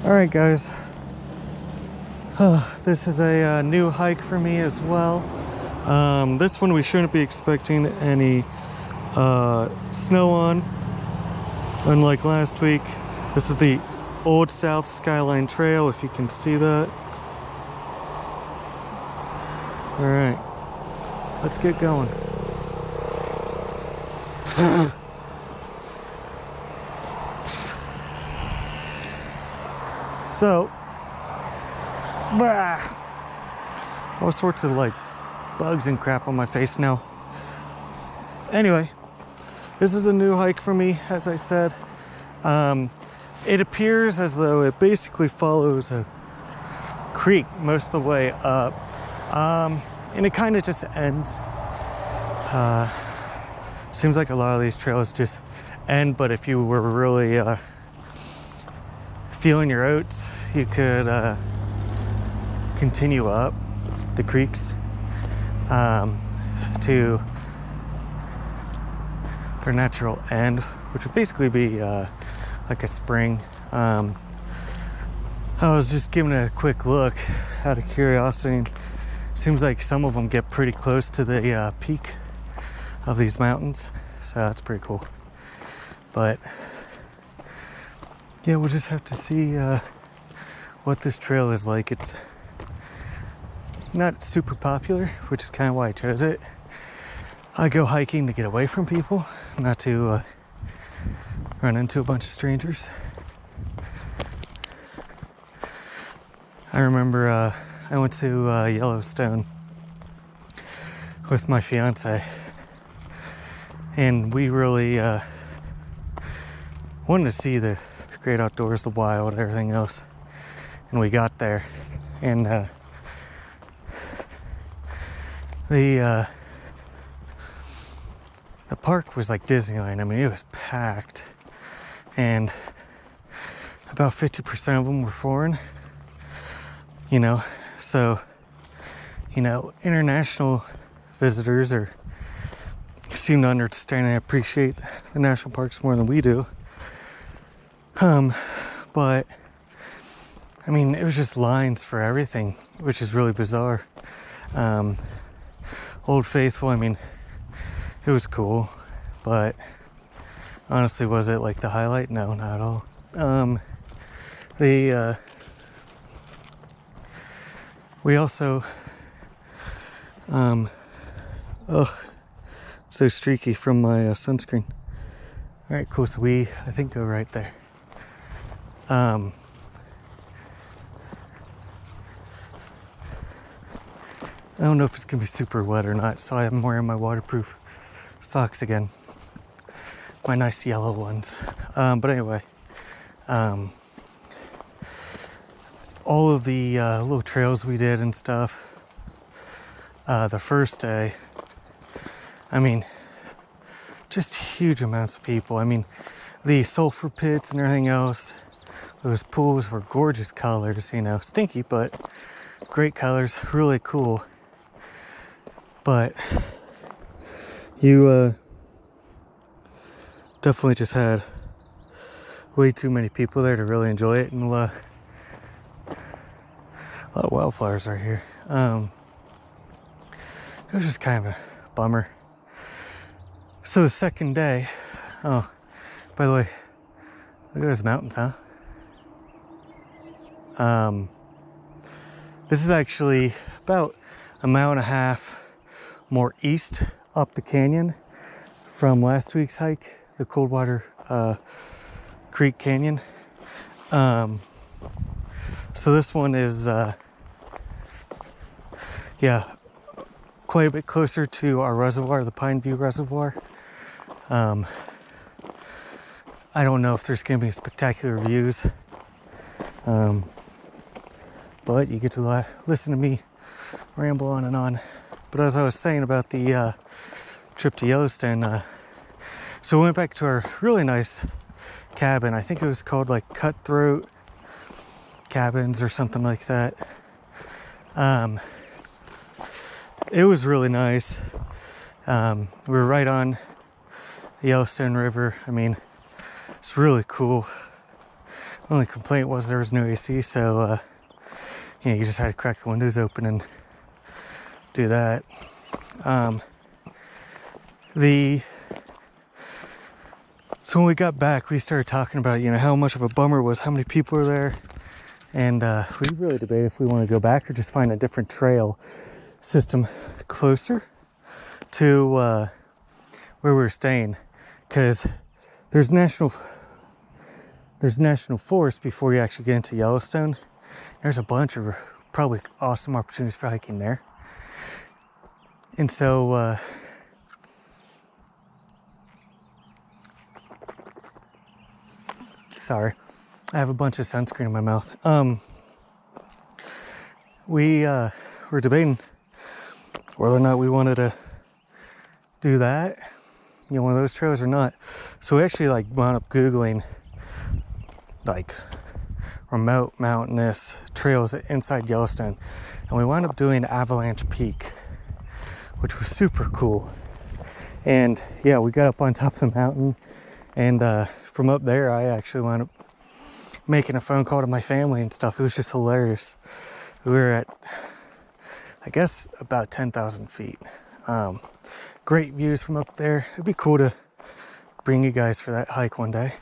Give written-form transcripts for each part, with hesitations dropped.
All right, guys. This is a new hike for me as well. This one we shouldn't be expecting any snow on, unlike last week. This is the Old South Skyline Trail, if you can see that. All right, let's get going. So, all sorts of like bugs and crap on my face now. Anyway, this is a new hike for me, as I said. It appears as though it basically follows a creek most of the way up, and it kind of just ends. Seems like a lot of these trails just end, but if you were really feeling your oats, you could continue up the creeks to their natural end, which would basically be like a spring. I was just giving a quick look out of curiosity, and seems like some of them get pretty close to the peak of these mountains, so that's pretty cool. But yeah, we'll just have to see what this trail is like. It's not super popular, which is kind of why I chose it. I go hiking to get away from people, not to run into a bunch of strangers. I remember I went to Yellowstone with my fiance, and we really wanted to see the great outdoors, the wild, everything else. And we got there, and the park was like Disneyland. I mean, it was packed, and about 50% of them were foreign, you know. So, you know, international visitors seem to understand and appreciate the national parks more than we do. But I mean, it was just lines for everything, which is really bizarre. Old Faithful, I mean, it was cool, but honestly, was it like the highlight? No, not at all. We also, so streaky from my sunscreen. All right, cool. So we, I think, go right there. I don't know if it's gonna be super wet or not, so I'm wearing my waterproof socks again, my nice yellow ones. But anyway, all of the little trails we did and stuff, the first day, I mean, just huge amounts of people. I mean, the sulfur pits and everything else, those pools were gorgeous colors, you know, stinky, but great colors, really cool. But you definitely just had way too many people there to really enjoy it, and a lot of wildflowers are here. It was just kind of a bummer. So the second day, oh, by the way, look at those mountains, huh? This is actually about a mile and a half more east up the canyon from last week's hike, the Coldwater Creek Canyon. So this one is, yeah, quite a bit closer to our reservoir, the Pine View Reservoir. I don't know if there's going to be spectacular views, but you get to listen to me ramble on and on. But as I was saying about the trip to Yellowstone, so we went back to our really nice cabin. I think it was called like Cutthroat Cabins or something like that. It was really nice. We were right on the Yellowstone River. I mean, it's really cool. Only complaint was there was no AC, so you just had to crack the windows open and do that. So when we got back, we started talking about, how much of a bummer it was, how many people were there. And we really debated if we want to go back or just find a different trail system closer to where we were staying. Because there's national forest before you actually get into Yellowstone. There's a bunch of probably awesome opportunities for hiking there. And so sorry, I have a bunch of sunscreen in my mouth. We were debating whether or not we wanted to do that, one of those trails or not. So we actually wound up Googling remote mountainous trails inside Yellowstone, and we wound up doing Avalanche Peak, which was super cool. And yeah, we got up on top of the mountain, and from up there I actually wound up making a phone call to my family and stuff. It was just hilarious. We were at, I guess, about 10,000 feet. Great views from up there. It'd be cool to bring you guys for that hike one day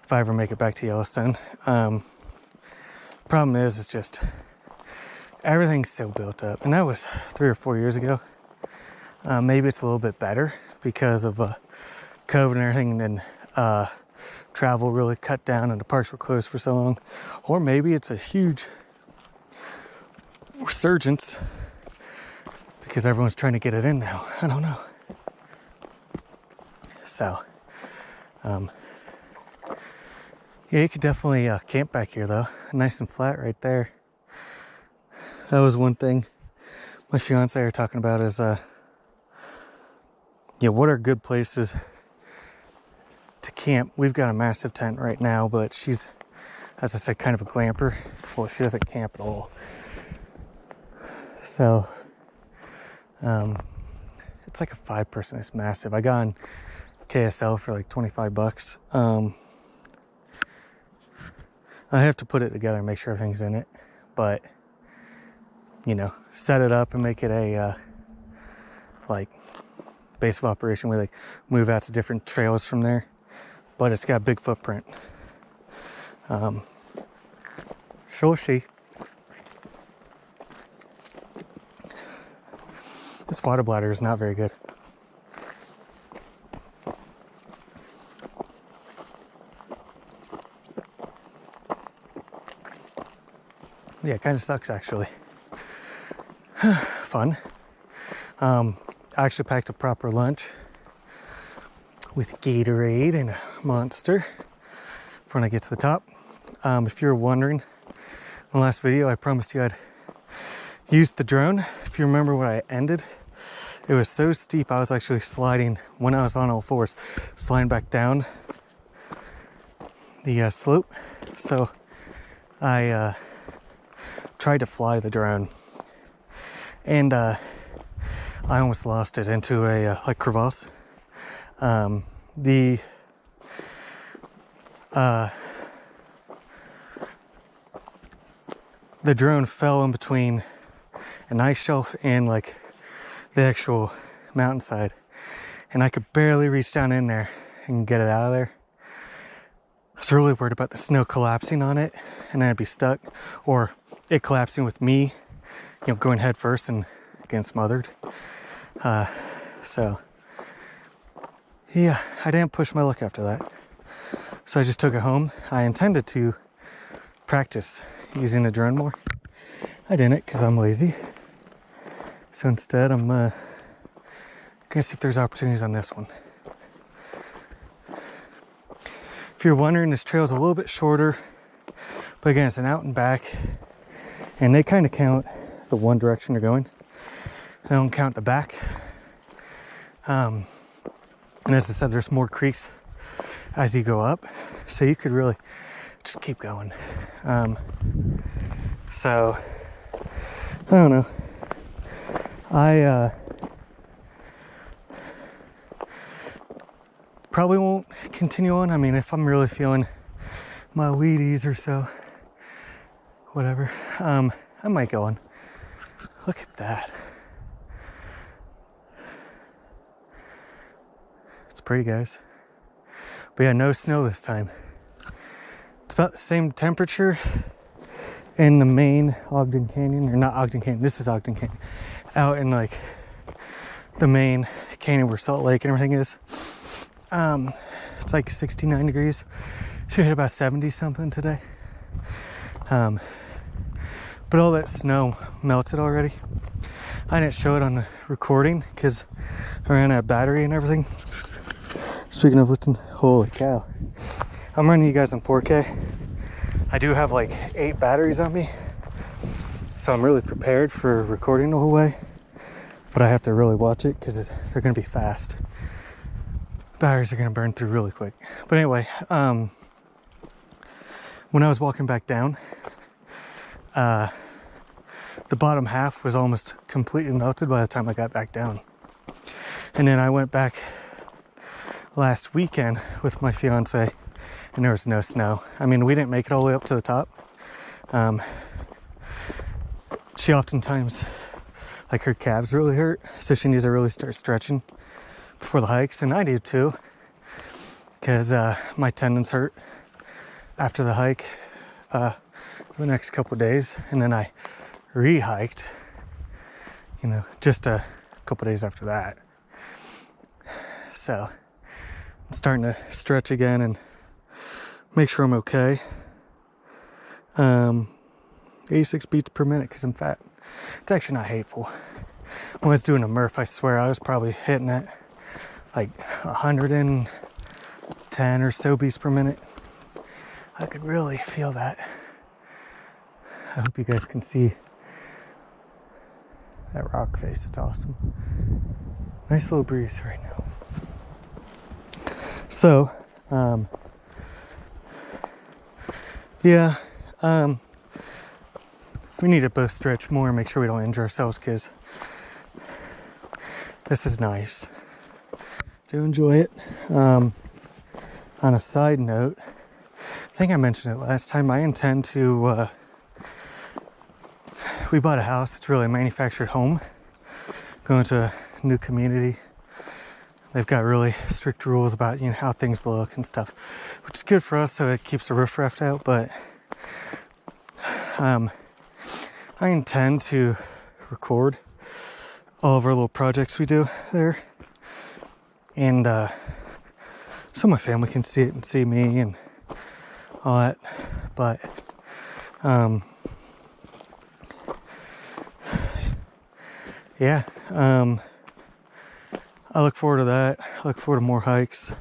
if I ever make it back to Yellowstone. Problem is, it's just everything's so built up, and that was 3 or 4 years ago. Maybe it's a little bit better because of COVID and everything, and travel really cut down and the parks were closed for so long. Or maybe it's a huge resurgence because everyone's trying to get it in now. I don't know. So yeah, you could definitely camp back here though. Nice and flat right there. That was one thing my fiance and I are talking about is what are good places to camp. We've got a massive tent right now, but she's, as I said, kind of a glamper. Well, she doesn't camp at all. So it's like a 5-person. It's massive. I got on KSL for like $25. I have to put it together and make sure everything's in it, but set it up and make it a base of operation. We move out to different trails from there, but it's got a big footprint. Shoshi. This water bladder is not very good. Yeah, it kind of sucks actually. Fun. I actually packed a proper lunch with Gatorade and a Monster for when I get to the top. If you're wondering, in the last video I promised you I'd use the drone. If you remember what I ended, it was so steep I was actually sliding when I was on all fours, sliding back down the slope. So I tried to fly the drone, and I almost lost it into a crevasse. The drone fell in between an ice shelf and the actual mountainside, and I could barely reach down in there and get it out of there. I was really worried about the snow collapsing on it and then I'd be stuck, or it collapsing with me, going head first and getting smothered. So yeah, I didn't push my luck after that. So I just took it home. I intended to practice using the drone more. I didn't because I'm lazy. So instead, I'm gonna see if there's opportunities on this one. If you're wondering, this trail's a little bit shorter, but again, it's an out and back, and they kind of count the one direction you're going. They don't count the back. And as I said, there's more creeks as you go up, so you could really just keep going. So I don't know. I probably won't continue on. I mean, if I'm really feeling my Wheaties or so. Whatever. I might go on. Look at that. It's pretty, guys. But yeah, no snow this time. It's about the same temperature in the main Ogden Canyon, or not Ogden Canyon, this is Ogden Canyon, out in like the main canyon where Salt Lake and everything is. It's like 69 degrees. Should hit about 70 something today. But all that snow melted already. I didn't show it on the recording because I ran out of battery and everything. Speaking of lifting, holy cow. I'm running you guys on 4K. I do have like 8 batteries on me, so I'm really prepared for recording the whole way, but I have to really watch it because they're going to be fast. Batteries are going to burn through really quick. But anyway, when I was walking back down, the bottom half was almost completely melted by the time I got back down. And then I went back last weekend with my fiance, and there was no snow. I mean, we didn't make it all the way up to the top. She oftentimes, like, her calves really hurt, so she needs to really start stretching before the hikes, and I do too, because my tendons hurt after the hike the next couple of days, and then I re-hiked, you know, just a couple of days after that. So I'm starting to stretch again and make sure I'm okay. 86 beats per minute because I'm fat. It's actually not hateful. When I was doing a Murph, I swear I was probably hitting it like 110 or so beats per minute. I could really feel that. I hope you guys can see that rock face. It's awesome. Nice little breeze right now. So, yeah, we need to both stretch more and make sure we don't injure ourselves, because this is nice. Do enjoy it. On a side note, I think I mentioned it last time, I intend to, we bought a house. It's really a manufactured home. Going to a new community. They've got really strict rules about, you know, how things look and stuff, which is good for us, so it keeps the riffraff out. But I intend to record all of our little projects we do there, and so my family can see it and see me and all that. But yeah, I look forward to that. I look forward to more hikes.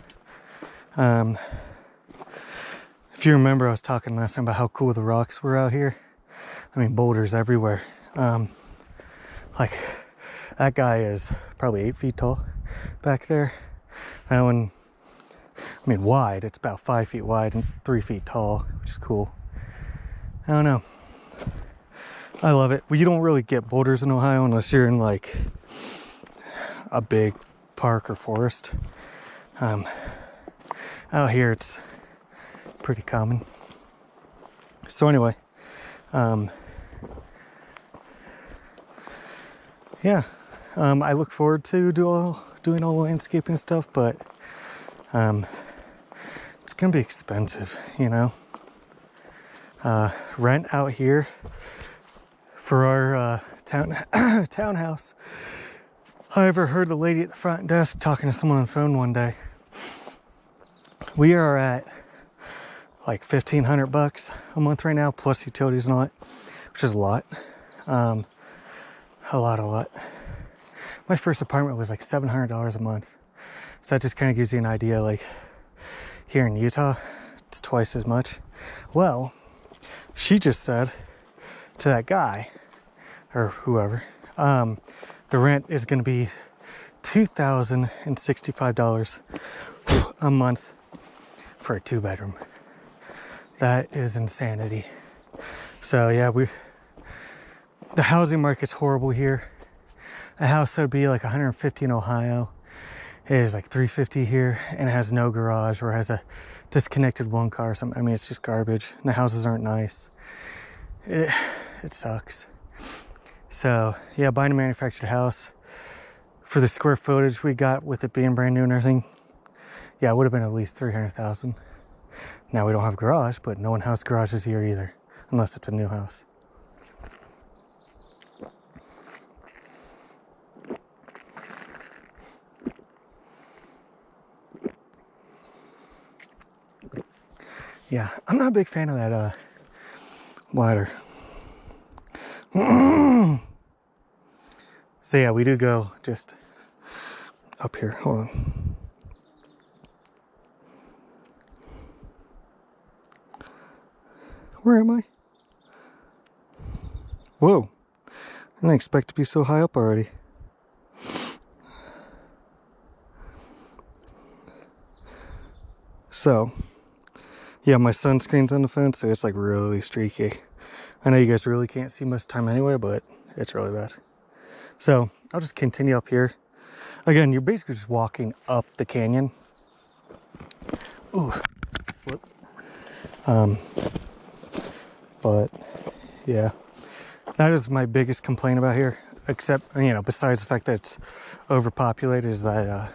If you remember, I was talking last time about how cool the rocks were out here. I mean, boulders everywhere. Like, that guy is probably 8 feet tall back there. That one, I mean, wide. It's about 5 feet wide and 3 feet tall, which is cool. I don't know. I love it. Well, you don't really get boulders in Ohio unless you're in like a big park or forest. Out here it's pretty common. So anyway, yeah, I look forward to doing all the landscaping stuff, but it's gonna be expensive, you know. Rent out here for our townhouse. However, heard the lady at the front desk talking to someone on the phone one day. We are at like $1,500 a month right now, plus utilities and all that, which is a lot. A lot. My first apartment was like $700 a month. So that just kind of gives you an idea, like here in Utah, it's twice as much. Well, she just said to that guy, or whoever, the rent is going to be $2,065 a month for a 2-bedroom. That is insanity. So yeah, the housing market's horrible here. A house that would be like $150 in Ohio is like $350 here, and it has no garage or has a disconnected one car or something. I mean, it's just garbage. And the houses aren't nice. It sucks. So yeah, buying a manufactured house for the square footage we got with it being brand new and everything, yeah, it would have been at least $300,000. Now we don't have a garage, but no one has garages here either, unless it's a new house. Yeah, I'm not a big fan of that ladder. So yeah, we do go just up here. Hold on. Where am I? Whoa. I didn't expect to be so high up already. So, yeah, my sunscreen's on the fence, so it's like really streaky. I know you guys really can't see much time anyway, but it's really bad. So I'll just continue up here. Again, you're basically just walking up the canyon. Ooh, slip. But yeah, that is my biggest complaint about here. Except, you know, besides the fact that it's overpopulated, is that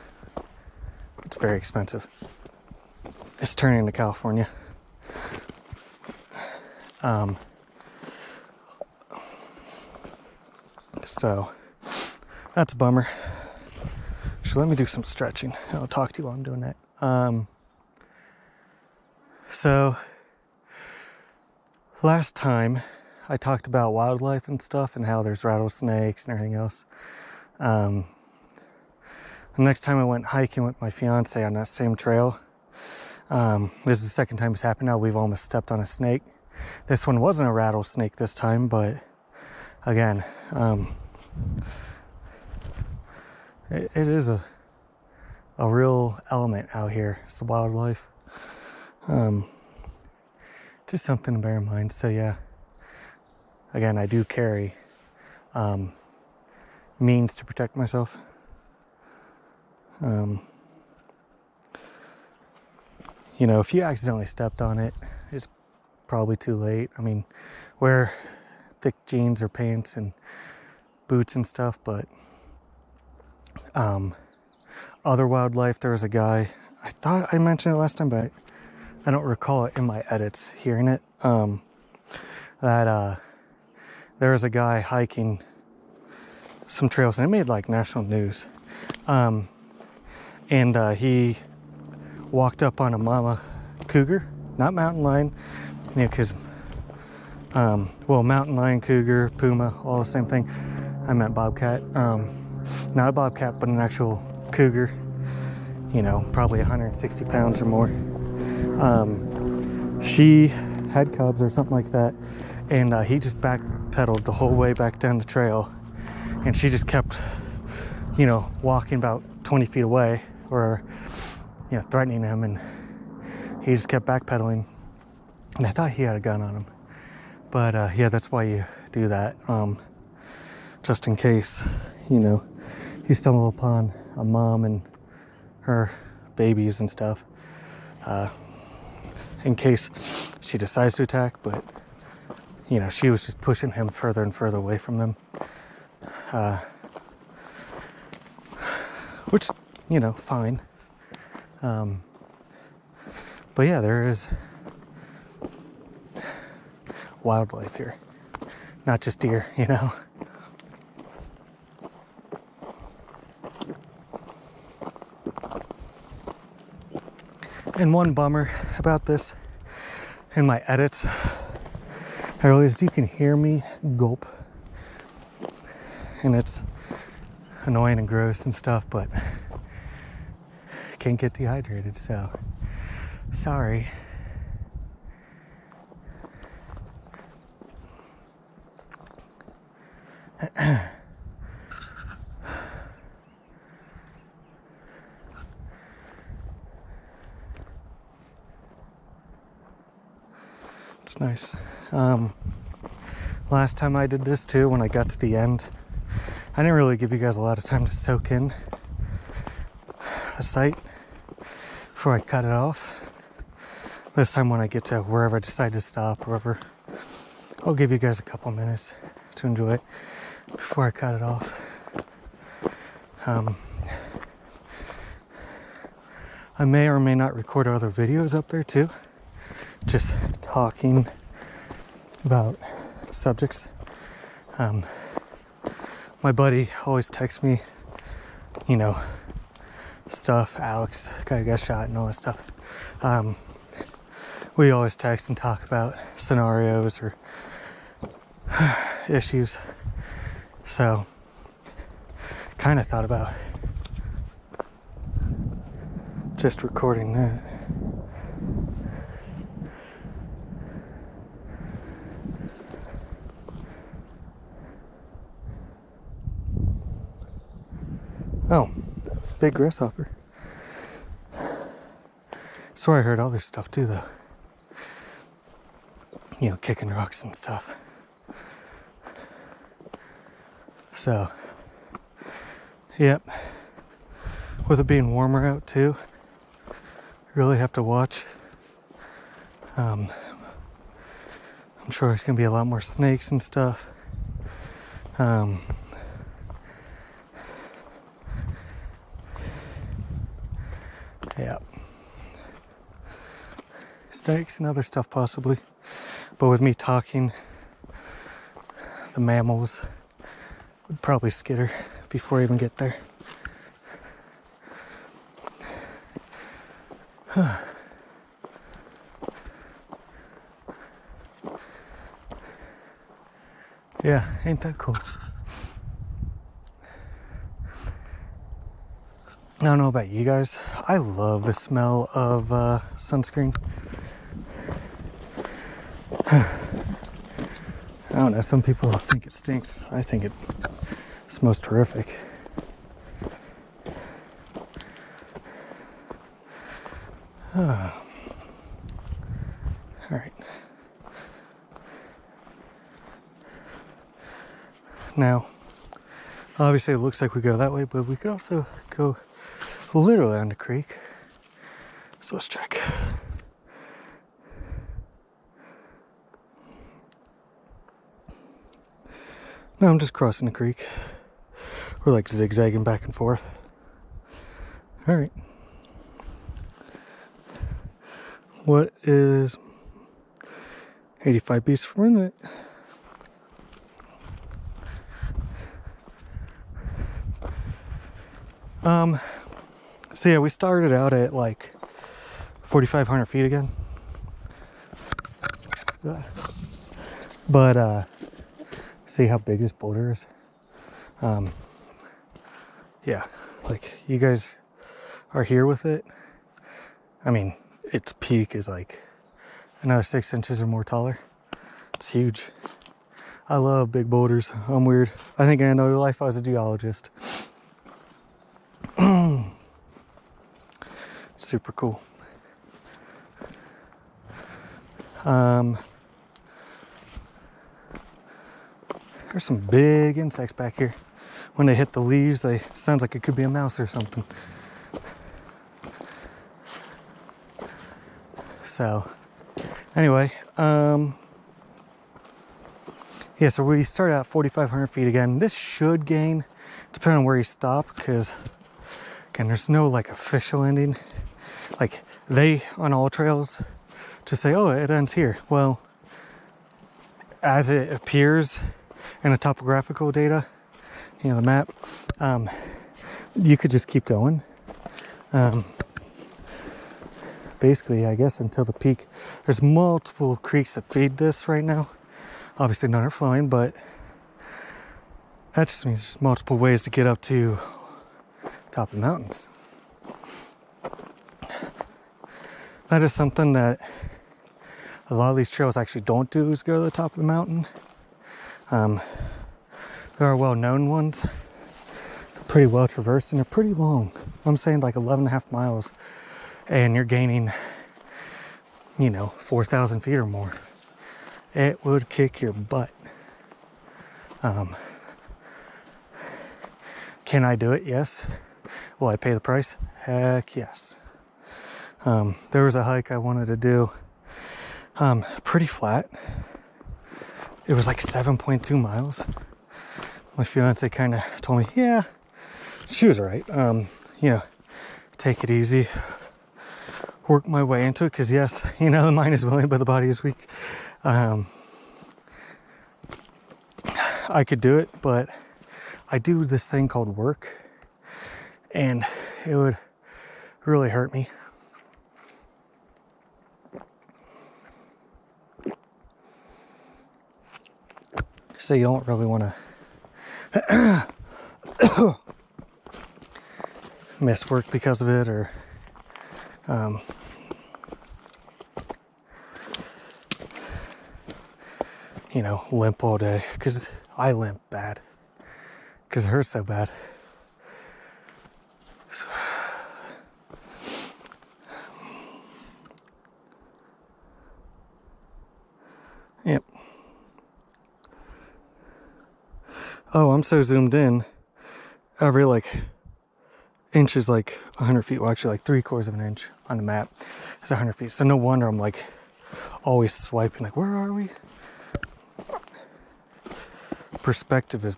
it's very expensive. It's turning into California. So that's a bummer. So let me do some stretching. I'll talk to you while I'm doing that. So last time I talked about wildlife and stuff and how there's rattlesnakes and everything else. The next time I went hiking with my fiance on that same trail, this is the second time it's happened now. We've almost stepped on a snake. This one wasn't a rattlesnake this time, but again, it is a real element out here. It's the wildlife. Just something to bear in mind. So yeah, again, I do carry means to protect myself. You know, if you accidentally stepped on it, it's probably too late. I mean, wear thick jeans or pants and boots and stuff, but other wildlife, there was a guy, I thought I mentioned it last time, but I don't recall it in my edits hearing it, that there was a guy hiking some trails, and it made like national news, and he walked up on a mama cougar, not mountain lion, yeah, because well, mountain lion, cougar, puma, all the same thing. I meant bobcat. Not a bobcat, but an actual cougar. You know, probably 160 pounds or more. She had cubs or something like that, and he just backpedaled the whole way back down the trail, and she just kept, you know, walking about 20 feet away, or, you know, threatening him, and he just kept backpedaling. And I thought he had a gun on him. But yeah, that's why you do that, just in case, you know, you stumble upon a mom and her babies and stuff, in case she decides to attack. But, you know, she was just pushing him further and further away from them, which, you know, fine. But yeah, there is wildlife here, not just deer, you know. And one bummer about this in my edits, I realized you can hear me gulp, and it's annoying and gross and stuff, but I can't get dehydrated, so sorry. It's nice. Last time I did this too, when I got to the end, I didn't really give you guys a lot of time to soak in the sight before I cut it off. this time when I get to wherever I decide to stop, wherever, I'll give you guys a couple minutes to enjoy it before I cut it off. I may or may not record other videos up there too, just talking about subjects. My buddy always texts me, you know, stuff, Alex, guy who got shot and all that stuff. We always text and talk about scenarios or issues. So, kind of thought about just recording that. Oh, big grasshopper. Swear I heard other stuff too, though. You know, kicking rocks and stuff. So, yep. With it being warmer out too, you really have to watch. I'm sure there's gonna be a lot more snakes and stuff. Yeah. Snakes and other stuff possibly. But with me talking, the mammals would probably skitter before I even get there. Yeah, ain't that cool? I don't know about you guys. I love the smell of sunscreen. I don't know, some people think it stinks. I think it smells terrific. Alright. Now, obviously it looks like we go that way, but we could also go literally on the creek. So let's check. No, I'm just crossing the creek. We're like zigzagging back and forth. All right. What is 85 beats per minute? So yeah, we started out at like 4,500 feet again. But see how big this boulder is? Yeah, like you guys are here with it. I mean, its peak is like another 6 inches or more taller. It's huge. I love big boulders. I'm weird. I think in another life I was a geologist. Super cool. There's some big insects back here. When they hit the leaves, they sounds like it could be a mouse or something. So, anyway, yeah, so we started at 4,500 feet again. This should gain, depending on where you stop, because, again, there's no, like, official ending. Like, they, on all trails, just say, oh, it ends here. Well, as it appears in the topographical data, you know, the map, you could just keep going. Basically, I guess, until the peak. There's multiple creeks that feed this right now. Obviously none are flowing, but that just means there's multiple ways to get up to top of the mountains. That is something that a lot of these trails actually don't do, is go to the top of the mountain. There are well-known ones. They're pretty well traversed and they're pretty long. I'm saying like 11.5 miles, and you're gaining, you know, 4,000 feet or more. It would kick your butt. Can I do it? Yes. Will I pay the price? Heck yes. There was a hike I wanted to do Pretty flat. It was like 7.2 miles. My fiance kind of told me, yeah, she was right. You know, take it easy, work my way into it, because yes, you know, the mind is willing but the body is weak. I could do it, but I do this thing called work, and it would really hurt me. So you don't really want to miss work because of it, or you know, limp all day, because I limp bad because it hurts so bad. So, yep. Oh, I'm so zoomed in. Every like inch is like 100 feet. Well, actually, like 3/4 of an inch on the map is 100 feet. So no wonder I'm like always swiping. Like, where are we? Perspective is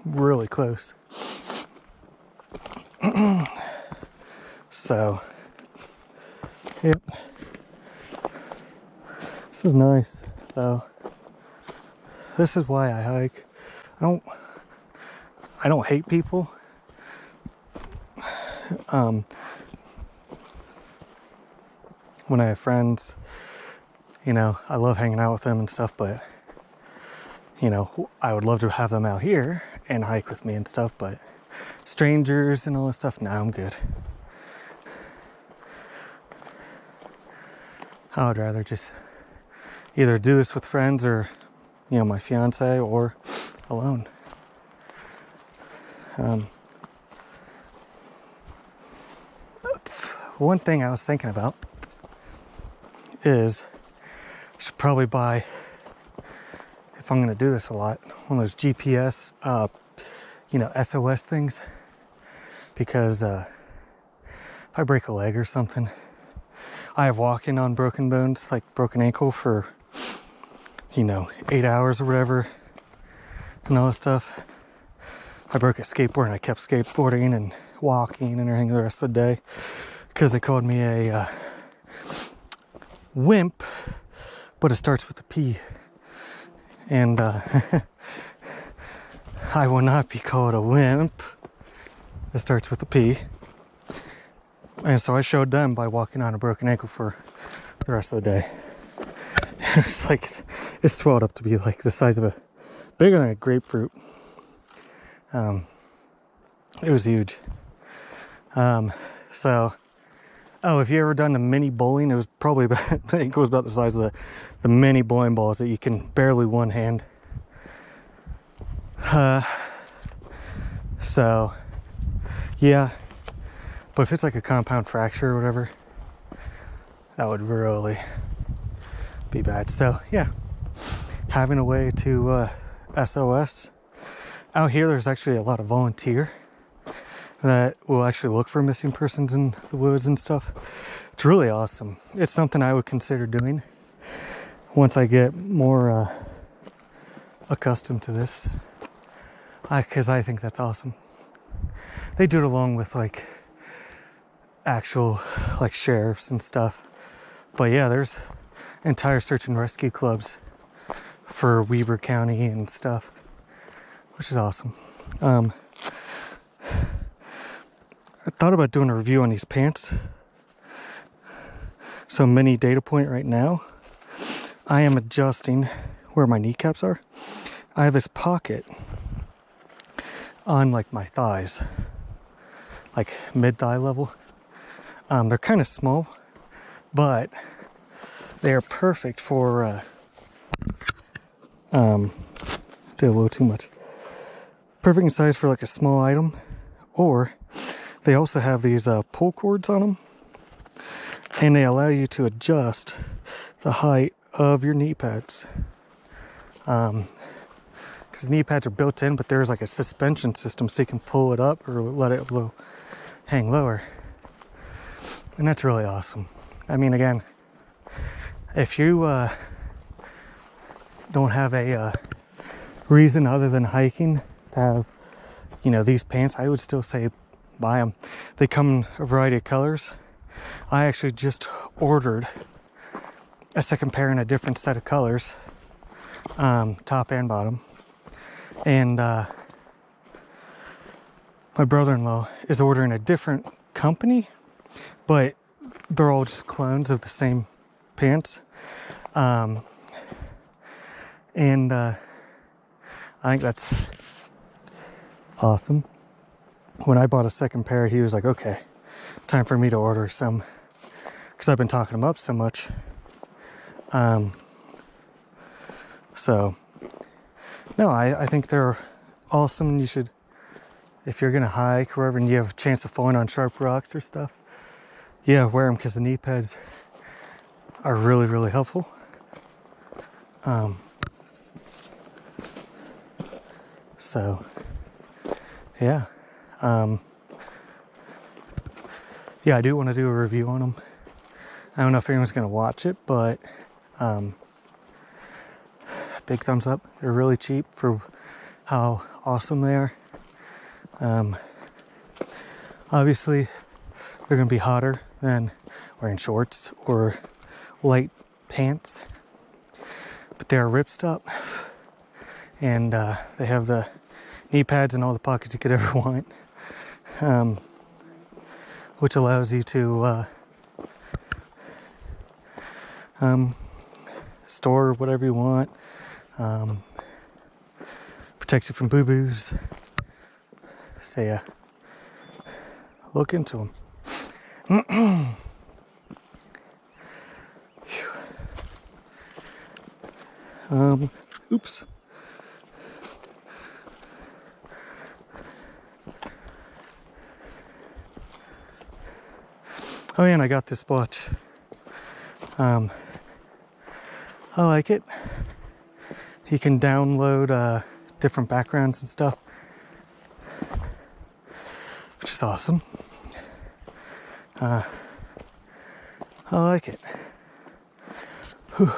really close. So, yep. This is nice, though. This is why I hike. I don't hate people. When I have friends, you know, I love hanging out with them and stuff, but you know, I would love to have them out here and hike with me and stuff, but strangers and all this stuff, nah, I'm good. I would rather just either do this with friends or, you know, my fiance, or alone. One thing I was thinking about is I should probably buy, if I'm going to do this a lot, one of those GPS, you know, SOS things, because if I break a leg or something, I have walking on broken bones, like broken ankle for, you know, 8 hours or whatever, and all that stuff. I broke a skateboard and I kept skateboarding and walking and everything the rest of the day because they called me a wimp, but it starts with a P. And I will not be called a wimp. It starts with a P. And so I showed them by walking on a broken ankle for the rest of the day. It's like, it swelled up to be like the size of bigger than a grapefruit. It was huge. So, oh, if you ever done the mini bowling, it was probably about, I think it was about the size of the mini bowling balls that you can barely one hand. So, yeah. But if it's like a compound fracture or whatever, that would really be bad. So, yeah. Having a way to SOS. Out here, there's actually a lot of volunteer that will actually look for missing persons in the woods and stuff. It's really awesome. It's something I would consider doing once I get more accustomed to this, because I think that's awesome. They do it along with like actual like sheriffs and stuff. But yeah, there's entire search and rescue clubs for Weber County and stuff, which is awesome. I thought about doing a review on these pants. So mini data point right now, I am adjusting where my kneecaps are. I have this pocket on like my thighs, like mid-thigh level. They're kind of small, but they are perfect for, did a little too much. Perfect in size for like a small item, or they also have these pull cords on them, and they allow you to adjust the height of your knee pads. Because knee pads are built in, but there's like a suspension system so you can pull it up or let it hang lower. And that's really awesome. I mean, again, if you don't have a reason other than hiking to have, you know, these pants, I would still say buy them. They come in a variety of colors. I actually just ordered a second pair in a different set of colors, top and bottom. And my brother-in-law is ordering a different company, but they're all just clones of the same pants. And I think that's awesome. When I bought a second pair, he was like, okay, time for me to order some, because I've been talking them up so much. So no, I think they're awesome, and you should, if you're gonna hike or wherever and you have a chance of falling on sharp rocks or stuff, yeah, wear them, because the knee pads are really, really helpful. So yeah, yeah, I do want to do a review on them. I don't know if anyone's gonna watch it, but big thumbs up. They're really cheap for how awesome they are. Obviously, they're gonna be hotter than wearing shorts or light pants, but they're ripstop, and they have the knee pads and all the pockets you could ever want, which allows you to store whatever you want. Protects you from boo-boos. So yeah, look into them. Oops. Oh yeah, and I got this watch. I like it. You can download different backgrounds and stuff, which is awesome. I like it. Whew.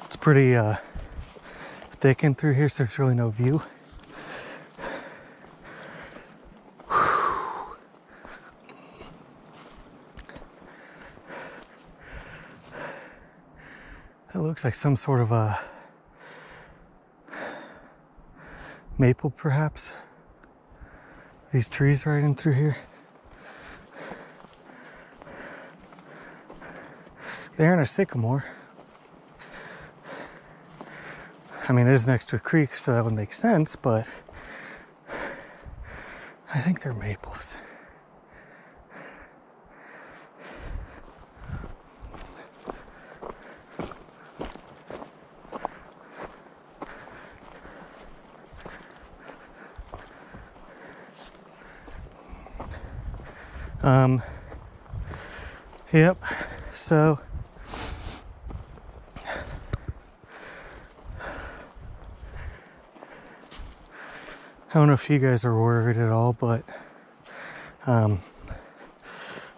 It's pretty thick in through here, so there's really no view. It looks like some sort of a maple, perhaps. These trees right in through here. They aren't a sycamore. I mean, it is next to a creek, so that would make sense, but I think they're maples. Yep, so I don't know if you guys are worried at all, but the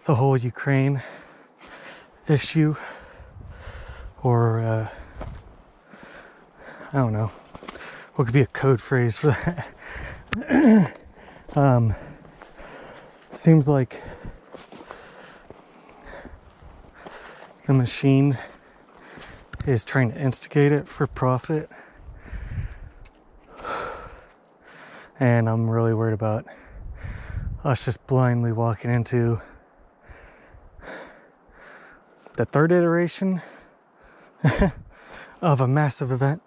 whole Ukraine issue, or I don't know, what could be a code phrase for that? Seems like the machine is trying to instigate it for profit. And I'm really worried about us just blindly walking into the third iteration of a massive event,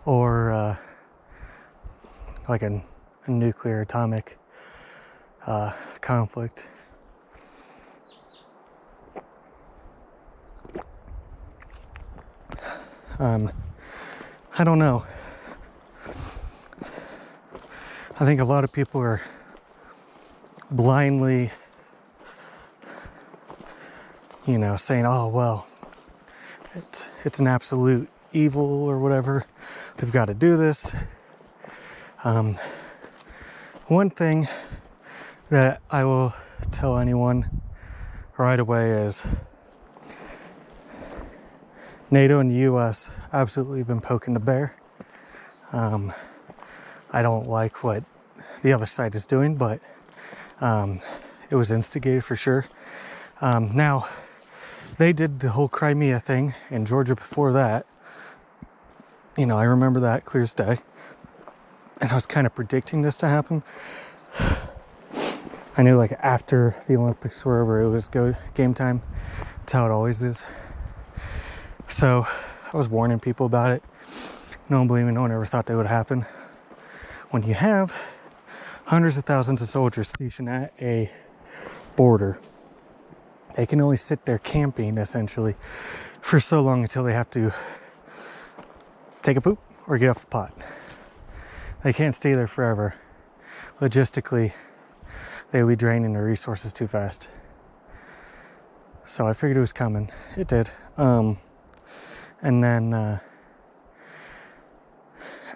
or like a nuclear atomic conflict. I don't know. I think a lot of people are blindly you know, saying, oh, well, it's an absolute evil or whatever. We've got to do this. One thing that I will tell anyone right away is NATO and the US absolutely been poking the bear. I don't like what the other side is doing, but it was instigated for sure. Now, they did the whole Crimea thing in Georgia before that. You know, I remember that clear as day. And I was kind of predicting this to happen. I knew like after the Olympics were over, it was game time. That's how it always is. So I was warning people about it. No one believed me, no one ever thought that would happen. When you have hundreds of thousands of soldiers stationed at a border, they can only sit there camping essentially for so long until they have to take a poop or get off the pot. They can't stay there forever. Logistically, they would be draining their resources too fast. So I figured it was coming. It did. And then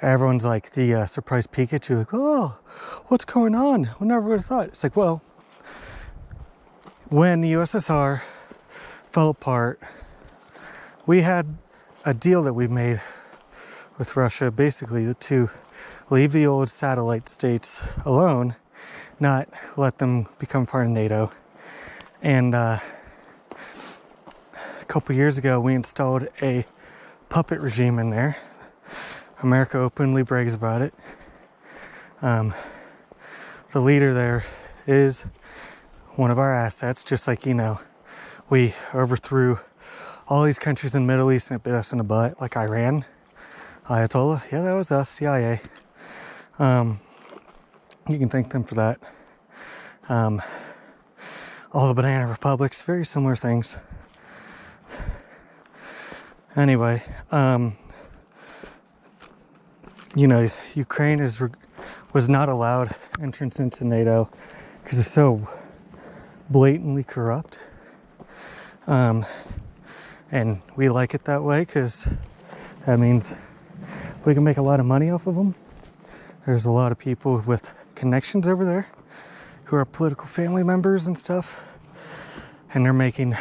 everyone's like the surprise Pikachu, like, oh, what's going on? I never would have thought. It's like, well, when the USSR fell apart, we had a deal that we made with Russia, basically to leave the old satellite states alone, not let them become part of NATO. And a couple years ago, we installed a puppet regime in there. America openly brags about it. The leader there is one of our assets, just like, you know, we overthrew all these countries in the Middle East and it bit us in the butt, like Iran, Ayatollah. Yeah, that was us, CIA. You can thank them for that. All the banana republics, very similar things. Anyway, you know, Ukraine was not allowed entrance into NATO because they're so blatantly corrupt. And we like it that way because that means we can make a lot of money off of them. There's a lot of people with connections over there who are political family members and stuff, and they're making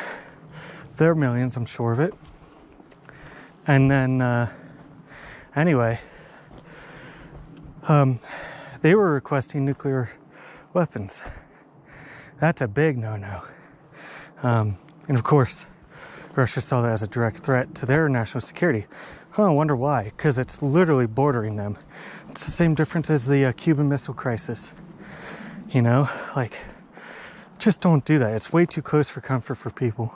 their millions, I'm sure of it. And then anyway, they were requesting nuclear weapons. That's a big no-no. And of course, Russia saw that as a direct threat to their national security. I wonder why, because it's literally bordering them. It's the same difference as the Cuban Missile Crisis. You know, like, just don't do that. It's way too close for comfort for people.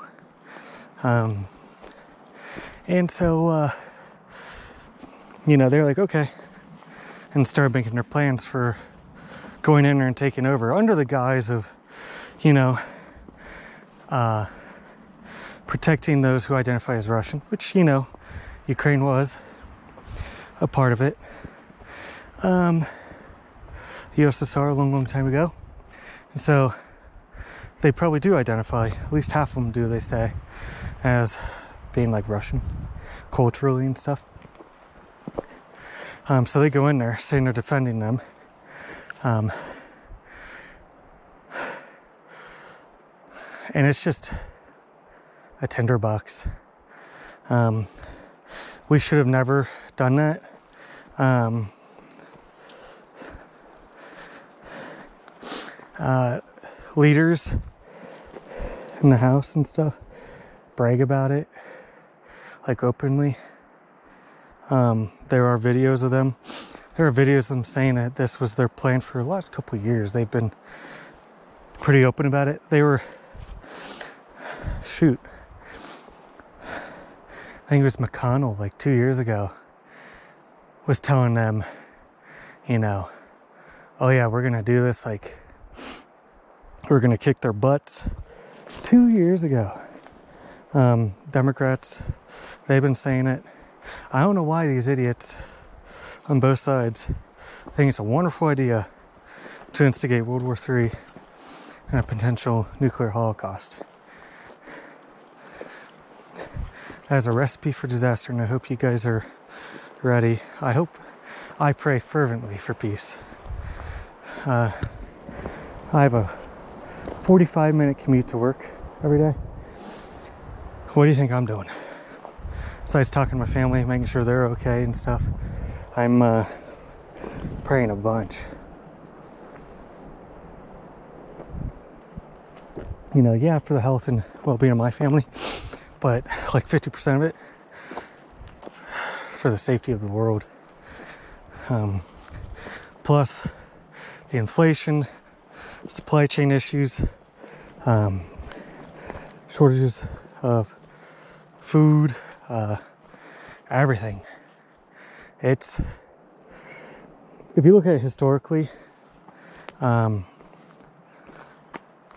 And so, you know, they're like, okay, and started making their plans for going in there and taking over under the guise of, you know, protecting those who identify as Russian, which, you know, Ukraine was a part of it. The USSR a long, long time ago. And so they probably do identify, at least half of them do, they say, as being like Russian, culturally and stuff. So they go in there saying they're defending them. And it's just a tinderbox. We should have never done that. Leaders in the House and stuff brag about it, like openly. There are videos of them. There are videos of them saying that this was their plan for the last couple of years. They've been pretty open about it. They were, shoot, I think it was McConnell, like 2 years ago, was telling them, you know, oh yeah, we're gonna do this, like, we're gonna kick their butts. 2 years ago. Democrats, they've been saying it. I don't know why these idiots on both sides think it's a wonderful idea to instigate World War III and a potential nuclear holocaust. as a recipe for disaster, and I hope you guys are ready. I pray fervently for peace. I have a 45-minute commute to work every day. What do you think I'm doing? Besides talking to my family, making sure they're okay and stuff, I'm praying a bunch. You know, yeah, for the health and well-being of my family, but like 50% of it for the safety of the world. Plus the inflation, supply chain issues, shortages of food, everything. If you look at it historically,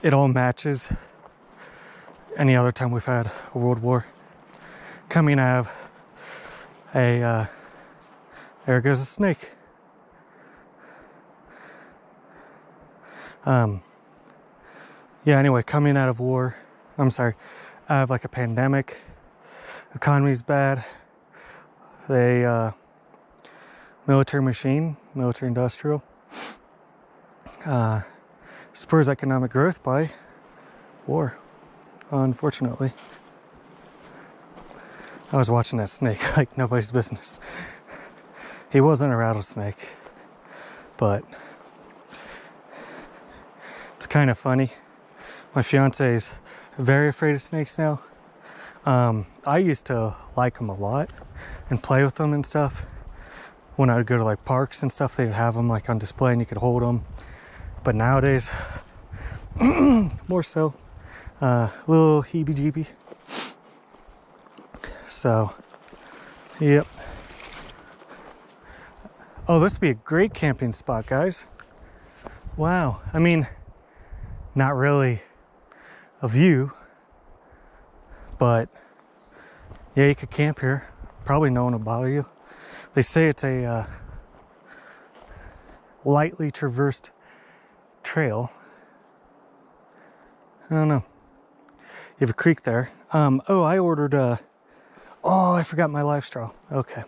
it all matches any other time we've had a world war. Coming out of there goes a snake. Yeah, anyway, coming out of war, out of like a pandemic, economy's bad, military machine, military industrial, spurs economic growth by war, unfortunately. I was watching that snake like nobody's business. He wasn't a rattlesnake, but it's kind of funny. My fiance is very afraid of snakes now. I used to like them a lot and play with them and stuff. When I would go to like parks and stuff, they would have them like on display and you could hold them. But nowadays, more so, little heebie-jeebie. So, yep. Oh, this would be a great camping spot, guys. Wow. I mean, not really a view, but yeah, you could camp here. Probably no one will bother you. They say it's a lightly traversed trail. I don't know. You have a creek there. Oh, I ordered I forgot my life straw. Okay.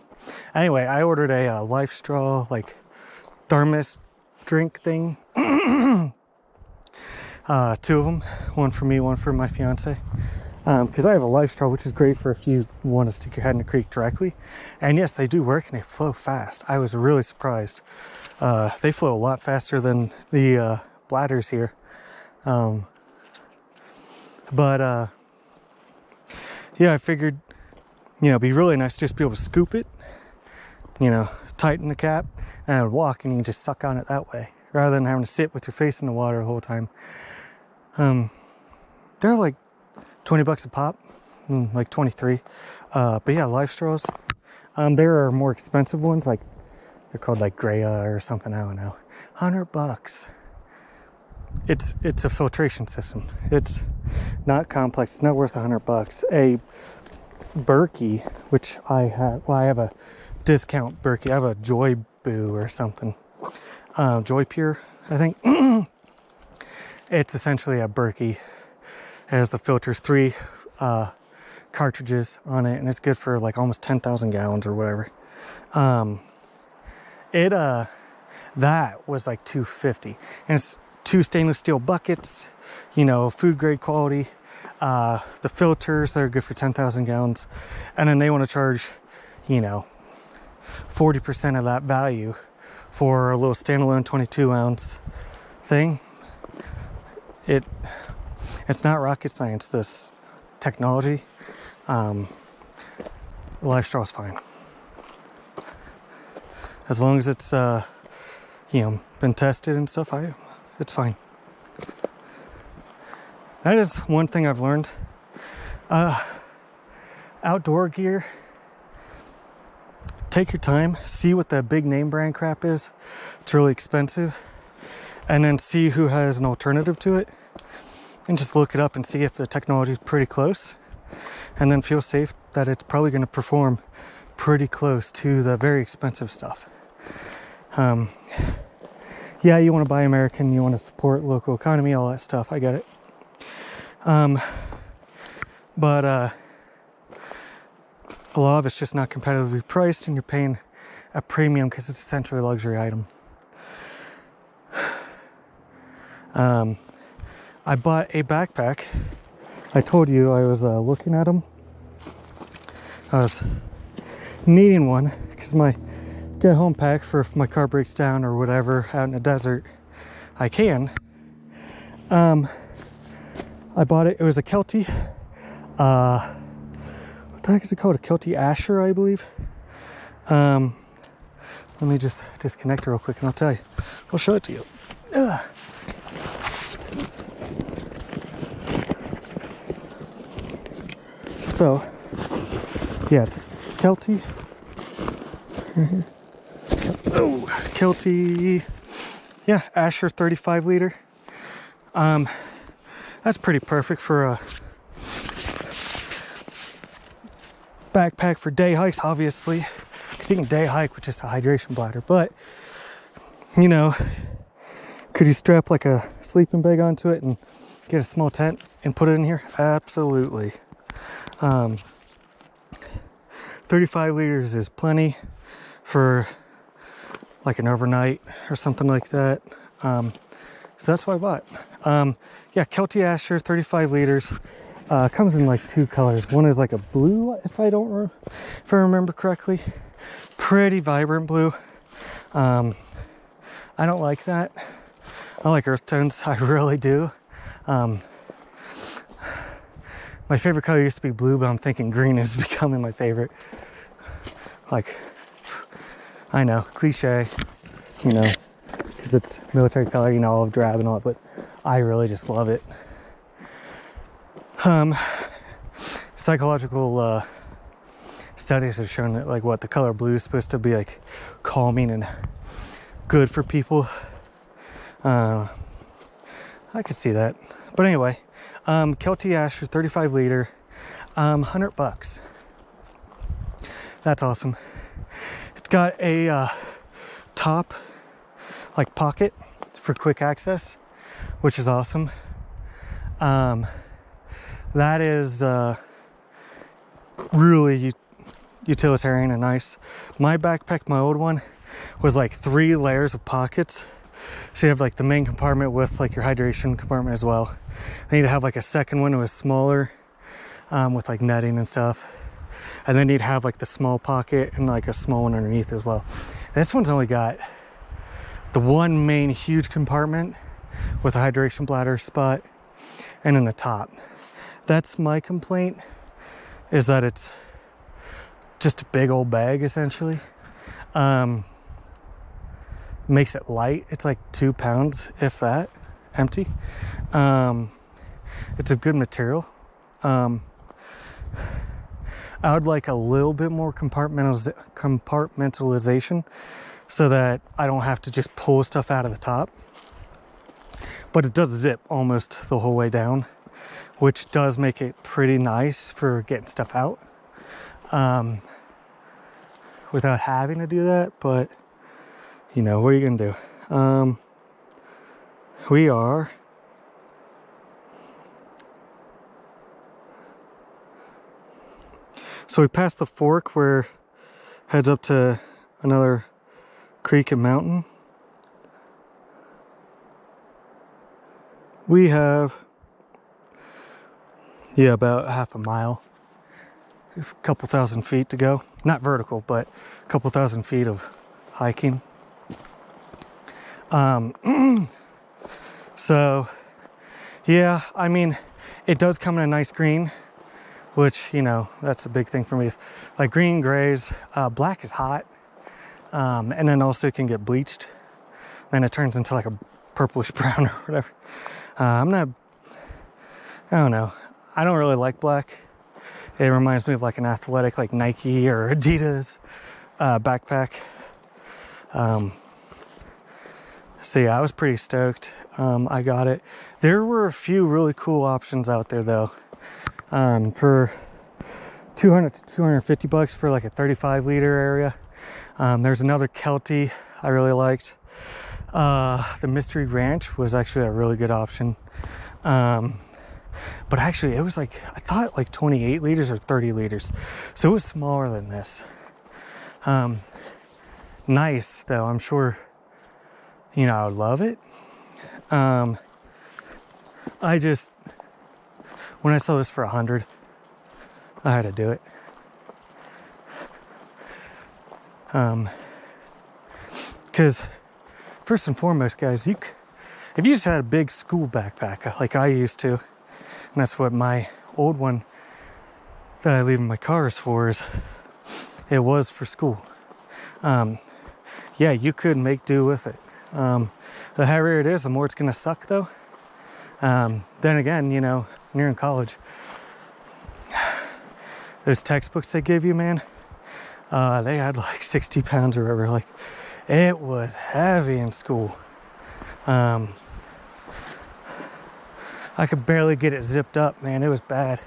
Anyway, I ordered a life straw, like thermos drink thing. 2 of them, one for me, one for my fiance. Because I have a life straw, which is great for if you want to stick your head in the creek directly. And yes, they do work and they flow fast. I was really surprised. They flow a lot faster than the bladders here. Yeah, I figured, it'd be really nice to just be able to scoop it, tighten the cap, and walk, and you can just suck on it that way, rather than having to sit with your face in the water the whole time. They're like 20 bucks a pop, like 23. But yeah, life straws. There are more expensive ones, like they're called like Greya or something, I don't know. $100. It's a filtration system. It's not complex. It's not worth $100. A Berkey, which I have a discount Berkey. I have a Joy Boo or something. Joy Pure, I think. It's essentially a Berkey. It has the filters, 3 cartridges on it, and it's good for like almost 10,000 gallons or whatever. That was like $250, and it's 2 stainless steel buckets, food grade quality. The filters that are good for 10,000 gallons, and then they want to charge 40% of that value for a little standalone 22-ounce thing. It's not rocket science, this technology. The life straw is fine, as long as it's been tested and stuff. It's fine. That is one thing I've learned. Outdoor gear, take your time, see what the big name brand crap is. It's really expensive. And then see who has an alternative to it. And just look it up and see if the technology is pretty close. And then feel safe that it's probably going to perform pretty close to the very expensive stuff. Yeah, you want to buy American, you want to support local economy, all that stuff. a lot of it's just not competitively priced, and you're paying a premium because it's essentially a luxury item. I bought a backpack. I told you I was looking at them. I was needing one because my get home pack for if my car breaks down or whatever out in the desert, I can. I bought it. It was a Kelty. What the heck is it called? A Kelty Asher, I believe. Let me just disconnect it real quick and I'll tell you. I'll show it to you. So, yeah, Kelty. Oh, Kelty. Yeah, Asher 35 liter. That's pretty perfect for a backpack for day hikes, obviously, because you can day hike with just a hydration bladder. But, you know, could you strap like a sleeping bag onto it and get a small tent and put it in here? Absolutely. 35 liters is plenty for like an overnight or something like that. So that's what I bought. Yeah, Kelty Asher, 35 liters. Comes in like two colors. One is like a blue, if I remember correctly. Pretty vibrant blue. I don't like that. I like earth tones. I really do. My favorite color used to be blue, but I'm thinking green is becoming my favorite. Like, I know, cliche, you know, because it's military color, you know, olive drab and all that, but I really just love it. Psychological studies have shown that, like, what the color blue is supposed to be like calming and good for people. I could see that, but anyway, Kelty Asher 35 liter, $100. That's awesome. It's got a top, like, pocket for quick access, which is awesome. That is really utilitarian and nice. My backpack, my old one, was like 3 layers of pockets. So you have like the main compartment with like your hydration compartment as well. Then you'd have like a second one that was smaller, with like netting and stuff. And then you'd have like the small pocket and like a small one underneath as well. This one's only got the one main huge compartment with a hydration bladder spot and then the top. That's my complaint, is that it's just a big old bag essentially. Makes it light. It's like 2 pounds, if that, empty. It's a good material. I would like a little bit more compartmentalization so that I don't have to just pull stuff out of the top. But it does zip almost the whole way down, which does make it pretty nice for getting stuff out without having to do that. But you know, what are you gonna do? We are so we passed the fork where heads up to another creek and mountain. We have, yeah, about half a mile, a couple thousand feet to go. Not vertical, but a couple thousand feet of hiking. So yeah, I mean, it does come in a nice green, which, you know, that's a big thing for me. Like green, grays, black is hot. And then also it can get bleached. Then it turns into like a purplish brown or whatever. I don't know. I don't really like black. It reminds me of like an athletic, like Nike or Adidas backpack. So yeah, I was pretty stoked. I got it. There were a few really cool options out there though. For $200 to $250 for like a 35 liter area. There's another Kelty I really liked. The Mystery Ranch was actually a really good option. but actually it was like, I thought like 28 liters or 30 liters. So it was smaller than this. Nice though, I'm sure, you know, I would love it. I just, when I saw this for 100, I had to do it. Because first and foremost, guys, if you just had a big school backpack like I used to, and that's what my old one that I leave in my car is for, it was for school. Yeah, you could make do with it. The heavier it is, the more it's gonna suck though. Then again, you know, when you're in college, those textbooks they give you, man, they had like 60 pounds or whatever. Like, it was heavy in school. I could barely get it zipped up, man. It was bad.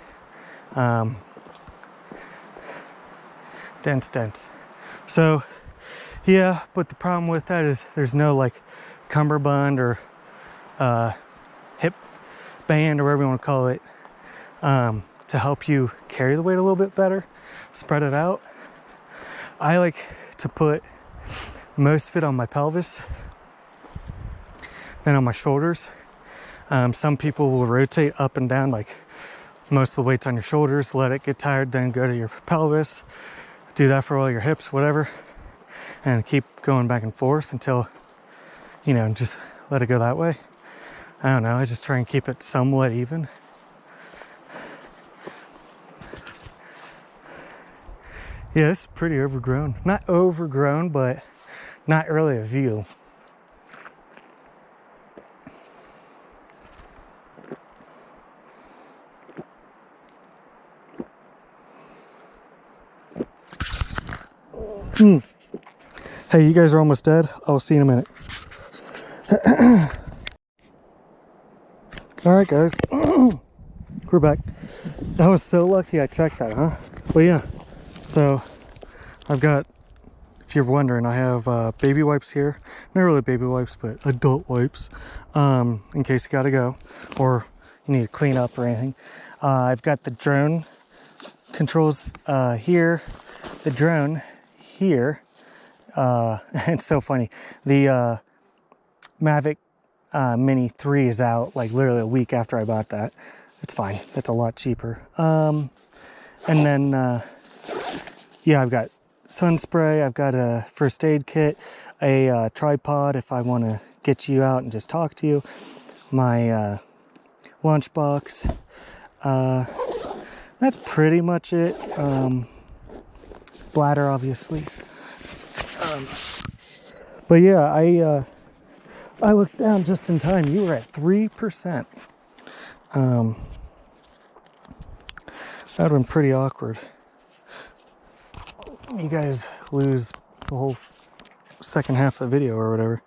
Dense. So, yeah, but the problem with that is there's no like cummerbund or hip band or whatever you want to call it, to help you carry the weight a little bit better, spread it out. I like to put most of it on my pelvis, then on my shoulders. Some people will rotate up and down, like most of the weight's on your shoulders, let it get tired, then go to your pelvis. Do that for all your hips, whatever, and keep going back and forth until, you know, just let it go that way. I don't know, I just try and keep it somewhat even. Yeah, it's pretty overgrown. Not overgrown, but not really a view. Hey, you guys are almost dead. I'll see you in a minute. All right, guys. We're back. I was so lucky I checked that, huh? Well, yeah. So, I've got, if you're wondering, I have baby wipes here. Not really baby wipes, but adult wipes. In case you gotta go, or you need to clean up or anything. I've got the drone controls here. The drone here. It's so funny. The Mavic Mini 3 is out like literally a week after I bought that. It's fine. It's a lot cheaper. And then, yeah, I've got sun spray. I've got a first aid kit, a tripod if I want to get you out and just talk to you. My lunchbox. That's pretty much it. Bladder, obviously. But yeah, I looked down just in time. You were at 3%. That would have been pretty awkward. You guys lose the whole second half of the video or whatever.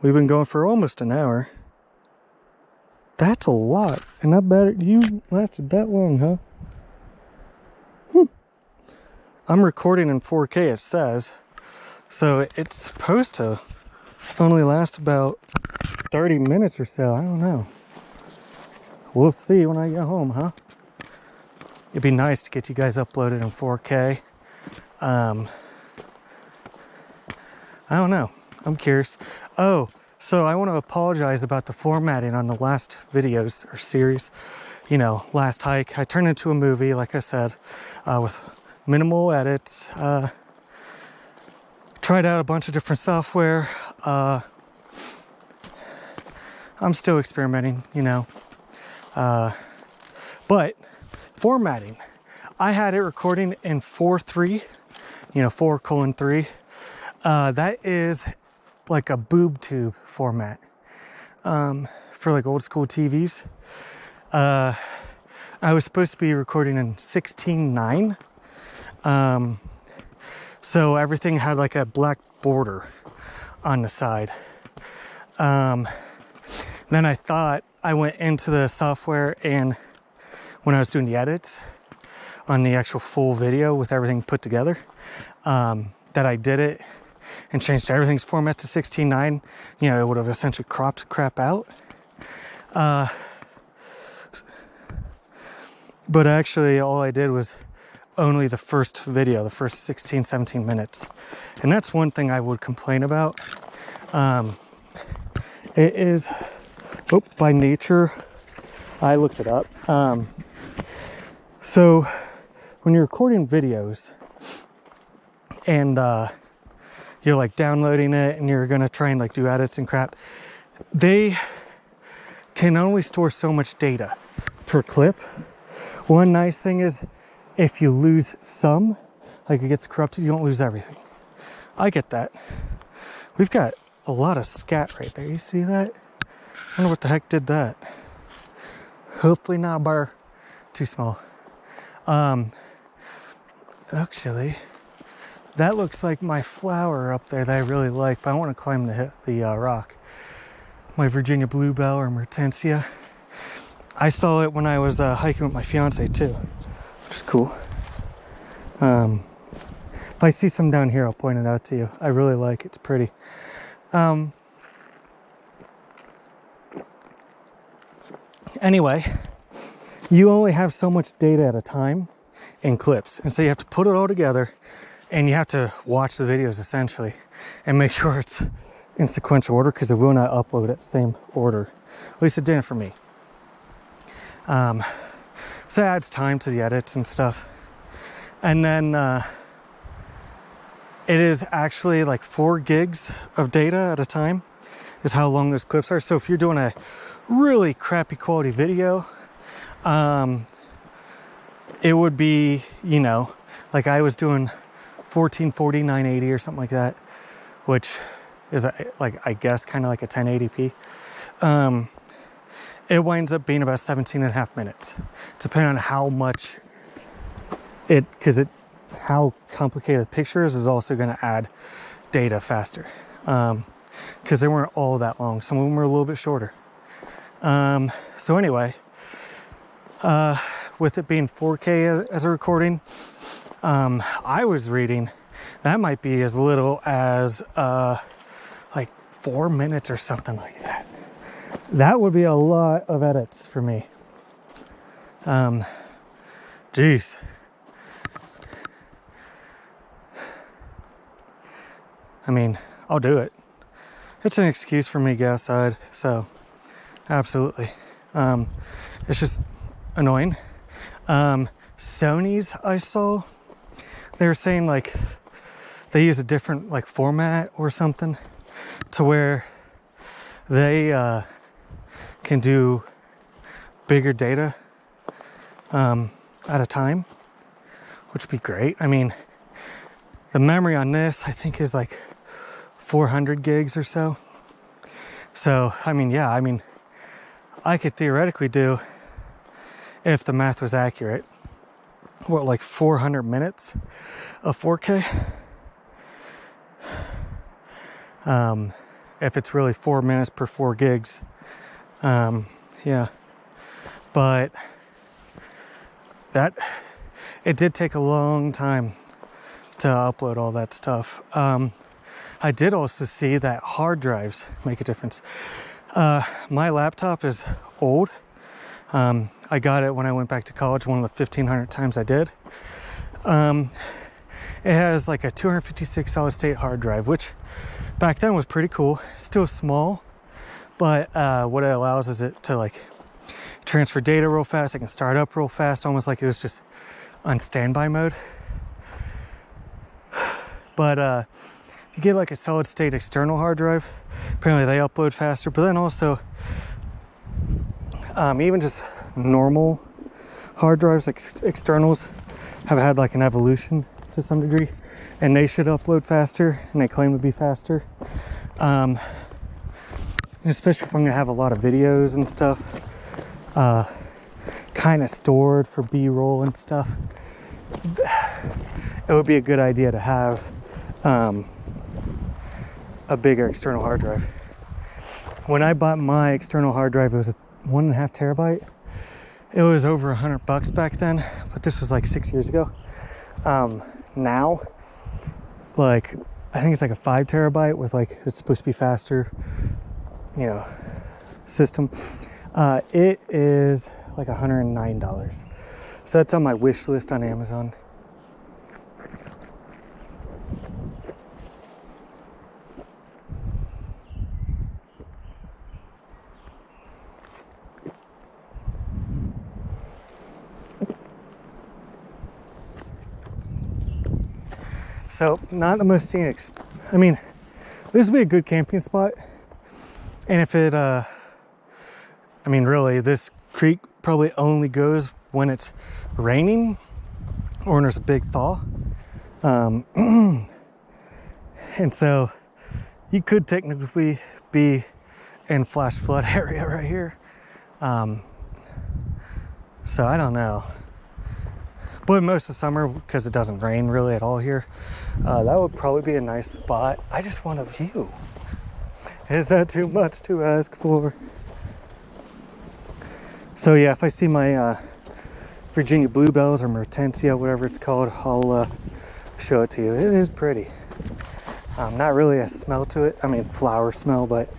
We've been going for almost an hour. That's a lot. And that better, you lasted that long, huh? I'm recording in 4K, it says. So it's supposed to only last about 30 minutes or so. I don't know. We'll see when I get home, huh? It'd be nice to get you guys uploaded in 4K. I don't know. I'm curious. Oh, so I want to apologize about the formatting on the last videos or series. You know, last hike. I turned into a movie, like I said, with minimal edits. Tried out a bunch of different software. I'm still experimenting, you know. But formatting, I had it recording in 4:3, you know, 4:3. That is like a boob tube format for like old school TVs. I was supposed to be recording in 16:9. So everything had like a black border on the side. Then I thought I went into the software, and when I was doing the edits on the actual full video with everything put together, that I did it and changed everything's format to 16:9. You know, it would have essentially cropped crap out. But actually all I did was only the first video, the first 16, 17 minutes. And that's one thing I would complain about. It is, by nature, I looked it up. So when you're recording videos and you're like downloading it and you're gonna try and like do edits and crap, they can only store so much data per clip. One nice thing is if you lose some, like it gets corrupted, you don't lose everything. I get that. We've got a lot of scat right there. You see that? I wonder what the heck did that. Hopefully not a bar. Too small. Actually, that looks like my flower up there that I really like, but I want to climb the rock. My Virginia Bluebell or Mertensia. I saw it when I was hiking with my fiance too, which is cool. If I see some down here, I'll point it out to you. I really like it. It's pretty. Anyway, you only have so much data at a time in clips, and so you have to put it all together and you have to watch the videos essentially and make sure it's in sequential order, because it will not upload at the same order. At least it didn't for me. So that adds time to the edits and stuff. And then it is actually like 4 gigs of data at a time is how long those clips are. So if you're doing a really crappy quality video, it would be, you know, like I was doing 1440 980 or something like that, which is like, I guess kind of like a 1080p. It winds up being about 17.5 minutes, depending on how much how complicated the picture is also going to add data faster, because they weren't all that long. Some of them were a little bit shorter. So anyway, with it being 4K as a recording, I was reading that might be as little as like 4 minutes or something like that. That would be a lot of edits for me. Geez. I mean, I'll do it. It's an excuse for me to go outside, so absolutely. It's just annoying. Sony's I saw, they were saying like they use a different like format or something to where they can do bigger data at a time, which would be great. I mean, the memory on this I think is like 400 gigs or so. So I mean, yeah, I mean, I could theoretically do, if the math was accurate, what, like 400 minutes of 4K? If it's really 4 minutes per 4 gigs. Yeah. But it did take a long time to upload all that stuff. I did also see that hard drives make a difference. My laptop is old. I got it when I went back to college, one of the 1,500 times I did. It has like a 256 solid state hard drive, which back then was pretty cool. Still small, but what it allows is it to like transfer data real fast. It can start up real fast, almost like it was just on standby mode. But you get like a solid state external hard drive. Apparently they upload faster, but then also even just normal hard drives, like externals, have had like an evolution to some degree, and they should upload faster, and they claim to be faster. Especially if I'm gonna have a lot of videos and stuff kind of stored for B-roll and stuff, it would be a good idea to have a bigger external hard drive. When I bought my external hard drive, it was a 1.5 terabyte. It was over $100 back then, but this was like 6 years ago. Now, like, I think it's like a 5 terabyte with like, it's supposed to be faster, you know, system. It is like $109. So that's on my wish list on Amazon. So not the most scenic. I mean, this would be a good camping spot. And if it, I mean, really, this creek probably only goes when it's raining or when there's a big thaw. And so you could technically be in flash flood area right here. So I don't know. But most of the summer, because it doesn't rain really at all here, that would probably be a nice spot. I just want a view. Is that too much to ask for? So yeah, if I see my Virginia Bluebells or Mertensia, whatever it's called, I'll show it to you. It is pretty. Not really a smell to it. I mean, flower smell, but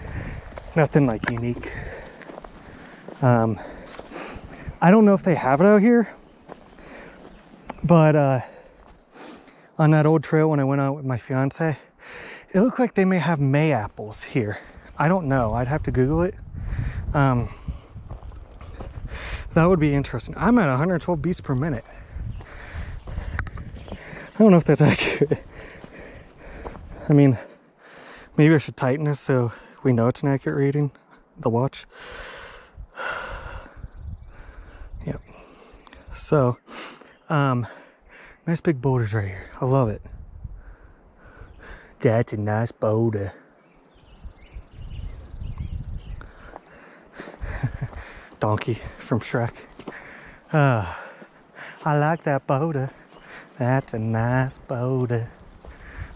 nothing like unique. I don't know if they have it out here, but on that old trail when I went out with my fiance, it looked like they may have May apples here. I don't know. I'd have to Google it. That would be interesting. I'm at 112 beats per minute. I don't know if that's accurate. I mean, maybe I should tighten this so we know it's an accurate reading, the watch. Yep. So, nice big boulders right here. I love it. That's a nice boulder. Donkey from Shrek. I like that boulder. That's a nice boulder.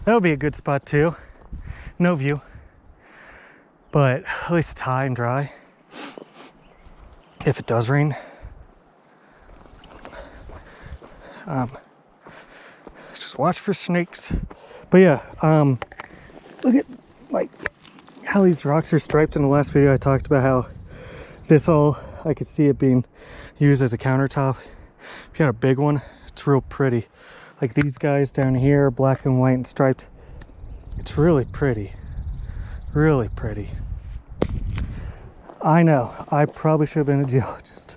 That would be a good spot too. No view, but at least it's high and dry. If it does rain. Just watch for snakes. But yeah, look at like how these rocks are striped. In the last video I talked about how this all, I could see it being used as a countertop. If you got a big one, it's real pretty. Like these guys down here, black and white and striped. It's really pretty. Really pretty. I know, I probably should have been a geologist.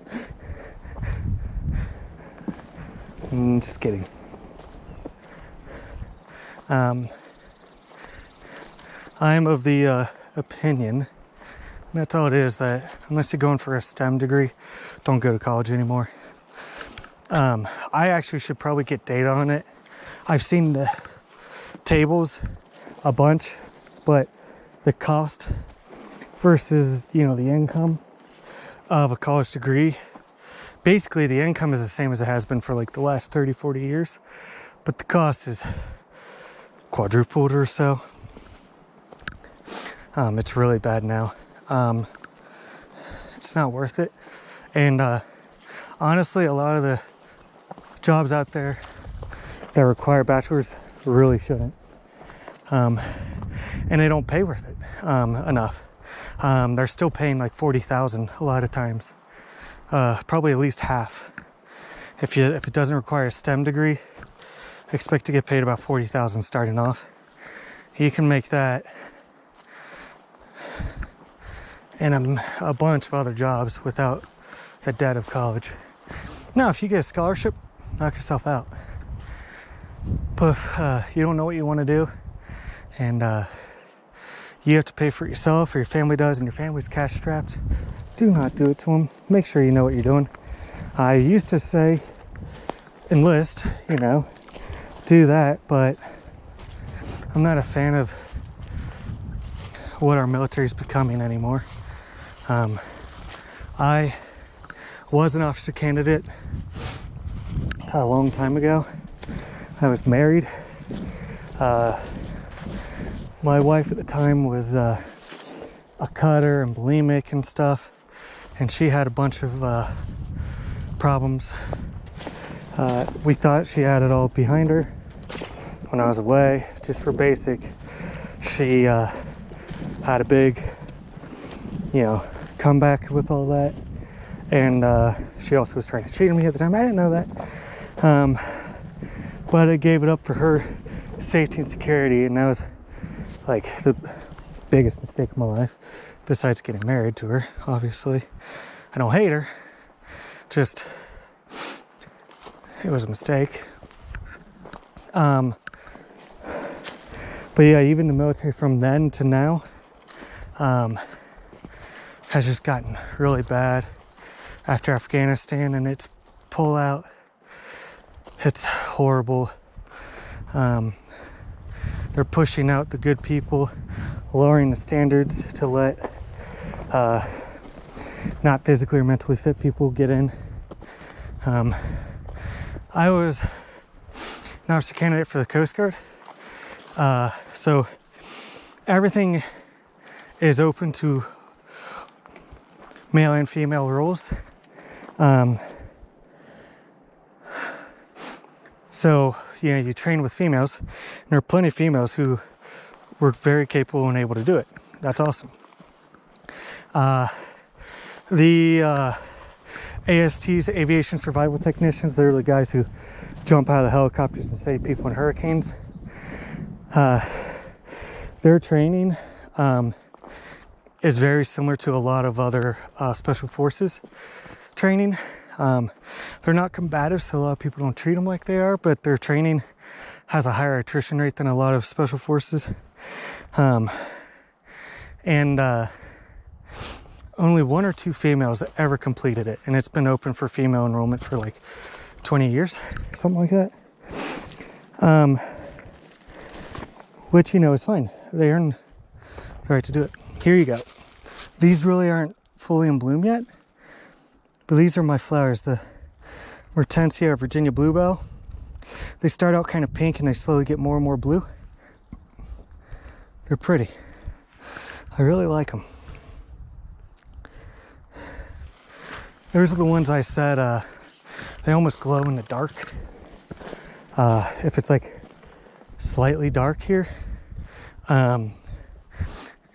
Just kidding. I'm of the opinion, and that's all it is, that unless you're going for a STEM degree, don't go to college anymore. I actually should probably get data on it. I've seen the tables a bunch, but the cost versus, you know, the income of a college degree, basically the income is the same as it has been for like the last 30-40 years, but the cost is quadrupled or so. It's really bad now. It's not worth it. And honestly, a lot of the jobs out there that require bachelors really shouldn't. And they don't pay worth it enough. They're still paying like $40,000 a lot of times. Probably at least half. If it doesn't require a STEM degree, expect to get paid about $40,000 starting off. You can make that and a bunch of other jobs without the debt of college. Now, if you get a scholarship, knock yourself out. But if you don't know what you want to do, and you have to pay for it yourself, or your family does, and your family's cash strapped, do not do it to them. Make sure you know what you're doing. I used to say enlist, you know, do that, but I'm not a fan of what our military is becoming anymore. I was an officer candidate a long time ago. I was married. My wife at the time was a cutter and bulimic and stuff, and she had a bunch of problems. We thought she had it all behind her when I was away, just for basic. She had a big, you know, come back with all that. And she also was trying to cheat on me at the time. I didn't know that. But I gave it up for her safety and security, and that was like the biggest mistake of my life, besides getting married to her. Obviously, I don't hate her, just it was a mistake. But yeah, even the military from then to now has just gotten really bad after Afghanistan and its pullout. It's horrible. They're pushing out the good people, lowering the standards to let not physically or mentally fit people get in. I was an officer candidate for the Coast Guard, so everything is open to male and female roles. So, you know, you train with females, and there are plenty of females who were very capable and able to do it. That's awesome. The ASTs, Aviation Survival Technicians, they're the guys who jump out of the helicopters and save people in hurricanes. Their training is very similar to a lot of other special forces training. They're not combative, so a lot of people don't treat them like they are, but their training has a higher attrition rate than a lot of special forces. And only 1 or 2 females ever completed it, and it's been open for female enrollment for like 20 years, something like that. Which, you know, is fine. They earn the right to do it. Here you go. These really aren't fully in bloom yet, but these are my flowers, the Mertensia Virginia Bluebell. They start out kind of pink and they slowly get more and more blue. They're pretty. I really like them. Those are the ones I said, they almost glow in the dark. If it's like slightly dark here, in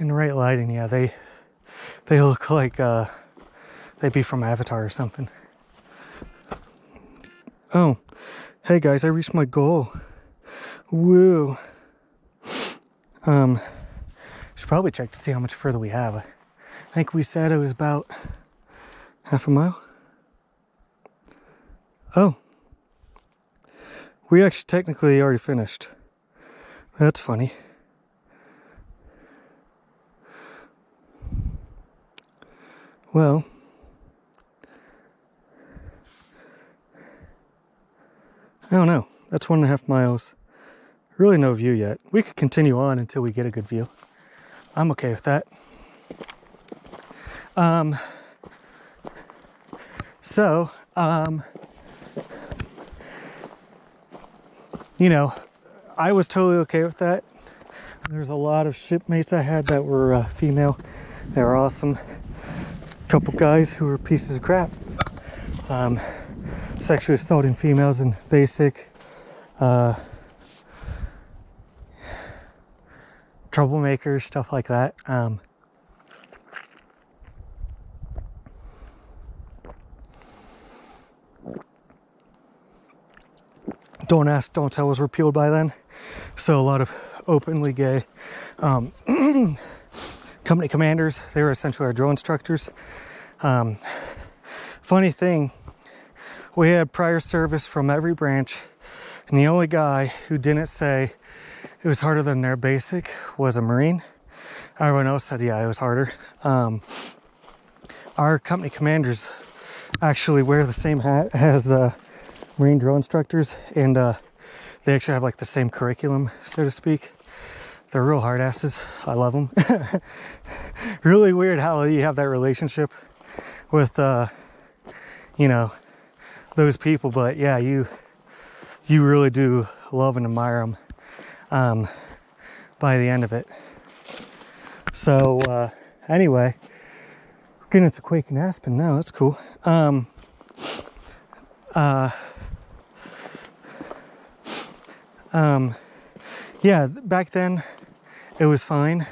the right lighting, yeah, they look like they'd be from Avatar or something. Oh, hey guys, I reached my goal. Woo. Should probably check to see how much further we have. I think we said it was about half a mile. Oh, we actually technically already finished. That's funny. Well, I don't know. That's 1.5 miles. Really no view yet. We could continue on until we get a good view. I'm okay with that. You know, I was totally okay with that. There's a lot of shipmates I had that were female. They were awesome. A couple guys who were pieces of crap. Sexually assaulting females in basic. Troublemakers, stuff like that. Don't Ask, Don't Tell was repealed by then. So a lot of openly gay company commanders, they were essentially our drill instructors. Funny thing, we had prior service from every branch, and the only guy who didn't say it was harder than their basic was a Marine. Everyone else said, yeah, it was harder. Our company commanders actually wear the same hat as Marine drill instructors, and they actually have like the same curriculum, so to speak. They're real hard asses. I love them. Really weird how you have that relationship with, you know, those people, but yeah, you really do love and admire them by the end of it. So anyway, we're getting into Quake and Aspen now. That's cool. Yeah, back then it was fine.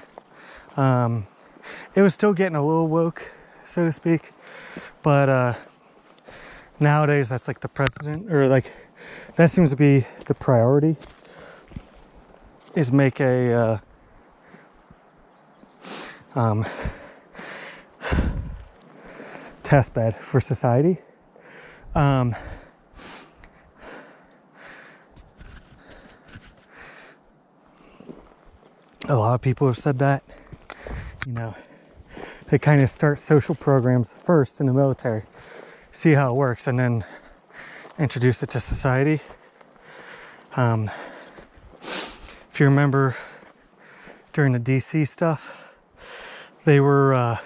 It was still getting a little woke so to speak. But nowadays, that's like the precedent, or like that seems to be the priority, is make a test bed for society. A lot of people have said that, you know, they kind of start social programs first in the military, see how it works, and then introduce it to society. If you remember during the DC stuff, they were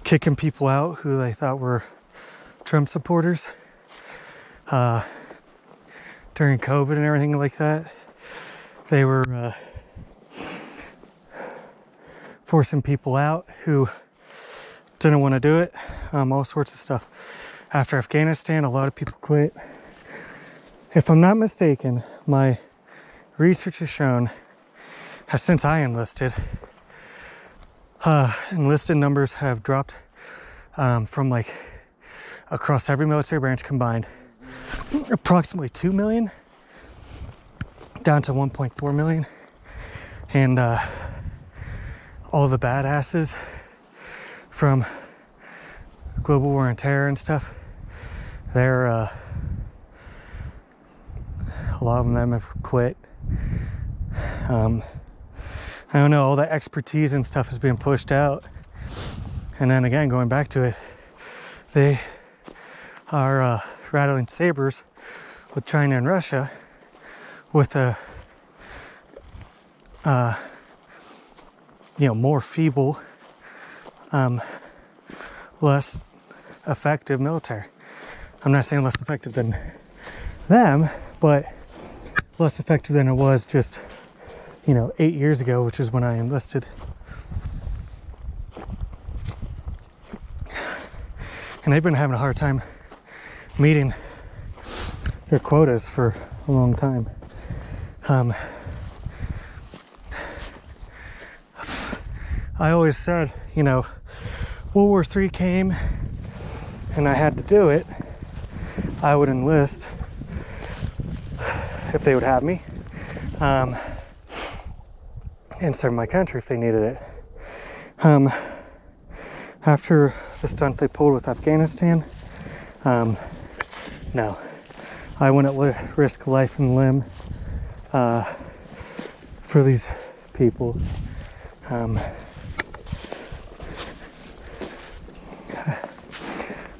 kicking people out who they thought were Trump supporters during COVID and everything like that. They were forcing people out who didn't want to do it, all sorts of stuff. After Afghanistan, a lot of people quit. If I'm not mistaken, my research has shown, since I enlisted, enlisted numbers have dropped from like across every military branch combined, approximately 2 million down to 1.4 million. And all the badasses from global war on terror and stuff, they're a lot of them have quit. I don't know, all that expertise and stuff is being pushed out. And then again, going back to it, they are rattling sabers with China and Russia with a more feeble, less effective military. I'm not saying less effective than them, but less effective than it was just, 8 years ago, which is when I enlisted. And they've been having a hard time meeting their quotas for a long time. I always said, World War III came and I had to do it, I would enlist if they would have me, and serve my country if they needed it. After the stunt they pulled with Afghanistan, no, I wouldn't risk life and limb for these people.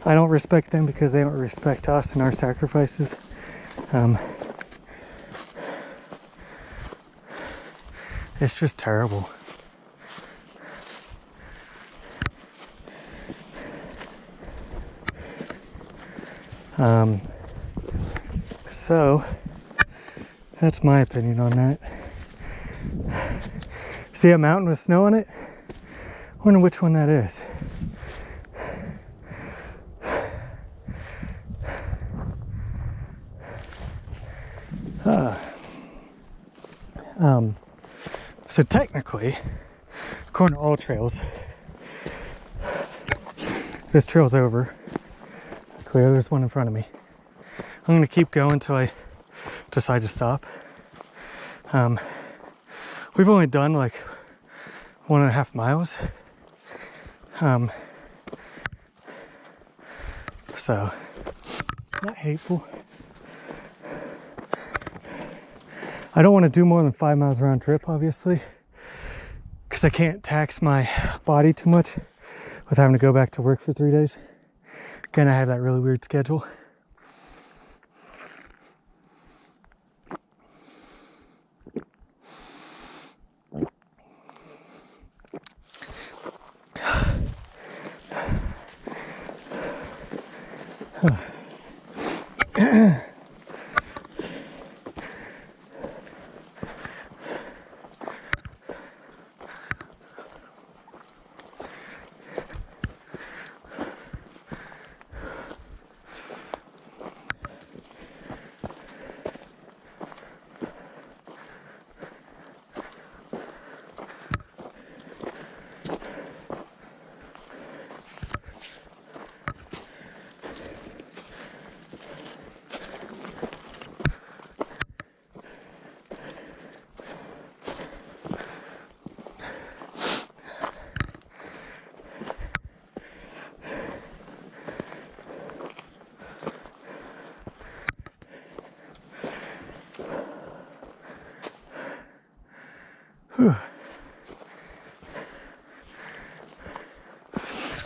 I don't respect them because they don't respect us and our sacrifices. It's just terrible. So that's my opinion on that. See a mountain with snow on it? I wonder which one that is. So technically, according to all trails, this trail's over. Clearly there's one in front of me. I'm gonna keep going until I decide to stop. We've only done like 1.5 miles. So, not hateful. I don't want to do more than 5 miles round trip, obviously, because I can't tax my body too much with having to go back to work for 3 days. Again, I have that really weird schedule.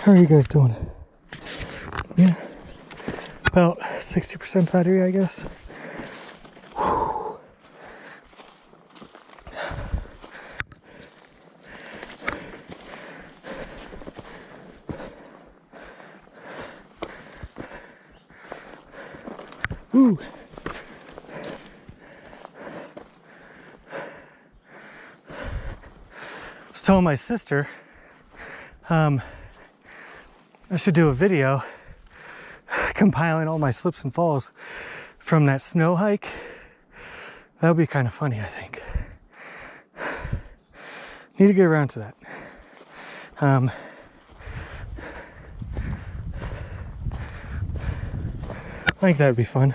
How are you guys doing? Yeah. About 60% battery, I guess. Whew. Ooh. I was telling my sister, I should do a video compiling all my slips and falls from that snow hike. That would be kind of funny, I think. Need to get around to that. I think that would be fun.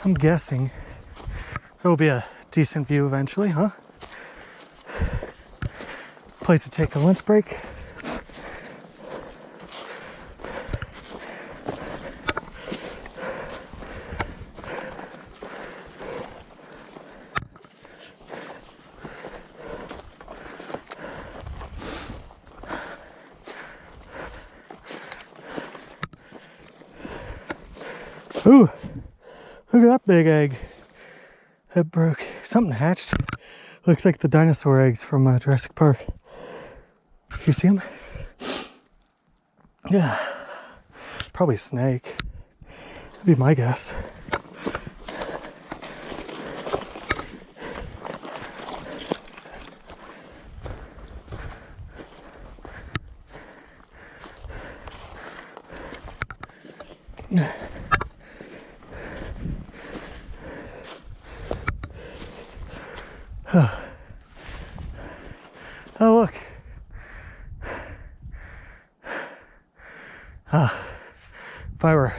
I'm guessing there will be a decent view eventually, huh? Place to take a lunch break. Ooh, look at that big egg that broke. Something hatched. Looks like the dinosaur eggs from Jurassic Park. You see them? Yeah, probably a snake. That'd be my guess. Oh, look. If I were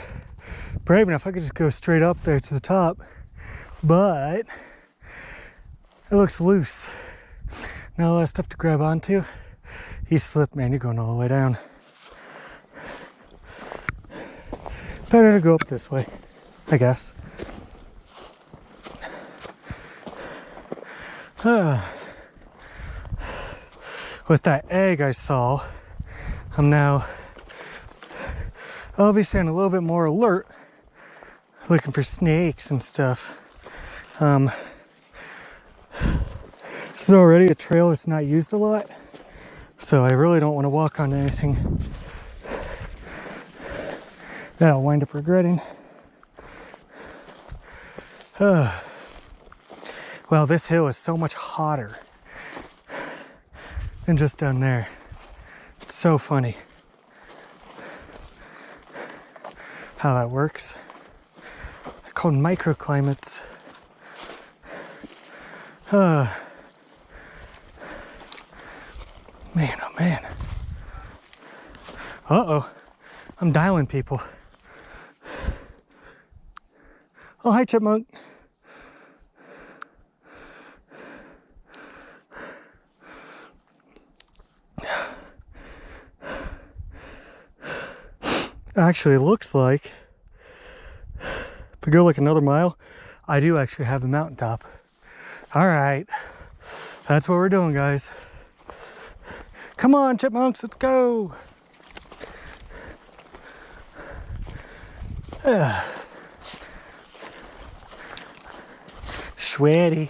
brave enough, I could just go straight up there to the top. But it looks loose. Not a lot of stuff to grab onto. You slip, man, you're going all the way down. Better to go up this way, I guess. With that egg I saw, I'm now obviously on a little bit more alert, looking for snakes and stuff. This is already a trail that's not used a lot, so I really don't want to walk on anything that I'll wind up regretting. Well, this hill is so much hotter than just down there. It's so funny how that works. They're called microclimates. Man, oh man. Uh-oh, I'm dialing people. Oh, hi, chipmunk. Actually, it looks like if we go like another mile, I do actually have the mountaintop. All right, that's what we're doing, guys. Come on, chipmunks, let's go. Sweaty.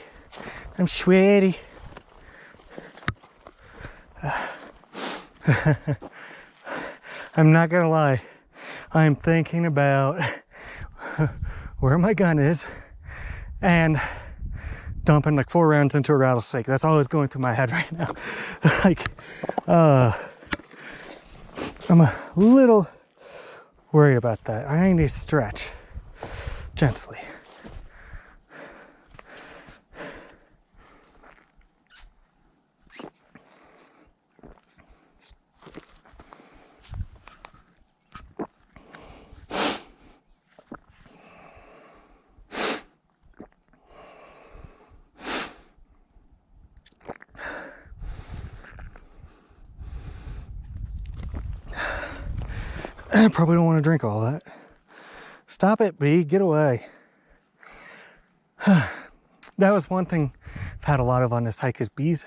I'm sweaty. I'm not gonna lie. I'm thinking about where my gun is and dumping like 4 rounds into a rattlesnake. That's all that's going through my head right now. Like, I'm a little worried about that. I need to stretch gently. I probably don't want to drink all that. Stop it, bee. Get away. That was one thing I've had a lot of on this hike is bees.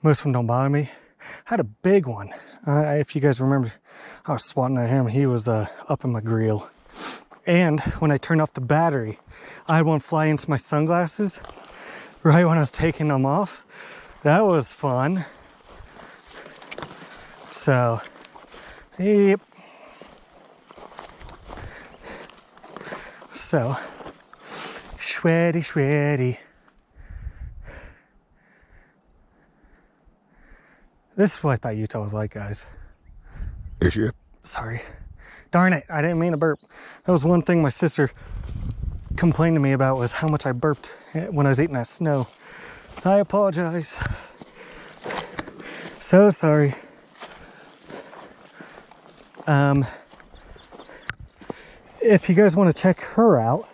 Most of them don't bother me. I had a big one. If you guys remember, I was swatting at him. He was up in my grill. And when I turned off the battery, I had one fly into my sunglasses right when I was taking them off. That was fun. So, yep. So, sweaty. This is what I thought Utah was like, guys. Sorry. Darn it, I didn't mean to burp. That was one thing my sister complained to me about was how much I burped when I was eating that snow. I apologize. So sorry. If you guys want to check her out,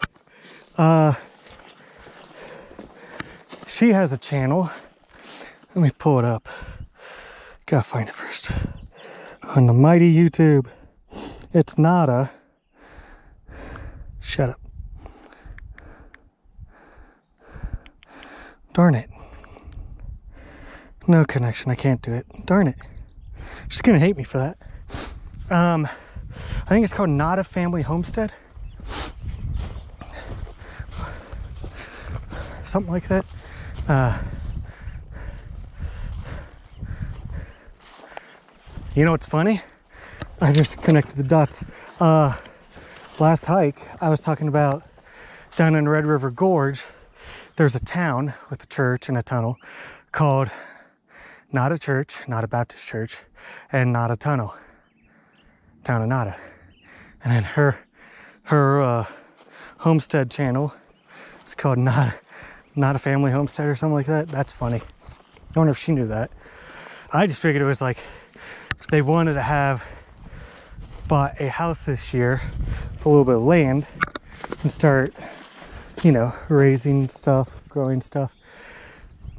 she has a channel. Let me pull it up. Gotta find it first. On the mighty YouTube. It's Nada. Shut up. Darn it. No connection. I can't do it. Darn it. She's gonna hate me for that. I think it's called Nada Family Homestead. Something like that. You know what's funny? I just connected the dots. Last hike, I was talking about down in Red River Gorge, there's a town with a church and a tunnel called not a church, not a Baptist church, and not a tunnel. Town of Nada. And then her homestead channel, it's called Not a Family Homestead or something like that. That's funny. I wonder if she knew that. I just figured it was like they wanted to bought a house this year with a little bit of land and start, raising stuff, growing stuff.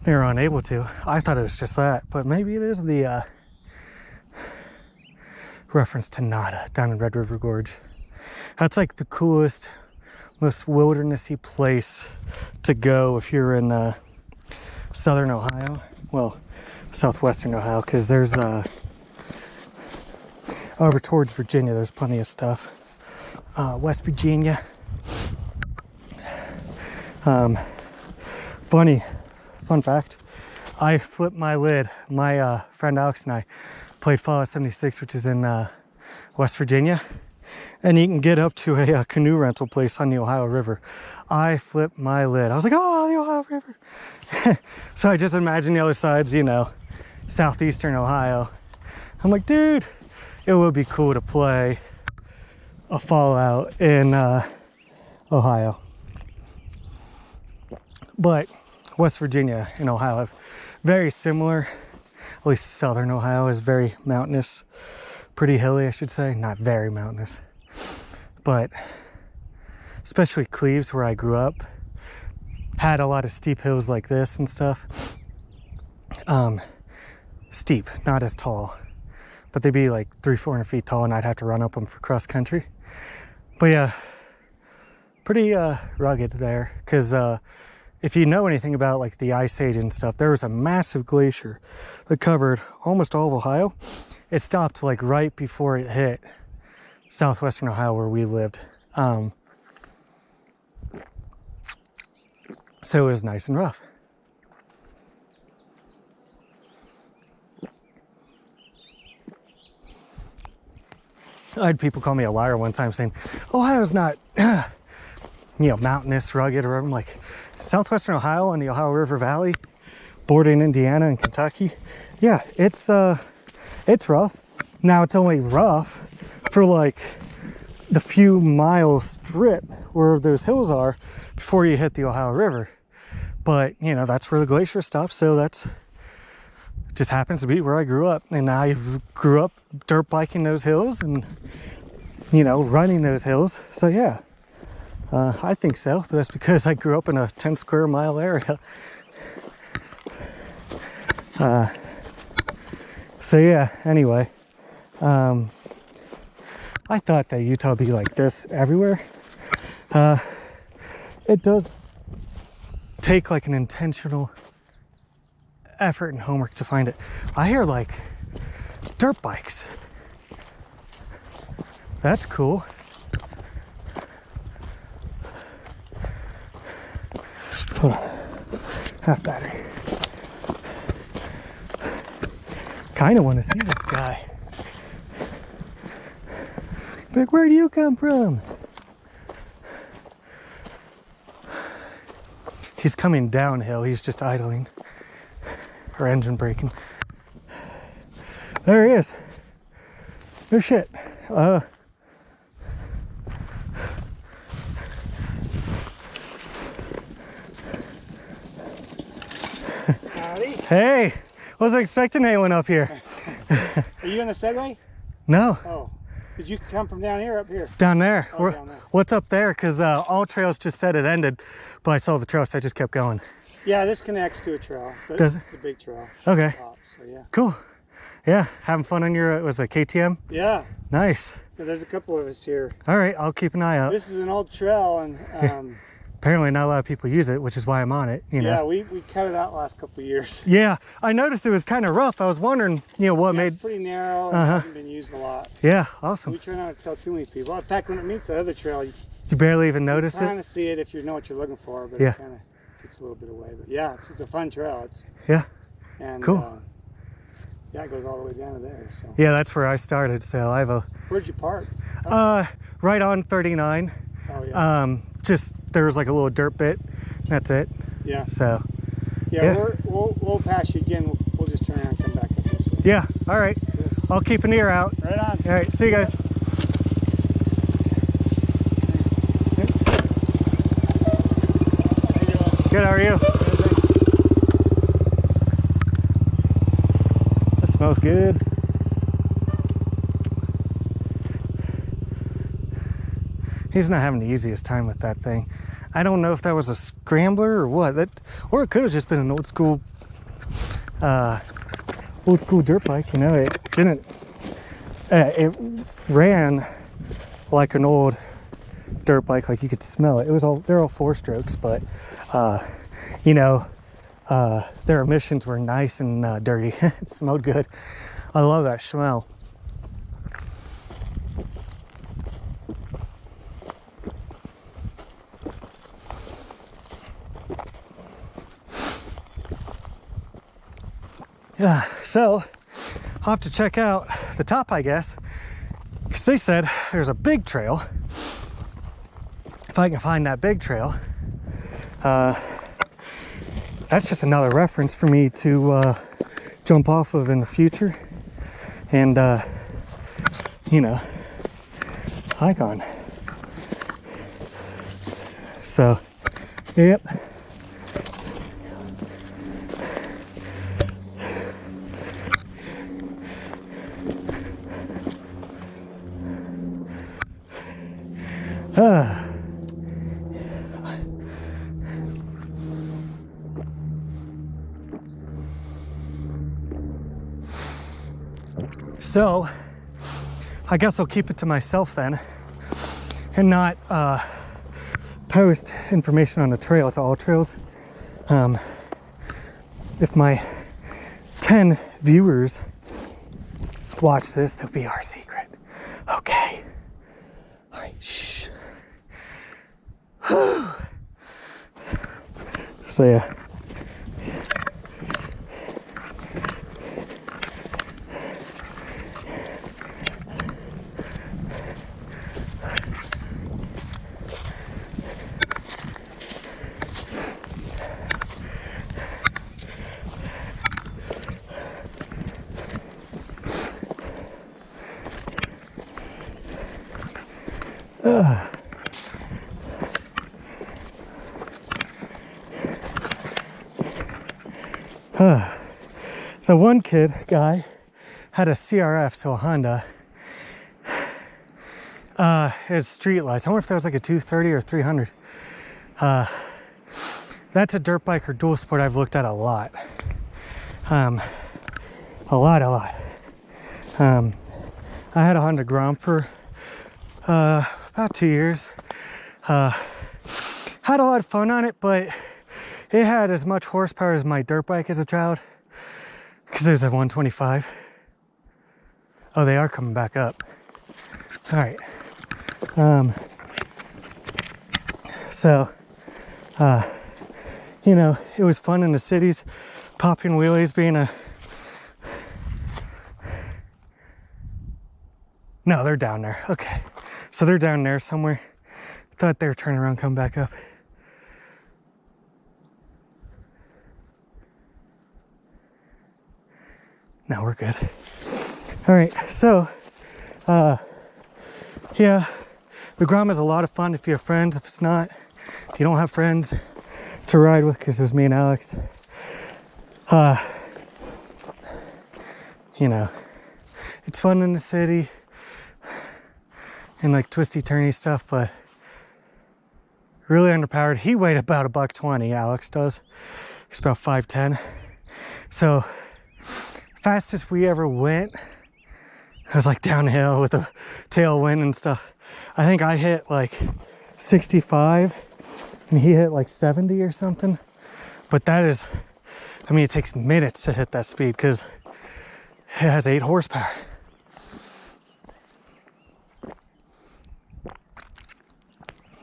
They were unable to. I thought it was just that, but maybe it is the reference to Nada down in Red River Gorge. That's like the coolest, most wildernessy place to go if you're in southern Ohio. Well, southwestern Ohio, because there's over towards Virginia, there's plenty of stuff. West Virginia. Fun fact, I flipped my lid. My friend Alex and I played Fallout 76, which is in West Virginia. And you can get up to a canoe rental place on the Ohio River. I flipped my lid. I was like, oh, the Ohio River. So I just imagine the other side's, southeastern Ohio. I'm like, dude, it would be cool to play a Fallout in Ohio. But West Virginia and Ohio, very similar. At least southern Ohio is very mountainous, pretty hilly, I should say. Not very mountainous, but especially Cleves, where I grew up, had a lot of steep hills like this and stuff. Steep, not as tall, but they'd be like 300-400 feet tall, and I'd have to run up them for cross country. But yeah, pretty rugged there, because if you know anything about like the Ice Age and stuff, there was a massive glacier that covered almost all of Ohio. It stopped like right before it hit southwestern Ohio where we lived. So it was nice and rough. I had people call me a liar one time saying, Ohio's not, mountainous, rugged, or I'm like, southwestern Ohio and the Ohio River Valley, bordering Indiana and Kentucky. Yeah, it's rough. Now it's only rough for like the few mile strip where those hills are before you hit the Ohio River. But, that's where the glacier stops. So that's just happens to be where I grew up. And I grew up dirt biking those hills and, running those hills. So yeah, I think so. But that's because I grew up in a 10 square mile area. So yeah, anyway, I thought that Utah would be like this everywhere. It does take like an intentional effort and homework to find it. I hear like dirt bikes. That's cool. Hold on. Half battery. Kind of want to see this guy. But where do you come from? He's coming downhill. He's just idling. Or engine braking. There he is. No shit. Howdy. Hey, wasn't expecting anyone up here. Are you in the Segway? No. Oh. Did you come from down here or up here? Down there. Oh, down there. What's up there? Because all trails just said it ended, but I saw the trail, so I just kept going. Yeah, this connects to a trail. Does it? The big trail. Okay. Top, so yeah. Cool. Yeah, having fun on your, was it KTM? Yeah. Nice. Yeah, there's a couple of us here. All right, I'll keep an eye out. This is an old trail, and Apparently not a lot of people use it, which is why I'm on it, you know. yeah, we cut it out last couple of years. Yeah, I noticed it was kind of rough. I was wondering, you know, what made... It's pretty narrow and hasn't been used a lot. Yeah, awesome. We try not to tell too many people. In fact, when it meets the other trail, you You barely even notice kind it? of see it if you know what you're looking for, but Yeah. it kind of takes a little bit away. But yeah, it's a fun trail. Yeah, And, cool. Yeah, it goes all the way down to there. So yeah, that's where I started, so I have a... where'd you park? right on 39. Oh yeah. Just, there was like a little dirt bit, that's it. Yeah. So, Yeah, we'll pass you again. We'll just turn around and come back up this way. yeah, all right. I'll keep an ear out. Right on. All right, see you guys. Good, how are you? That smells good. He's not having the easiest time with that thing. I don't know if that was a scrambler or what. Or it could have just been an old school dirt bike. You know, it didn't. It ran like an old dirt bike, like you could smell it. They're all 4-strokes, but you know, their emissions were nice and dirty. It smelled good. I love that smell. Yeah, so I'll have to check out the top, I guess, because they said there's a big trail. If I can find that big trail, that's just another reference for me to jump off of in the future and, you know, hike on. So, yep. So, I guess I'll keep it to myself then and not post information on the trail to all trails. If my 10 viewers watch this, they'll be our secret. Okay. All right, shh. So yeah. The one guy had a CRF, so a Honda. It's street lights. I wonder if that was like a 230 or 300. That's a dirt bike or dual sport I've looked at a lot. A lot. I had a Honda Grom for About 2 years. Had a lot of fun on it, but it had as much horsepower as my dirt bike as a child because it was at 125. Oh, they are coming back up. All right. So, you know, it was fun in the cities, popping wheelies, being a... No, they're down there. Okay. So they're down there somewhere. Thought they were turning around, come back up. No, we're good. All right, so, yeah, the Grom is a lot of fun if you have friends. If it's not, if you don't have friends to ride with, because it was me and Alex, you know, it's fun in the city and like twisty turny stuff, but really underpowered. He weighed about $120, Alex does. He's about 5'10". So fastest we ever went, it was like downhill with a tailwind and stuff. I think I hit like 65 and he hit like 70 or something. But that is, I mean, it takes minutes to hit that speed because it has 8 horsepower.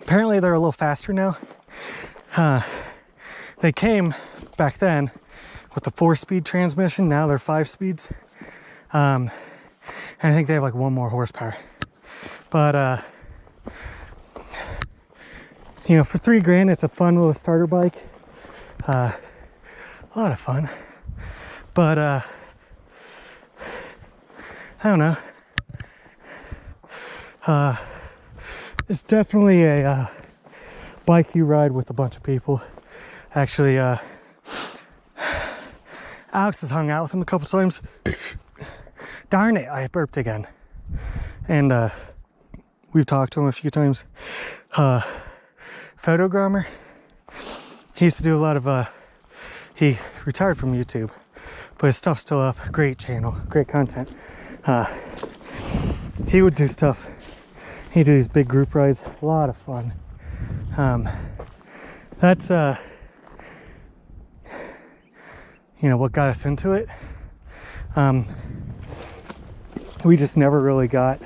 Apparently they're a little faster now. They came back then with the 4-speed transmission. Now they're 5 speeds. And I think they have like 1 more horsepower. But, you know, for $3,000, it's a fun little starter bike. A lot of fun. But, I don't know. It's definitely a bike you ride with a bunch of people. Actually, Alex has hung out with him a couple times. Darn it, I burped again. And we've talked to him a few times. Photogrammer. He used to do a lot of, he retired from YouTube, but his stuff's still up. Great channel, great content. He would do stuff. He'd do these big group rides, a lot of fun. That's, you know, what got us into it. We just never really got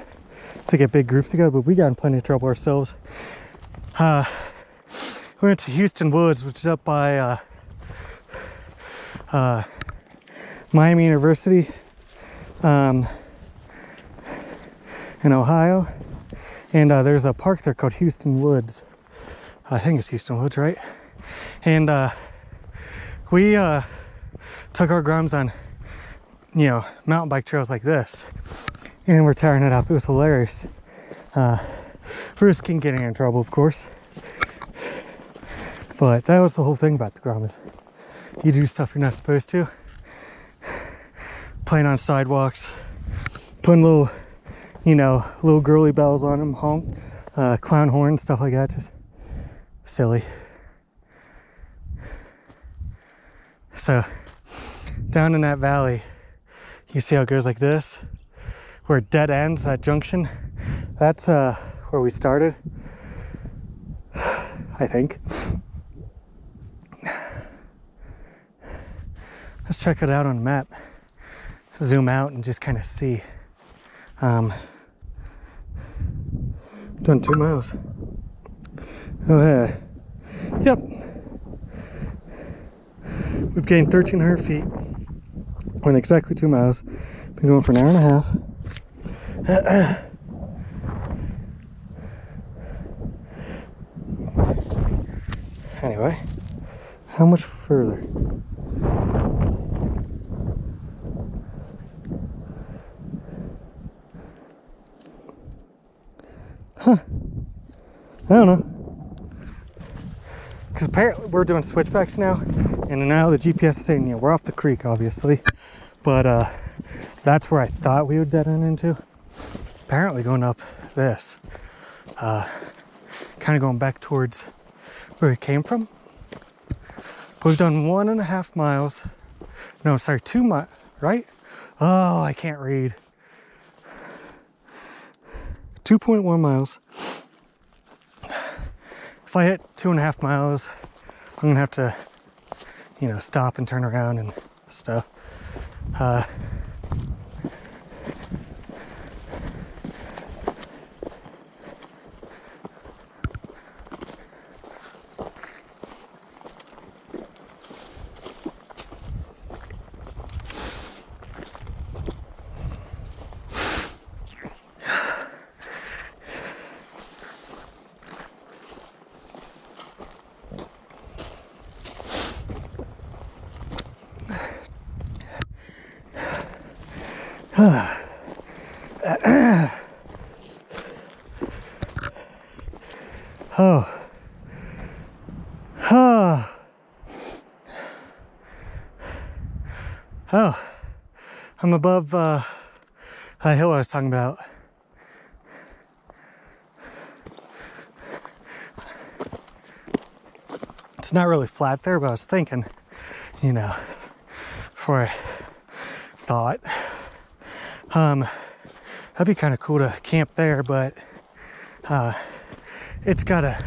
to get big groups together, but we got in plenty of trouble ourselves. We went to Houston Woods, which is up by Miami University in Ohio. And there's a park there called Houston Woods. I think it's Houston Woods, right? And we took our Groms on, you know, mountain bike trails like this. And we're tearing it up. It was hilarious. Risking getting in trouble, of course. But that was the whole thing about the Grom, is you do stuff you're not supposed to. Playing on sidewalks, putting little, you know, little girly bells on them, honk, clown horn, stuff like that. Just silly. So down in that valley, you see how it goes like this, where it dead ends, that junction. That's where we started, I think. Let's check it out on the map. Zoom out and just kind of see. Done 2 miles. Oh yeah. Yep. We've gained 1,300 feet. Went exactly 2 miles. Been going for an hour and a half. Anyway, how much further? Huh. I don't know. Because apparently we're doing switchbacks now, and now the GPS is saying, yeah, we're off the creek, obviously. But that's where I thought we would dead end into. Apparently going up this. Kind of going back towards where we came from. But we've done 1.5 miles. No, sorry, 2 miles, right? Oh, I can't read. 2.1 miles. If I hit 2.5 miles, I'm gonna have to, you know, stop and turn around and stuff. Oh. Oh. Oh. I'm above that hill I was talking about. It's not really flat there, but I was thinking, you know, before I thought, that'd be kind of cool to camp there, but it's got a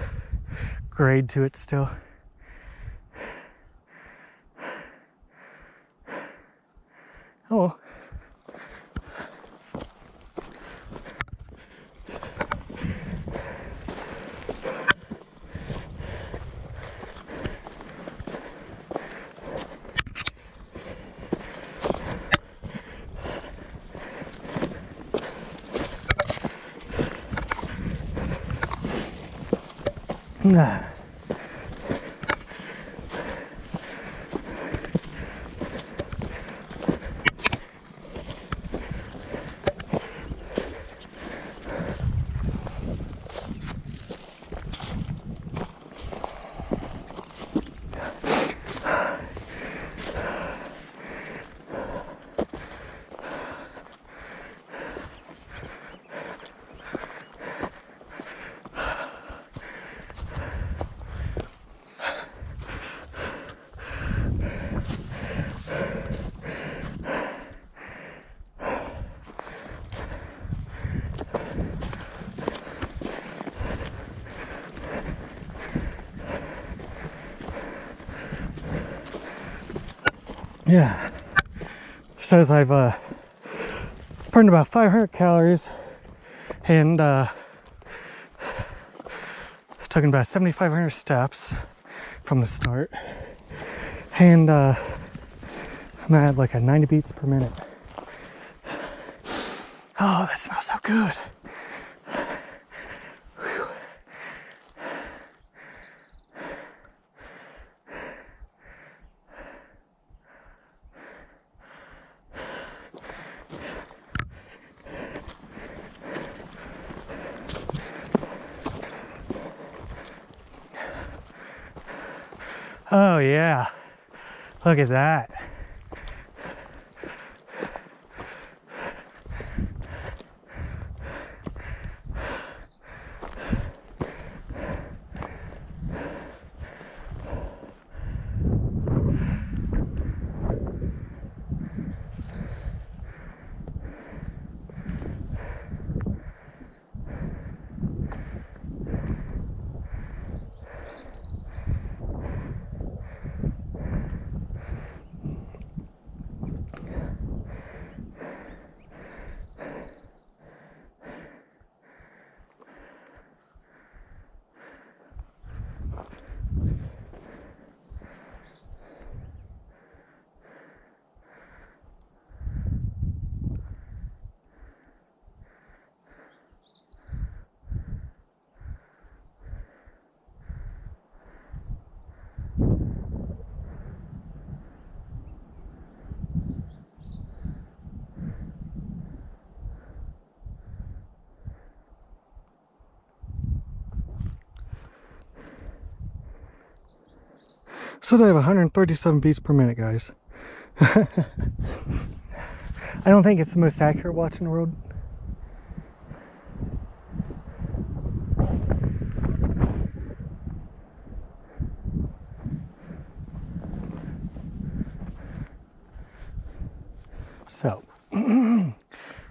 grade to it still. Oh well. Yeah, says I've burned about 500 calories and taken about 7,500 steps from the start, and I'm at like a 90 beats per minute. Oh, that smells so good. Whew. Oh yeah, look at that. Says I have 137 beats per minute, guys. I don't think it's the most accurate watch in the world. So,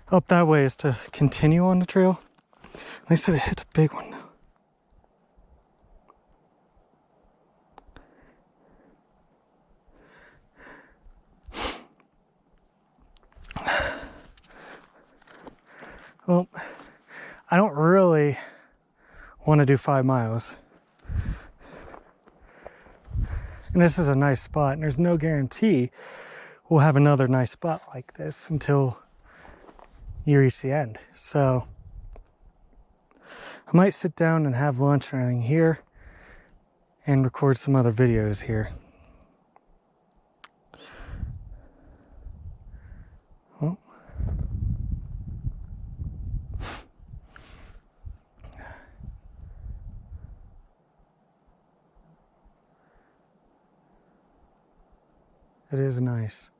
up that way is to continue on the trail. They said it hits a big one now. Well, I don't really want to do 5 miles. And this is a nice spot, and there's no guarantee we'll have another nice spot like this until you reach the end. So I might sit down and have lunch or anything here and record some other videos here. Well, it is nice.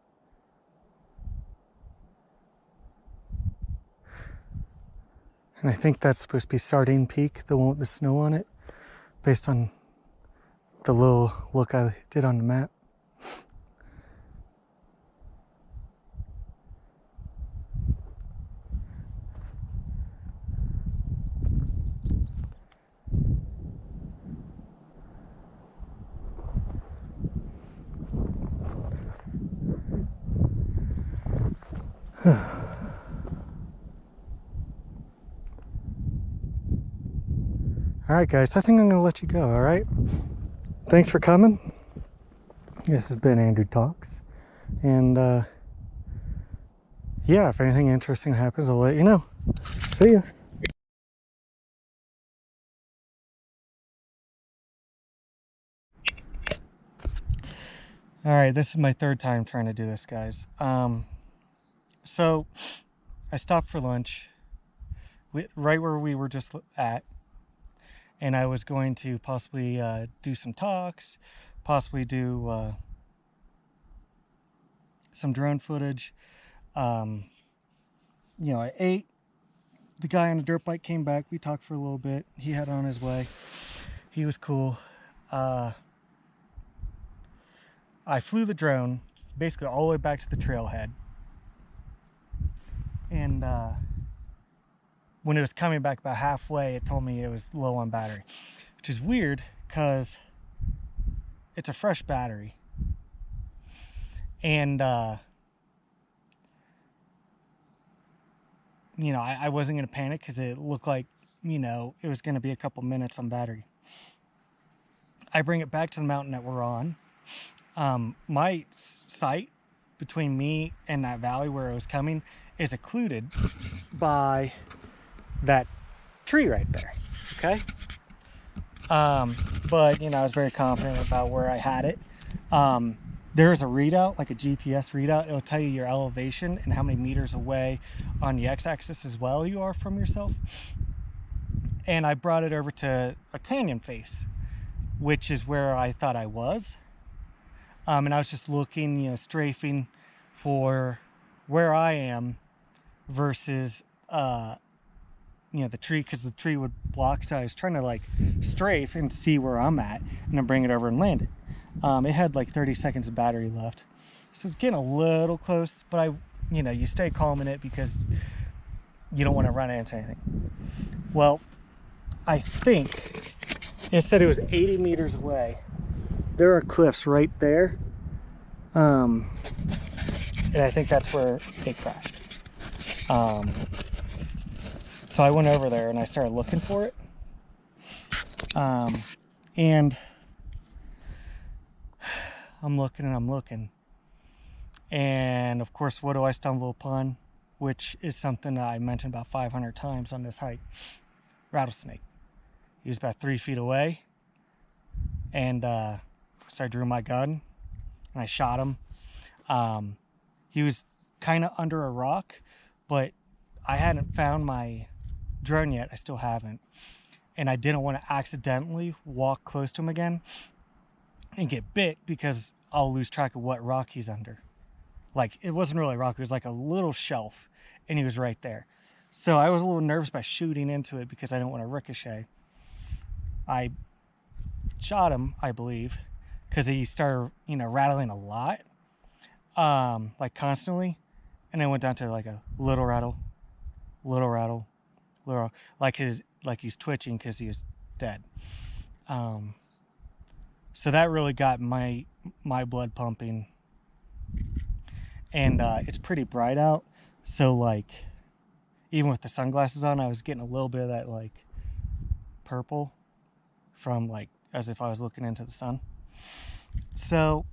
And I think that's supposed to be Sardine Peak, the one with the snow on it, based on the little look I did on the map. All right, guys, I think I'm going to let you go, all right? Thanks for coming. This has been Andrew Talks. And, yeah, if anything interesting happens, I'll let you know. See ya. All right, this is my 3rd time trying to do this, guys. So I stopped for lunch right where we were just at. And I was going to possibly do some talks, possibly do some drone footage. You know, I ate. The guy on the dirt bike came back. We talked for a little bit. He had on his way. He was cool. I flew the drone basically all the way back to the trailhead. And when it was coming back about halfway, it told me it was low on battery, which is weird because it's a fresh battery. And, you know, I wasn't going to panic because it looked like, you know, it was going to be a couple minutes on battery. I bring it back to the mountain that we're on. My sight between me and that valley where it was coming is occluded by that tree right there. Okay. But you know, I was very confident about where I had it. There is a readout, like a GPS readout. It'll tell you your elevation and how many meters away on the x-axis as well you are from yourself. And I brought it over to a canyon face, which is where I thought I was. And I was just looking, you know, strafing for where I am versus you know, the tree, because the tree would block. So I was trying to like strafe and see where I'm at and then bring it over and land it. It had like 30 seconds of battery left, so it's getting a little close, but you know, you stay calm in it because you don't want to run into anything. Well, I think it said it was 80 meters away. There are cliffs right there, and I think that's where it crashed. So I went over there and I started looking for it. And I'm looking and I'm looking. And of course, what do I stumble upon? Which is something that I mentioned about 500 times on this hike. Rattlesnake. He was about 3 feet away. And so I drew my gun and I shot him. He was kind of under a rock, but I hadn't found my drone yet. I still haven't, and I didn't want to accidentally walk close to him again and get bit because I'll lose track of what rock he's under. Like, it wasn't really a rock, it was like a little shelf, and he was right there. So I was a little nervous by shooting into it because I didn't want to ricochet. I shot him, I believe, because he started, you know, rattling a lot, like constantly, and then went down to like a little rattle, little, like he's twitching because he was dead. So that really got my blood pumping. And it's pretty bright out, so like even with the sunglasses on, I was getting a little bit of that like purple from like as if I was looking into the sun. So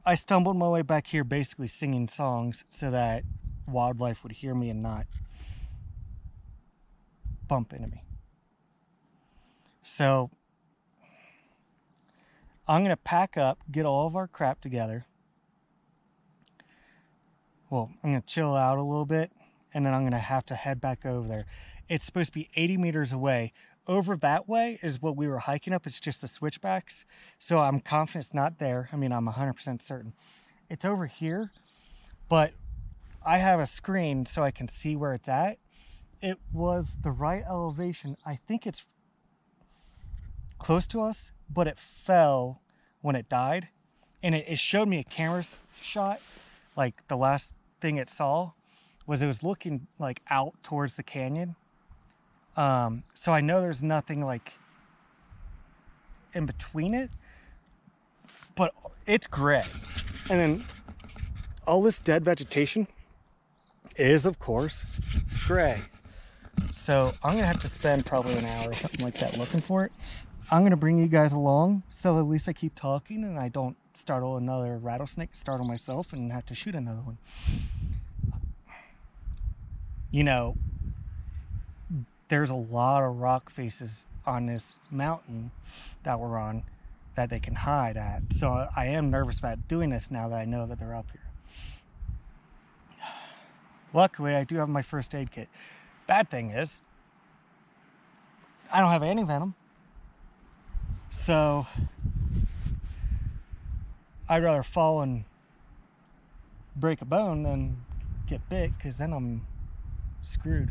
I stumbled my way back here basically singing songs so that wildlife would hear me and not bump into me. So I'm gonna pack up, get all of our crap together. Well, I'm gonna chill out a little bit, and then I'm gonna have to head back over there. It's supposed to be 80 meters away. Over that way is what we were hiking up. It's just the switchbacks. So I'm confident it's not there. I mean, I'm 100% certain. It's over here, but I have a screen so I can see where it's at. It was the right elevation. I think it's close to us, but it fell when it died. And it showed me a camera shot. Like the last thing it saw was it was looking like out towards the canyon. So I know there's nothing like in between it, but it's gray. And then all this dead vegetation is of course gray. So I'm gonna have to spend probably an hour or something like that looking for it. I'm gonna bring you guys along so at least I keep talking and I don't startle another rattlesnake, startle myself and have to shoot another one. You know, there's a lot of rock faces on this mountain that we're on that they can hide at. So I am nervous about doing this now that I know that they're up here. Luckily, I do have my first aid kit. Bad thing is, I don't have any venom. So I'd rather fall and break a bone than get bit, because then I'm screwed.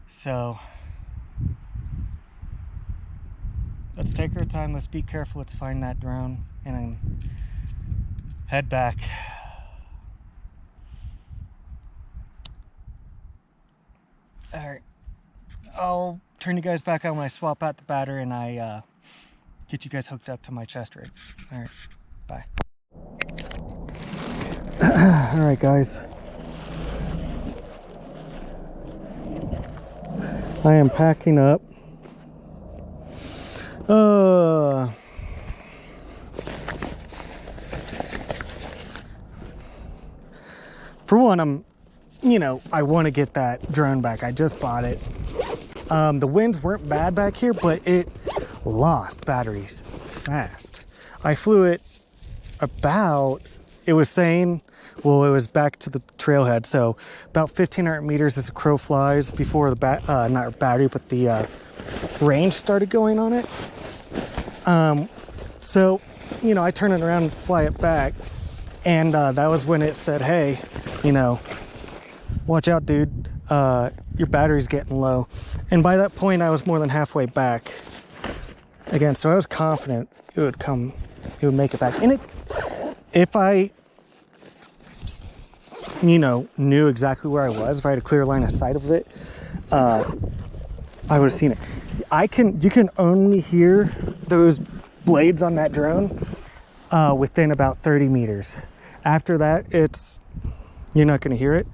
So let's take our time, let's be careful, let's find that drone and then head back. Alright, I'll turn you guys back on when I swap out the battery and I get you guys hooked up to my chest rig. Alright, bye. Alright guys, I am packing up. For one, I want to get that drone back. I just bought it. The winds weren't bad back here, but it lost batteries fast. I flew it it was saying, well, it was back to the trailhead, so about 1,500 meters as a crow flies before the not battery, but the range started going on it. So, I turn it around and fly it back, and that was when it said, hey, watch out, dude, your battery's getting low. And by that point, I was more than halfway back again, so I was confident it would make it back. And if I knew exactly where I was, if I had a clear line of sight of it, I would have seen it. You can only hear those blades on that drone within about 30 meters. After that, you're not going to hear it,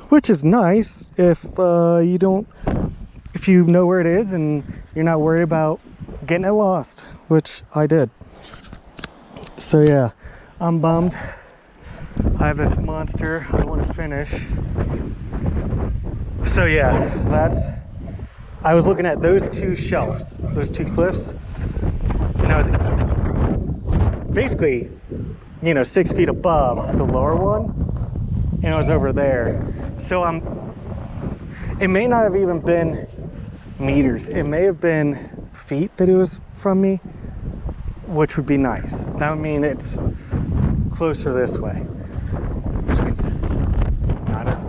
which is nice if you know where it is and you're not worried about getting it lost, which I did. So yeah, I'm bummed. I have this monster I want to finish. So yeah, I was looking at those two shelves, those two cliffs, and I was basically, 6 feet above the lower one, and I was over there. So it may not have even been meters. It may have been feet that it was from me, which would be nice. That would mean it's closer this way, which means not as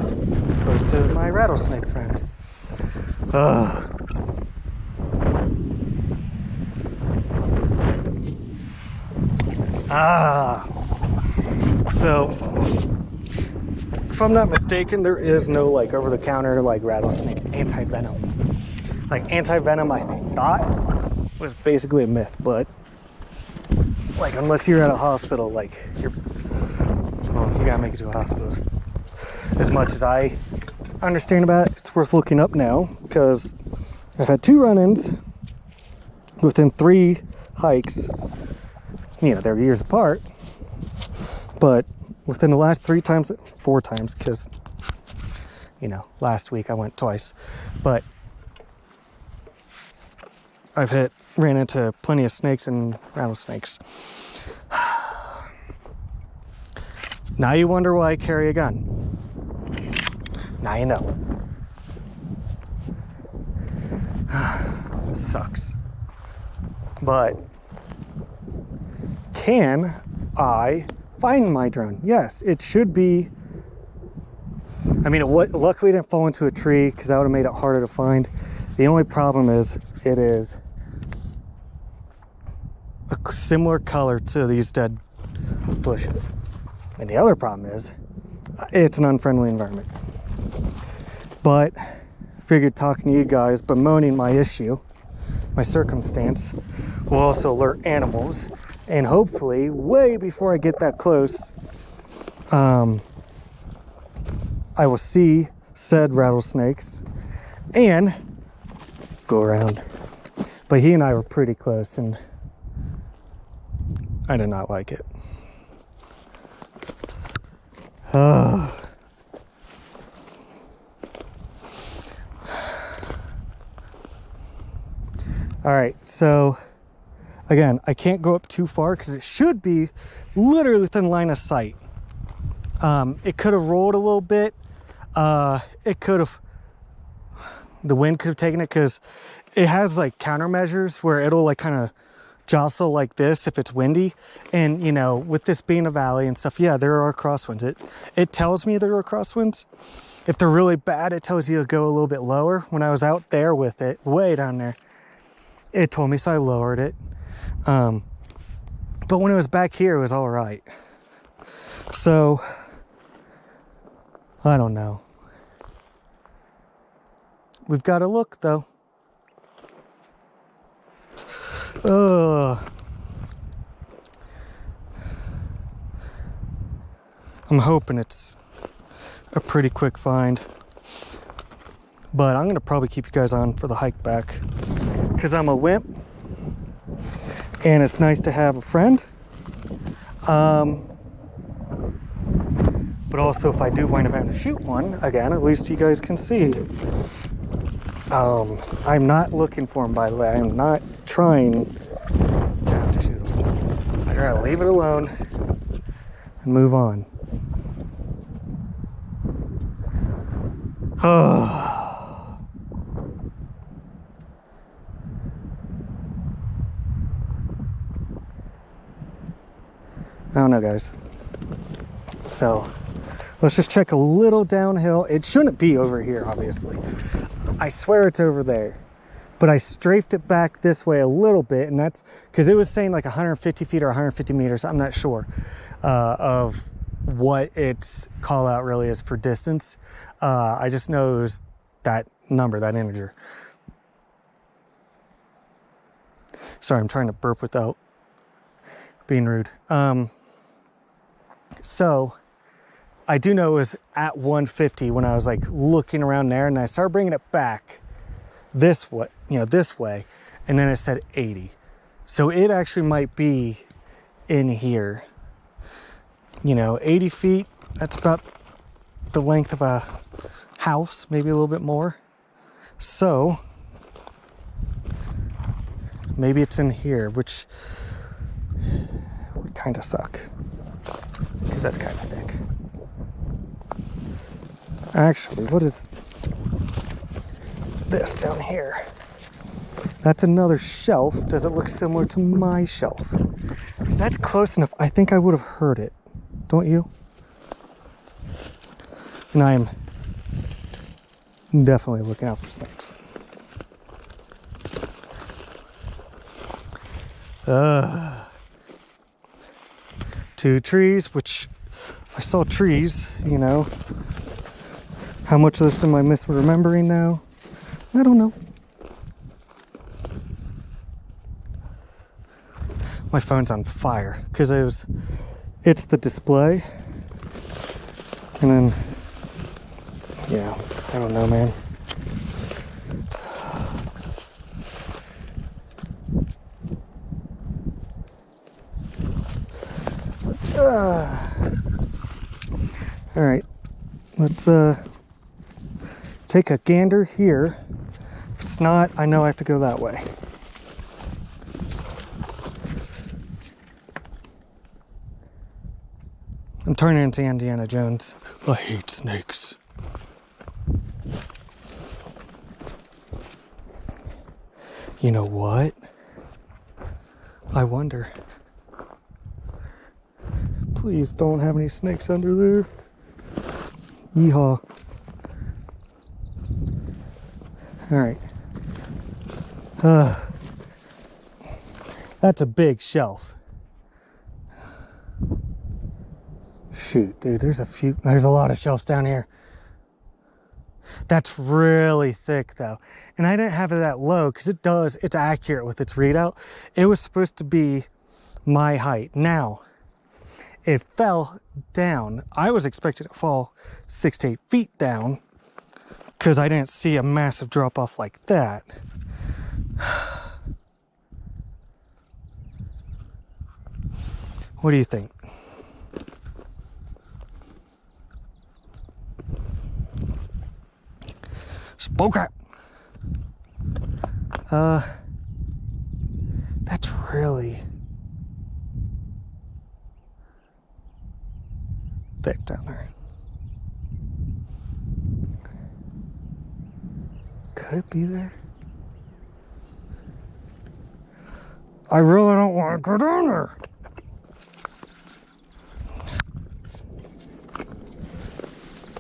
close to my rattlesnake friend. So if I'm not mistaken, there is no like over-the-counter like rattlesnake anti-venom. Like anti-venom, I thought was basically a myth, but like unless you're at a hospital, like you gotta make it to a hospital. As much as I understand about it, it's worth looking up now because I've had 2 run-ins within 3 hikes. You know, they're years apart, but within the last 4 times, because, you know, last week I went twice, but I've ran into plenty of snakes and rattlesnakes. Now you wonder why I carry a gun. Now you know. Sucks. But can I find my drone? Yes, it should be. I mean, luckily it didn't fall into a tree because that would have made it harder to find. The only problem is it is a similar color to these dead bushes. And the other problem is it's an unfriendly environment. But figured talking to you guys, bemoaning my issue, my circumstance, will also alert animals. And hopefully, way before I get that close, I will see said rattlesnakes and go around. But he and I were pretty close and I did not like it. All right, so again, I can't go up too far because it should be literally within line of sight. It could have rolled a little bit. The wind could have taken it because it has like countermeasures where it'll like kind of jostle like this if it's windy. And you know, with this being a valley and stuff, yeah, there are crosswinds. It tells me there are crosswinds. If they're really bad, it tells you to go a little bit lower. When I was out there with it, way down there, it told me, so I lowered it. But when it was back here, it was all right. So I don't know. We've got to look though. I'm hoping it's a pretty quick find, but I'm gonna probably keep you guys on for the hike back because I'm a wimp and it's nice to have a friend. But also if I do wind up having to shoot one again, at least you guys can see. I'm not looking for him, by the way. I'm not trying to have to shoot him. I'd rather leave it alone and move on. I don't know, guys. So let's just check a little downhill. It shouldn't be over here, obviously. I swear it's over there. But I strafed it back this way a little bit, and that's because it was saying like 150 feet or 150 meters. I'm not sure of what its call out really is for distance. I just know it was that number, that integer. Sorry, I'm trying to burp without being rude. So I do know it was at 150 when I was like looking around there, and I started bringing it back this way, this way, and then it said 80. So it actually might be in here. 80 feet, that's about the length of a house, maybe a little bit more. So maybe it's in here, which would kind of suck because that's kind of thick. Actually, what is this down here? That's another shelf. Does it look similar to my shelf? That's close enough. I think I would have heard it. Don't you? And I'm definitely looking out for snakes. Two trees, which I saw trees, you know. How much of this am I misremembering now? I don't know. My phone's on fire because it's the display. And then, yeah, I don't know, man. All right, let's take a gander here. If it's not, I know I have to go that way. I'm turning into Indiana Jones. I hate snakes. You know what? I wonder. Please don't have any snakes under there. Yeehaw. Alright. That's a big shelf. Shoot, dude, there's a lot of shelves down here. That's really thick though. And I didn't have it that low because it's accurate with its readout. It was supposed to be my height. Now, it fell down. I was expecting it to fall 6 to 8 feet down because I didn't see a massive drop off like that. What do you think? Spoke it. That's really thick down there. Could it be there? I really don't want to go down there.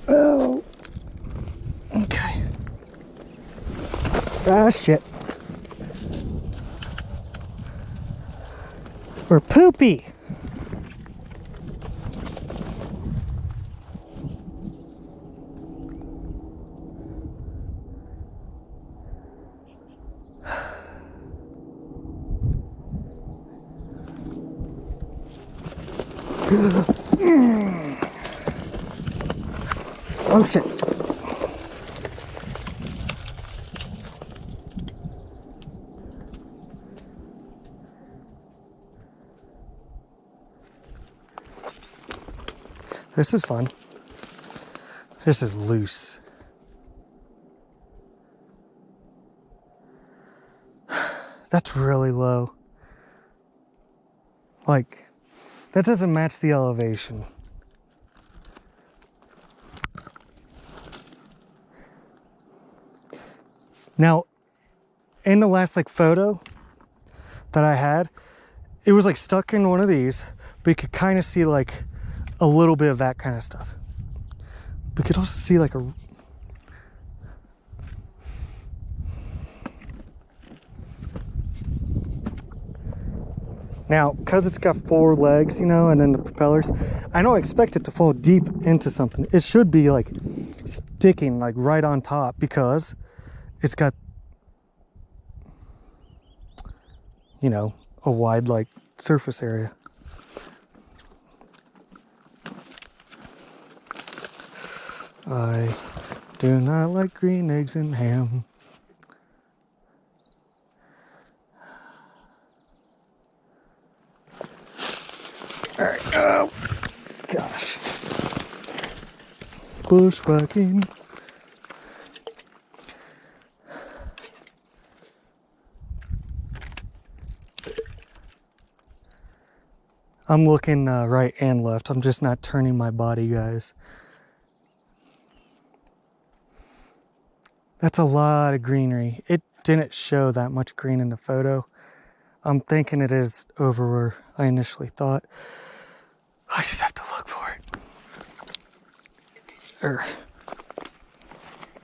Oh. Okay. Ah, shit. Or poopy. Oh shit. This is fun. This is loose. That's really low. Like, that doesn't match the elevation. Now, in the last photo that I had, it was stuck in one of these, but you could kind of see a little bit of that kind of stuff. But you could also see a now, because it's got 4 legs, you know, and then the propellers, I don't expect it to fall deep into something. It should be sticking right on top because it's got, you know, a wide surface area. I do not like green eggs and ham. All right, oh gosh. Bushwhacking. I'm looking right and left. I'm just not turning my body, guys. That's a lot of greenery. It didn't show that much green in the photo. I'm thinking it is over where I initially thought. I just have to look for it.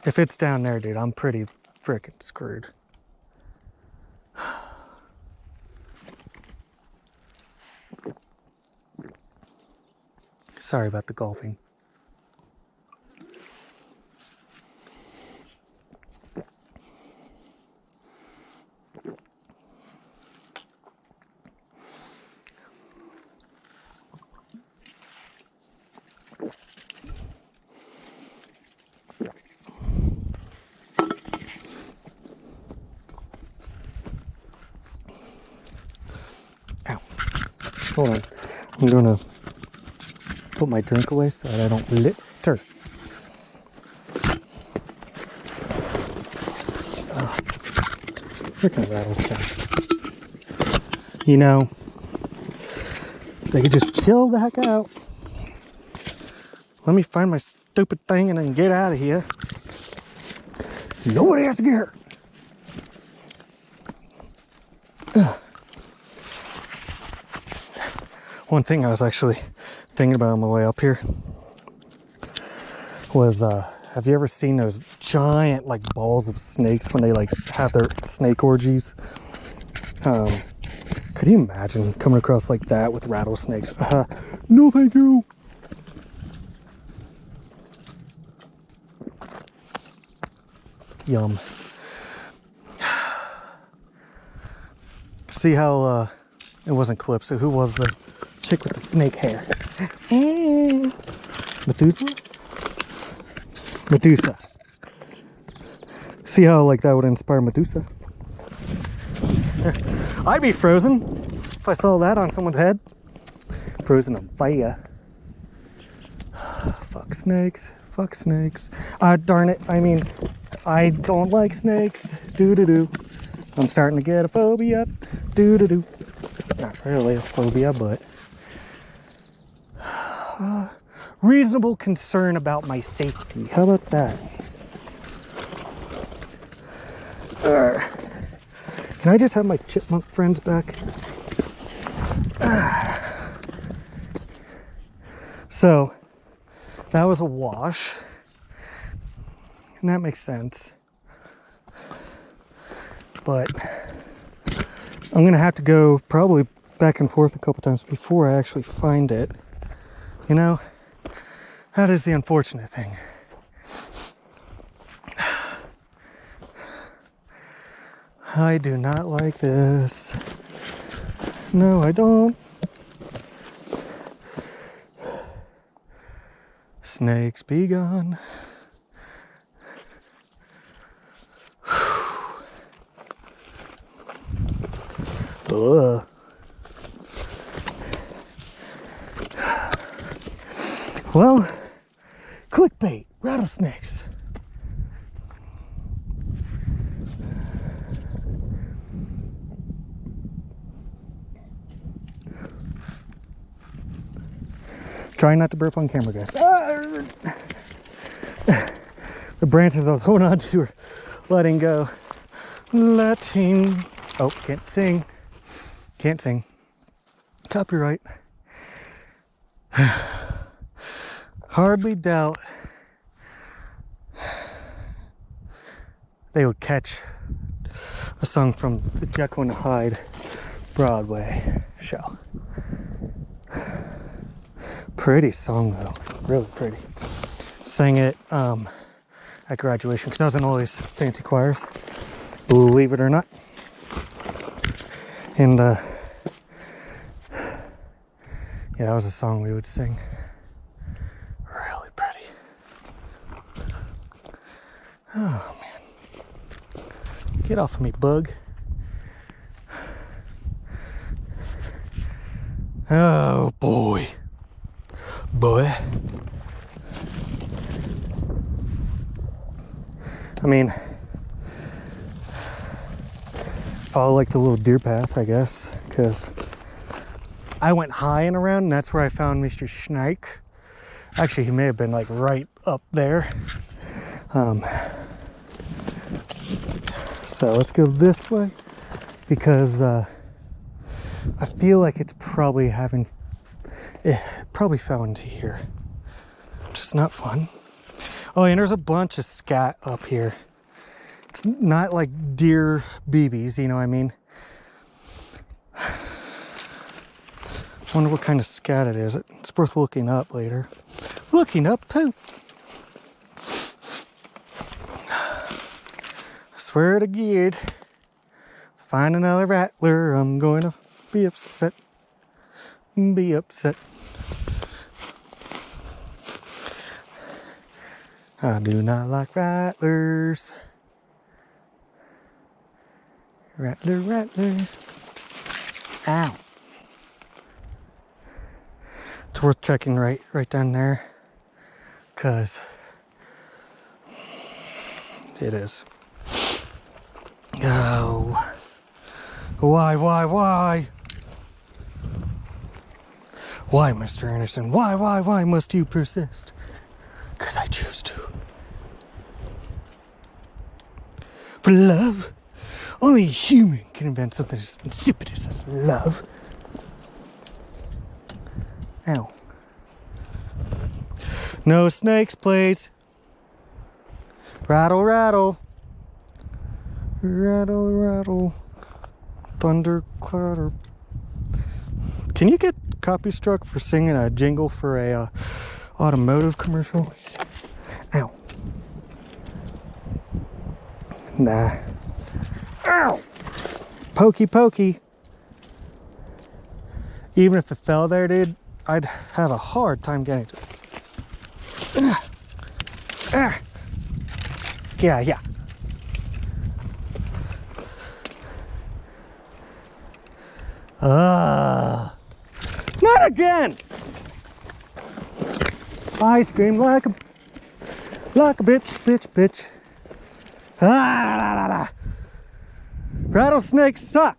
If it's down there, dude, I'm pretty freaking screwed. Sorry about the gulping. Ow. Hold on. I'm gonna put my drink away so that I don't litter. Freaking rattlesnakes. You know, they could just chill the heck out. Let me find my stupid thing and then get out of here. Nobody has to get hurt. One thing I was actually thinking about on my way up here was, have you ever seen those giant like balls of snakes when they like have their snake orgies? Could you imagine coming across like that with rattlesnakes? No thank you. Yum. See how it wasn't Calypso. Who was the chick with the snake hair? Methuselah? Medusa. See how like that would inspire Medusa? I'd be frozen if I saw that on someone's head. Frozen on fire. Fuck snakes. Fuck snakes. Darn it. I mean, I don't like snakes. Doo-doo-doo. I'm starting to get a phobia. Doo-doo-doo. Not really a phobia, but reasonable concern about my safety. How about that? Can I just have my chipmunk friends back? So, that was a wash. And that makes sense. But I'm going to have to go probably back and forth a couple times before I actually find it. You know, that is the unfortunate thing. I do not like this. No, I don't. Snakes be gone. Ugh. Well, clickbait, rattlesnakes. Trying not to burp on camera, guys. The branches I was holding on to are letting go. Letting. Oh, can't sing. Can't sing. Copyright. Hardly doubt they would catch a song from the Jekyll and Hyde Broadway show. Pretty song though, really pretty. Sang it at graduation because I was in all these fancy choirs, believe it or not. And yeah, that was a song we would sing. Really pretty. Oh man, get off of me, bug. Oh boy. Boy. I mean, follow like the little deer path, I guess, because I went high and around, and that's where I found Mr. Snake. Actually, he may have been like right up there. So let's go this way because I feel like it's probably it probably fell into here, which is not fun. Oh, and there's a bunch of scat up here. It's not like deer BBs, you know what I mean? Wonder what kind of scat it is. It's worth looking up later. Looking up poop. I swear to God, find another rattler, I'm going to be upset. Be upset. I do not like rattlers. Rattler, rattler. Ow. It's worth checking right down there, cause it is. Oh, why, Mr. Anderson? Why must you persist? Cause I choose to. For love, only a human can invent something as insipid as love. Ow. No snakes, please. Rattle, rattle. Rattle, rattle. Thunder, clatter. Can you get copy struck for singing a jingle for a automotive commercial? Ow. Nah. Ow! Pokey, pokey. Even if it fell there, dude, I'd have a hard time getting to it. Yeah. Not again! I scream like a bitch. La. Rattlesnakes suck.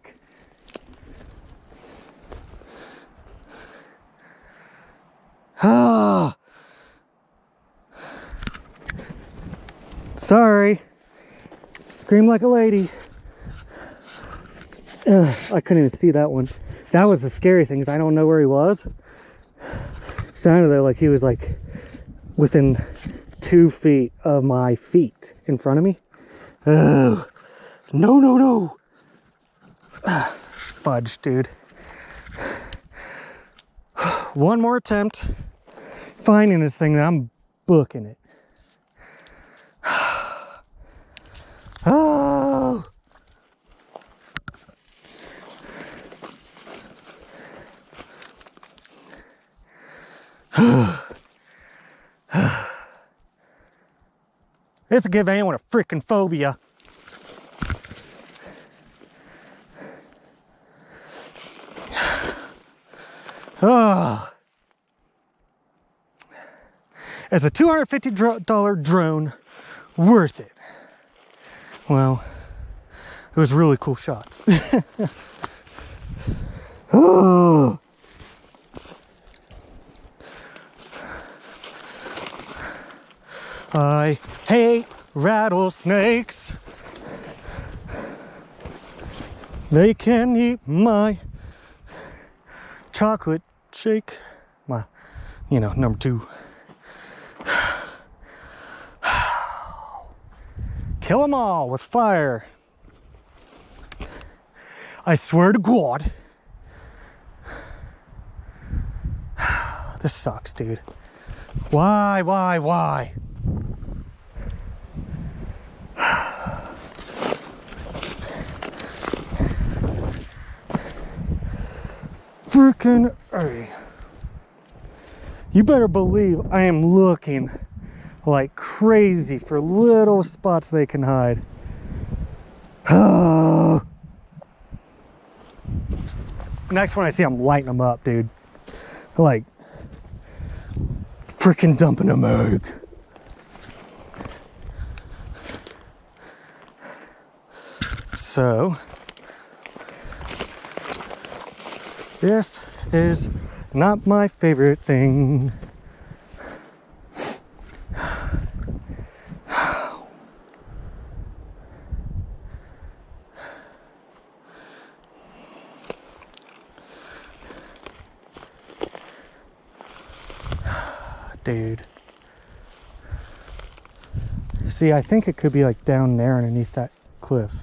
Sorry. Scream like a lady. I couldn't even see that one. That was the scary thing, is I don't know where he was. Sounded though like he was like within 2 feet of my feet in front of me. Oh, no. Fudge, dude. One more attempt finding this thing, I'm booking it. Oh. This will give anyone a freaking phobia. Oh. Is a $250 drone worth it? Well, it was really cool shots. Oh. I hate rattlesnakes. They can eat my chocolate shake. My, number 2. Kill them all with fire. I swear to God. This sucks, dude. Why? Freaking A. You better believe I am looking like crazy for little spots they can hide. Next one I see, I'm lighting them up, dude. Like freaking dumping a egg. So this is not my favorite thing. Dude. See, I think it could be like down there underneath that cliff.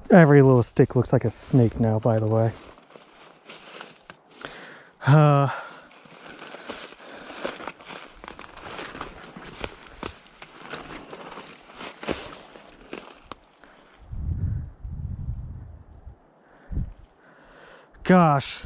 Every little stick looks like a snake now, by the way. Gosh.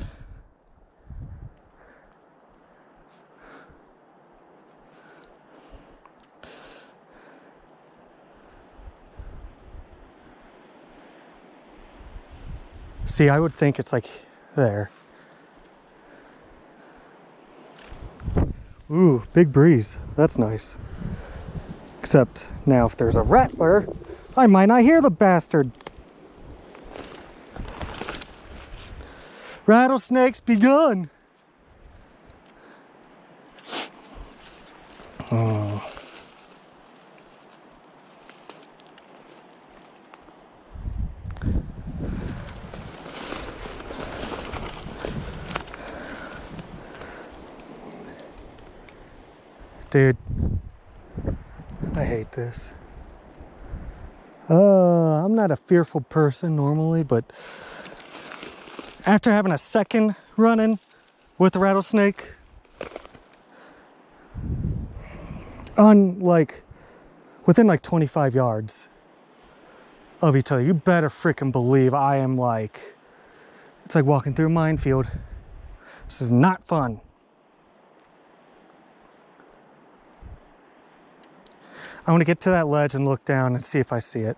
See, I would think it's like there. Ooh, big breeze. That's nice. Except now if there's a rattler, I might not hear the bastard. Rattlesnakes begun. Oh. Dude, I hate this. I'm not a fearful person normally, but after having a second run-in with a rattlesnake on within 25 yards of each other, you better freaking believe I am it's like walking through a minefield. This is not fun. I want to get to that ledge and look down and see if I see it.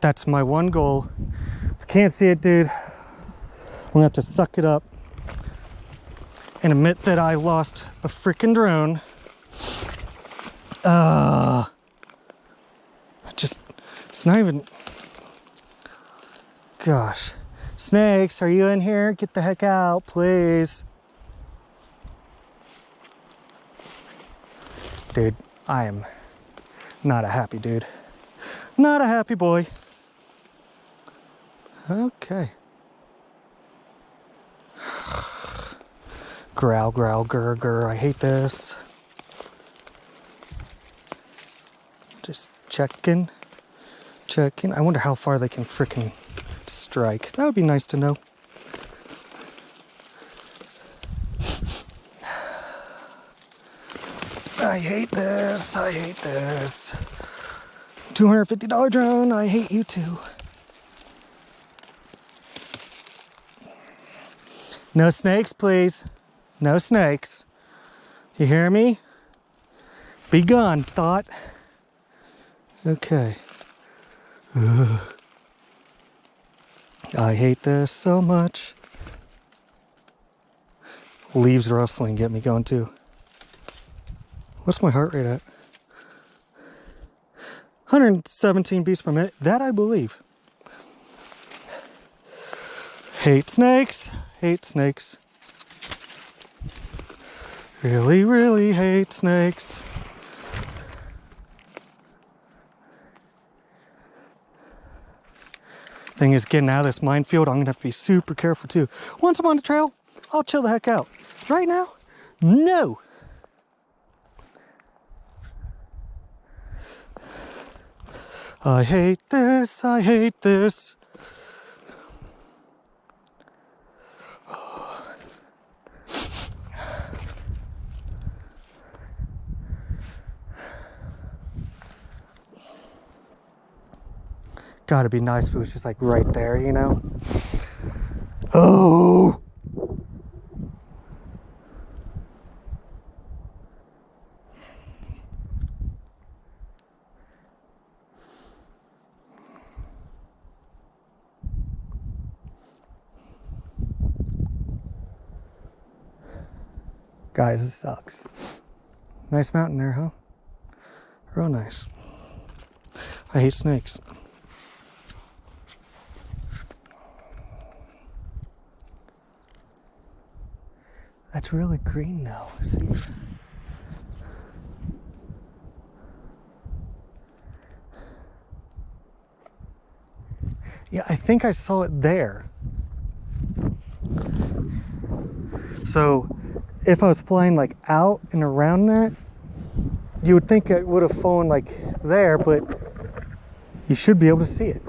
That's my one goal. If I can't see it, dude, I'm gonna have to suck it up and admit that I lost a freaking drone. It's not even, gosh. Snakes, are you in here? Get the heck out, please. Dude, I am not a happy dude. Not a happy boy. Okay. Growl, growl, grr, grr. I hate this. Just checking. Checking. I wonder how far they can frickin' strike. That would be nice to know. I hate this. I hate this. $250 drone. I hate you too. No snakes, please. No snakes. You hear me? Be gone, thought. Okay. Ugh. I hate this so much. Leaves rustling get me going too. What's my heart rate at? 117 beats per minute. That I believe. Hate snakes. Hate snakes. Really, really hate snakes. Thing is, getting out of this minefield, I'm gonna have to be super careful too. Once I'm on the trail, I'll chill the heck out. Right now, no. I hate this, I hate this. Gotta be nice if it was just like right there, you know? Oh! Guys, it sucks. Nice mountain there, huh? Real nice. I hate snakes. That's really green now, see? Yeah, I think I saw it there. So, if I was flying like out and around that, you would think it would have fallen like there, but you should be able to see it.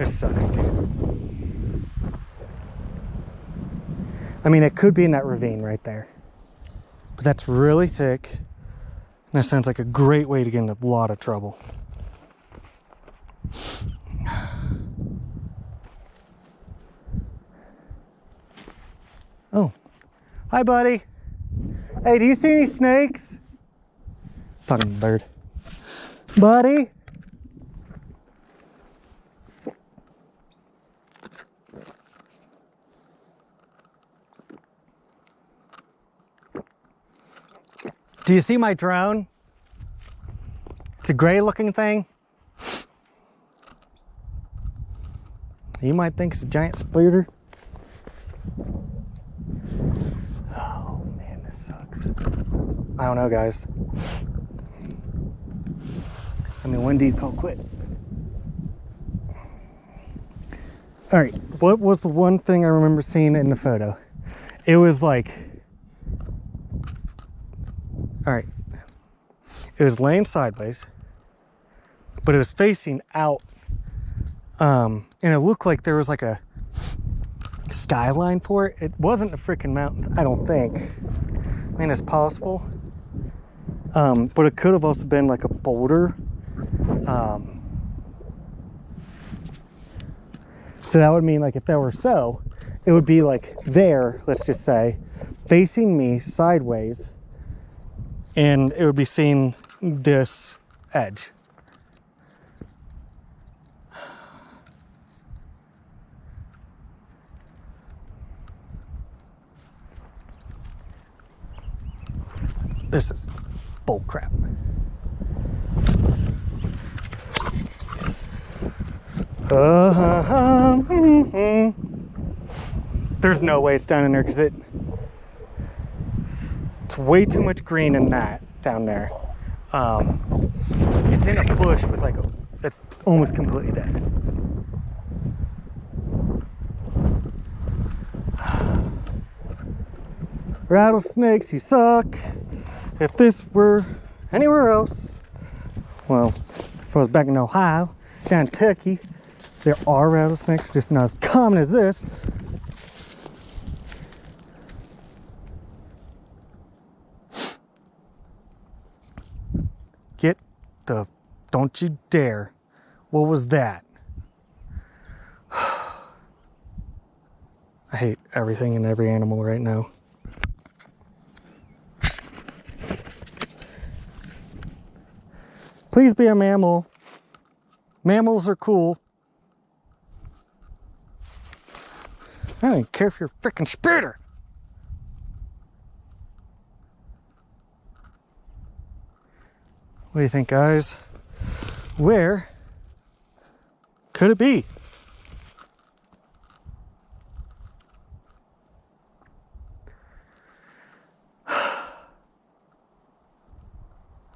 This sucks, dude. I mean, it could be in that ravine right there. But that's really thick. And that sounds like a great way to get into a lot of trouble. Oh. Hi, buddy. Hey, do you see any snakes? Talking to the bird. Buddy? Do you see my drone? It's a gray looking thing. You might think it's a giant spider. Oh man, this sucks. I don't know, guys. I mean, when do you call quit? All right, what was the one thing I remember seeing in the photo? It was like, all right, it was laying sideways, but it was facing out, and it looked like there was like a skyline for it. It wasn't the freaking mountains, I don't think. I mean, it's possible, but it could have also been like a boulder. So that would mean, like, if that were so, it would be like there, let's just say, facing me sideways, and it would be seeing this edge. This is bull crap. There's no way it's down in there because it's way too much green in that down there. It's in a bush with like that's almost completely dead. Rattlesnakes, you suck. If this were anywhere else, well, if I was back in Ohio, down in Kentucky, there are rattlesnakes, just not as common as this. Get the, don't you dare. What was that? I hate everything and every animal right now. Please be a mammal. Mammals are cool. I don't care if you're a freaking spitter. What do you think, guys? Where could it be?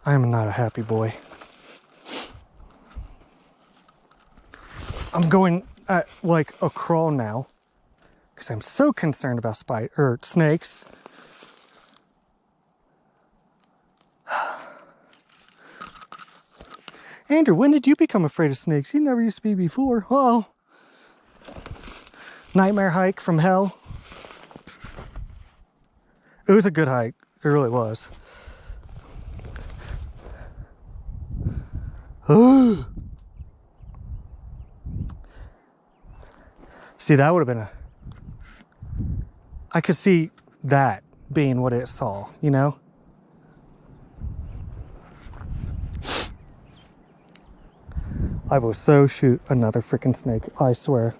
I am not a happy boy. I'm going at like a crawl now because I'm so concerned about snakes. Andrew, when did you become afraid of snakes? You never used to be before. Oh, nightmare hike from hell. It was a good hike. It really was. See, that would have been I could see that being what it saw, you know? I will so shoot another freaking snake, I swear.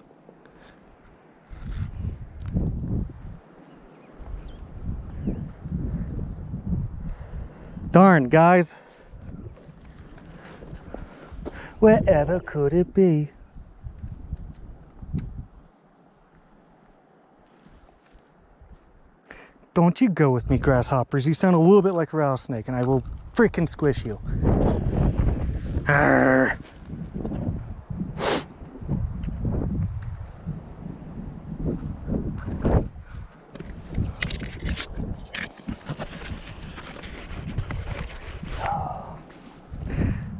Darn, guys. Wherever could it be? Don't you go with me, grasshoppers. You sound a little bit like a rattlesnake, and I will freaking squish you. Arrgh.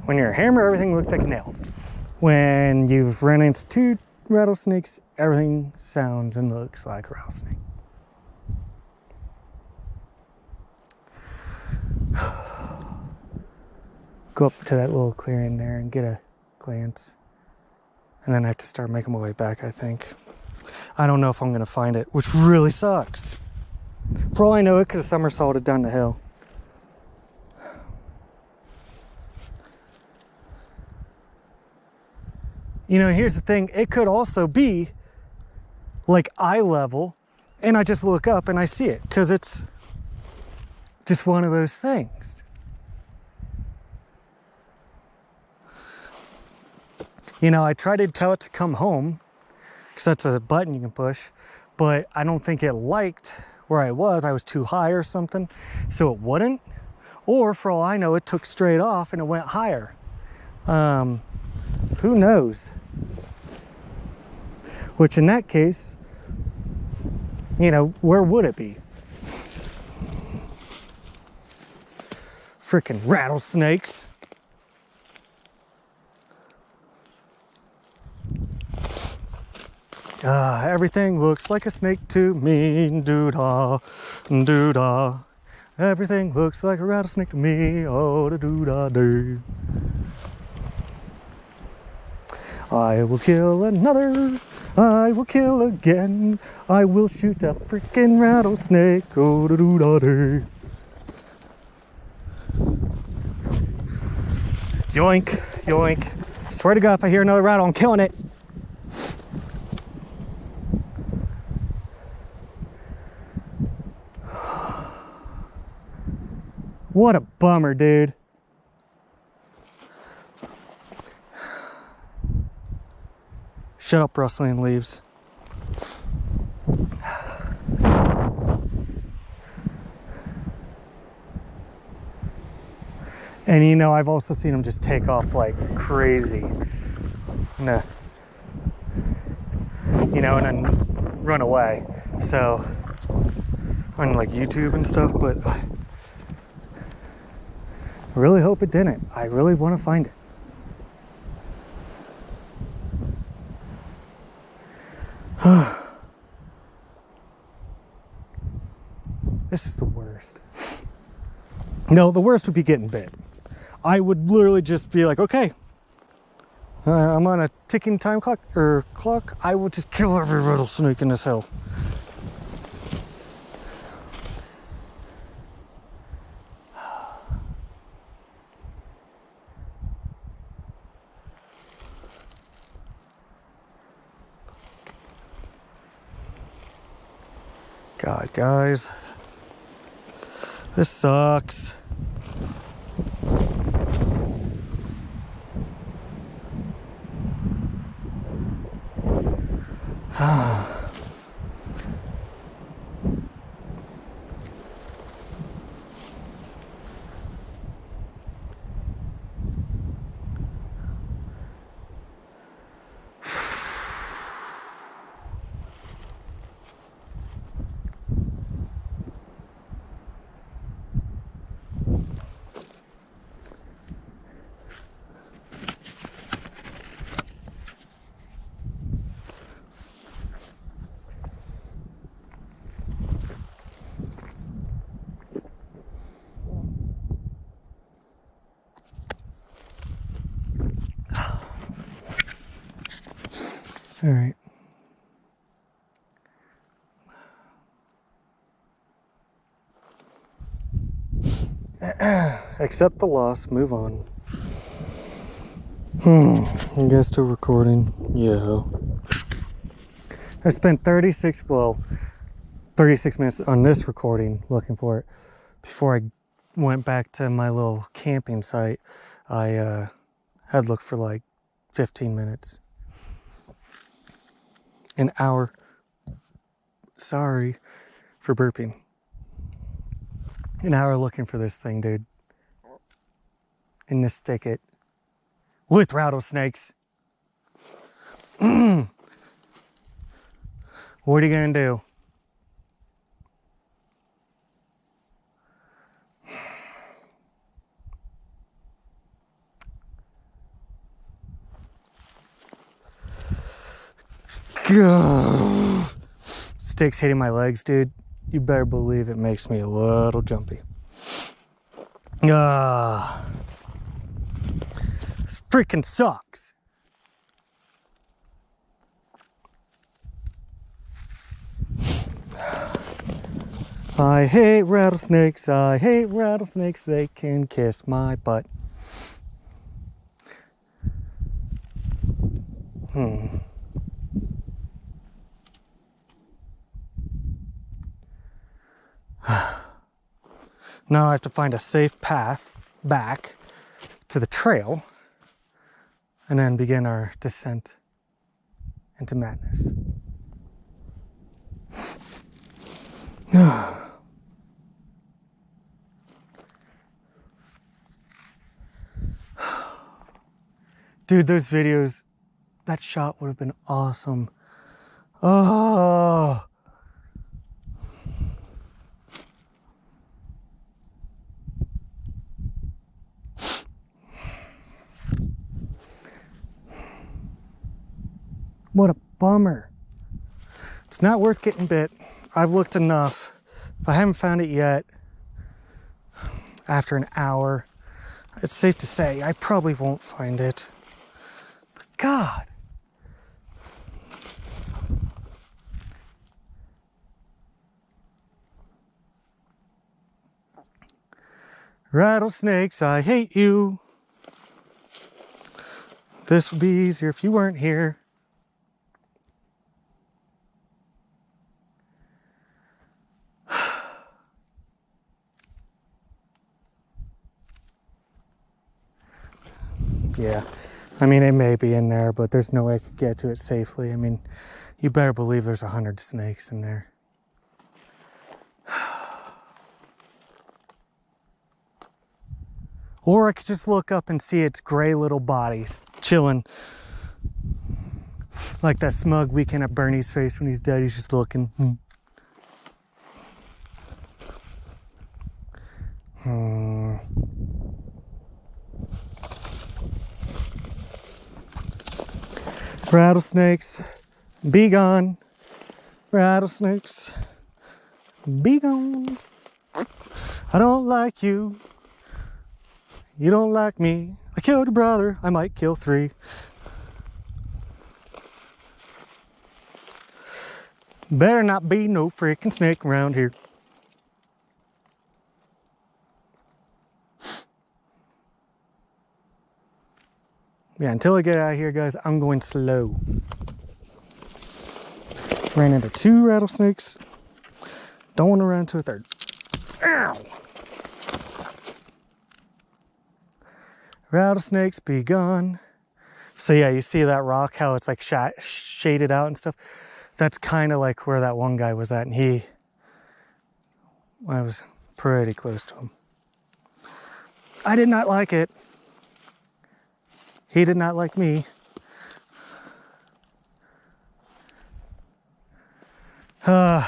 When you're a hammer, everything looks like a nail. when you've run into two rattlesnakes, everything sounds and looks like a rattlesnake. Go up to that little clearing there and get a glance. And then I have to start making my way back, I think. I don't know if I'm going to find it, which really sucks. For all I know, it could have somersaulted down the hill. You know, here's the thing. It could also be like eye level, and I just look up and I see it, because it's just one of those things. You know, I tried to tell it to come home, because that's a button you can push, but I don't think it liked where I was. I was too high or something, so it wouldn't. Or for all I know, it took straight off and it went higher. Who knows? Which in that case, you know, where would it be? Freaking rattlesnakes. Everything looks like a snake to me, doo-dah, doo-dah. Everything looks like a rattlesnake to me, oh, da doo-dah doo. I will kill another, I will kill again, I will shoot a freaking rattlesnake, oh, da doo-dah doo. Yoink, yoink. Swear to God, if I hear another rattle, I'm killing it. What a bummer, dude. Shut up, rustling leaves. And you know, I've also seen them just take off like crazy. Nah. You know, and then run away. So, on like YouTube and stuff, but I really hope it didn't. I really want to find it. This is the worst. No, the worst would be getting bit. I would literally just be like, okay, I'm on a ticking time clock, I will just kill every rattlesnake in this hill. God, guys, this sucks. All right. Accept the loss, move on. You guys still recording? Yeah. I spent 36 minutes on this recording looking for it. Before I went back to my little camping site, I had looked for like 15 minutes. An hour. Sorry for burping. An hour looking for this thing, dude. In this thicket. With rattlesnakes. What are you gonna do? Gah. Sticks hitting my legs, dude. You better believe it makes me a little jumpy. Ah, this freaking sucks. I hate rattlesnakes. I hate rattlesnakes. They can kiss my butt. Now I have to find a safe path back to the trail and then begin our descent into madness. Dude, those videos, that shot would have been awesome. Oh. What a bummer. It's not worth getting bit. I've looked enough. If I haven't found it yet, after an hour, it's safe to say I probably won't find it. But God. Rattlesnakes, I hate you. This would be easier if you weren't here. Yeah, I mean, it may be in there, but there's no way I could get to it safely. I mean, you better believe there's 100 snakes in there. Or I could just look up and see its gray little bodies chilling. Like that smug weekend at Bernie's face when he's dead, he's just looking. Rattlesnakes, be gone. Rattlesnakes, be gone. I don't like you. You don't like me. I killed your brother. I might kill 3. Better not be no freaking snake around here. Yeah, until I get out of here, guys, I'm going slow. Ran into 2 rattlesnakes. Don't want to run into a 3rd. Ow! Rattlesnakes, be gone. So yeah, you see that rock, how it's like shaded out and stuff? That's kind of like where that one guy was at, and I was pretty close to him. I did not like it. He did not like me. Wouldn't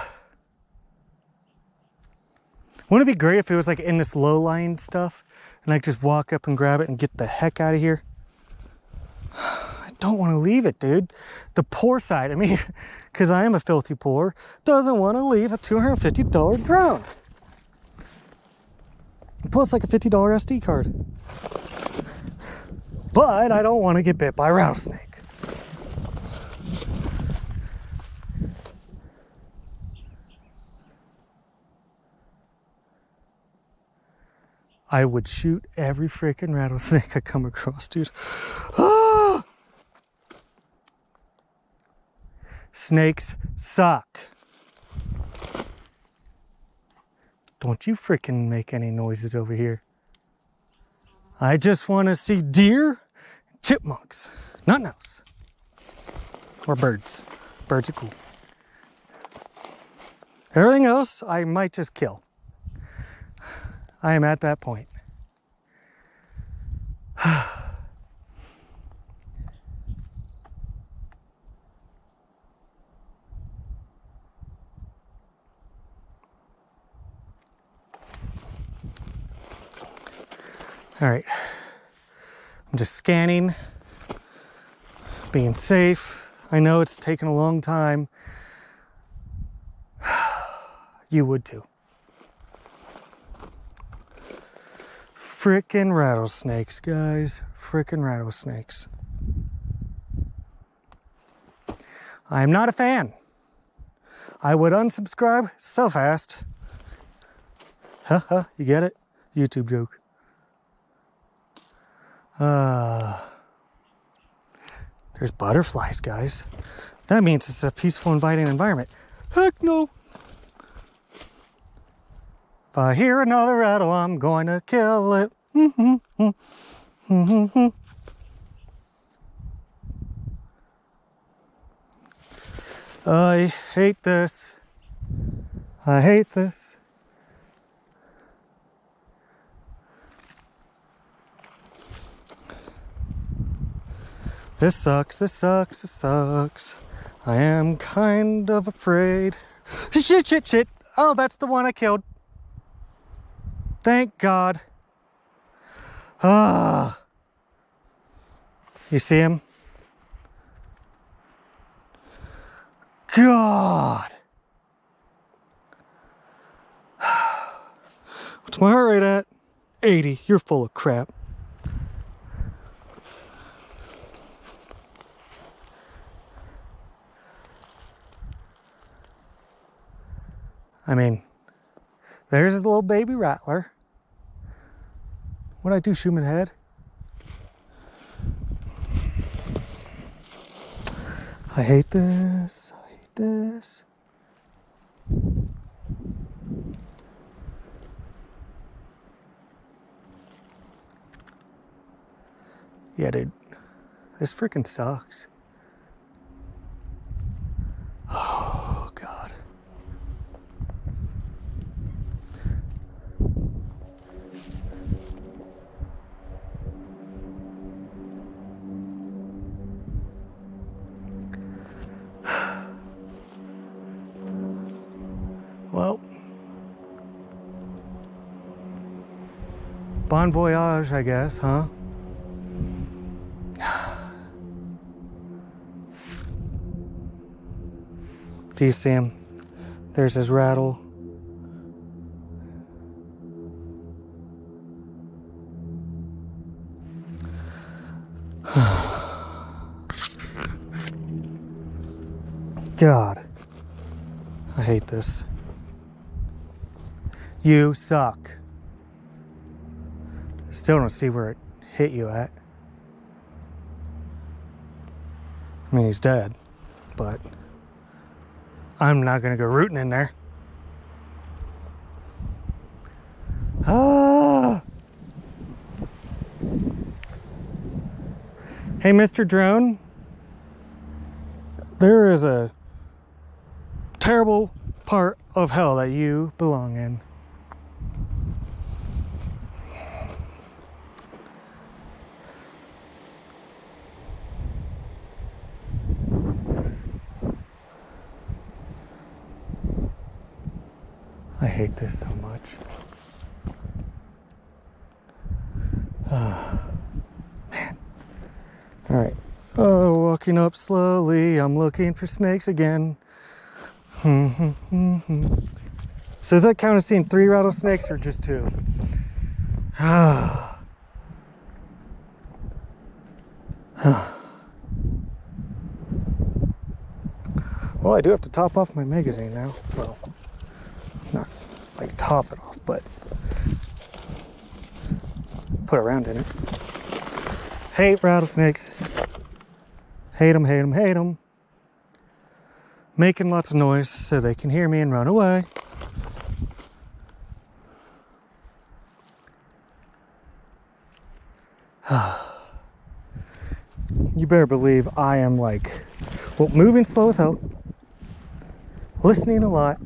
it be great if it was like in this low-lying stuff and I could just walk up and grab it and get the heck out of here? I don't want to leave it, dude. The poor side of me, because I am a filthy poor, doesn't want to leave a $250 drone. Plus like a $50 SD card. But I don't want to get bit by a rattlesnake. I would shoot every freaking rattlesnake I come across, dude. Ah! Snakes suck. Don't you freaking make any noises over here. I just want to see deer, chipmunks, nothing else. Or birds. Birds are cool. Everything else, I might just kill. I am at that point. All right, I'm just scanning, being safe. I know it's taken a long time. You would too. Frickin' rattlesnakes, guys. Frickin' rattlesnakes. I am not a fan. I would unsubscribe so fast. Haha, you get it? YouTube joke. There's butterflies, guys. That means it's a peaceful, inviting environment. Heck no. If I hear another rattle, I'm going to kill it. I hate this. I hate this. This sucks, this sucks, this sucks. I am kind of afraid. Shit, shit, shit. Oh, that's the one I killed. Thank God. Ah. You see him? God. What's my heart rate at? 80. You're full of crap. I mean, there's his little baby rattler. What'd I do, shoot him in the head? I hate this. I hate this. Yeah, dude. This freaking sucks. Oh, God. Well, bon voyage, I guess, huh? Do you see him? There's his rattle. God, I hate this. You suck. Still don't see where it hit you at. I mean, he's dead, but I'm not gonna go rooting in there. Ah! Hey, Mr. Drone. There is a terrible part of hell that you belong in. I hate this so much. Man. All right. Oh, walking up slowly. I'm looking for snakes again. So does that count as seeing 3 rattlesnakes or just 2? Well, I do have to top off my magazine now. Well, not like top it off, but put a round in it. Hate rattlesnakes. Hate them, hate them, hate them. Making lots of noise so they can hear me and run away. You better believe I am like, well, moving slow as hell, listening a lot,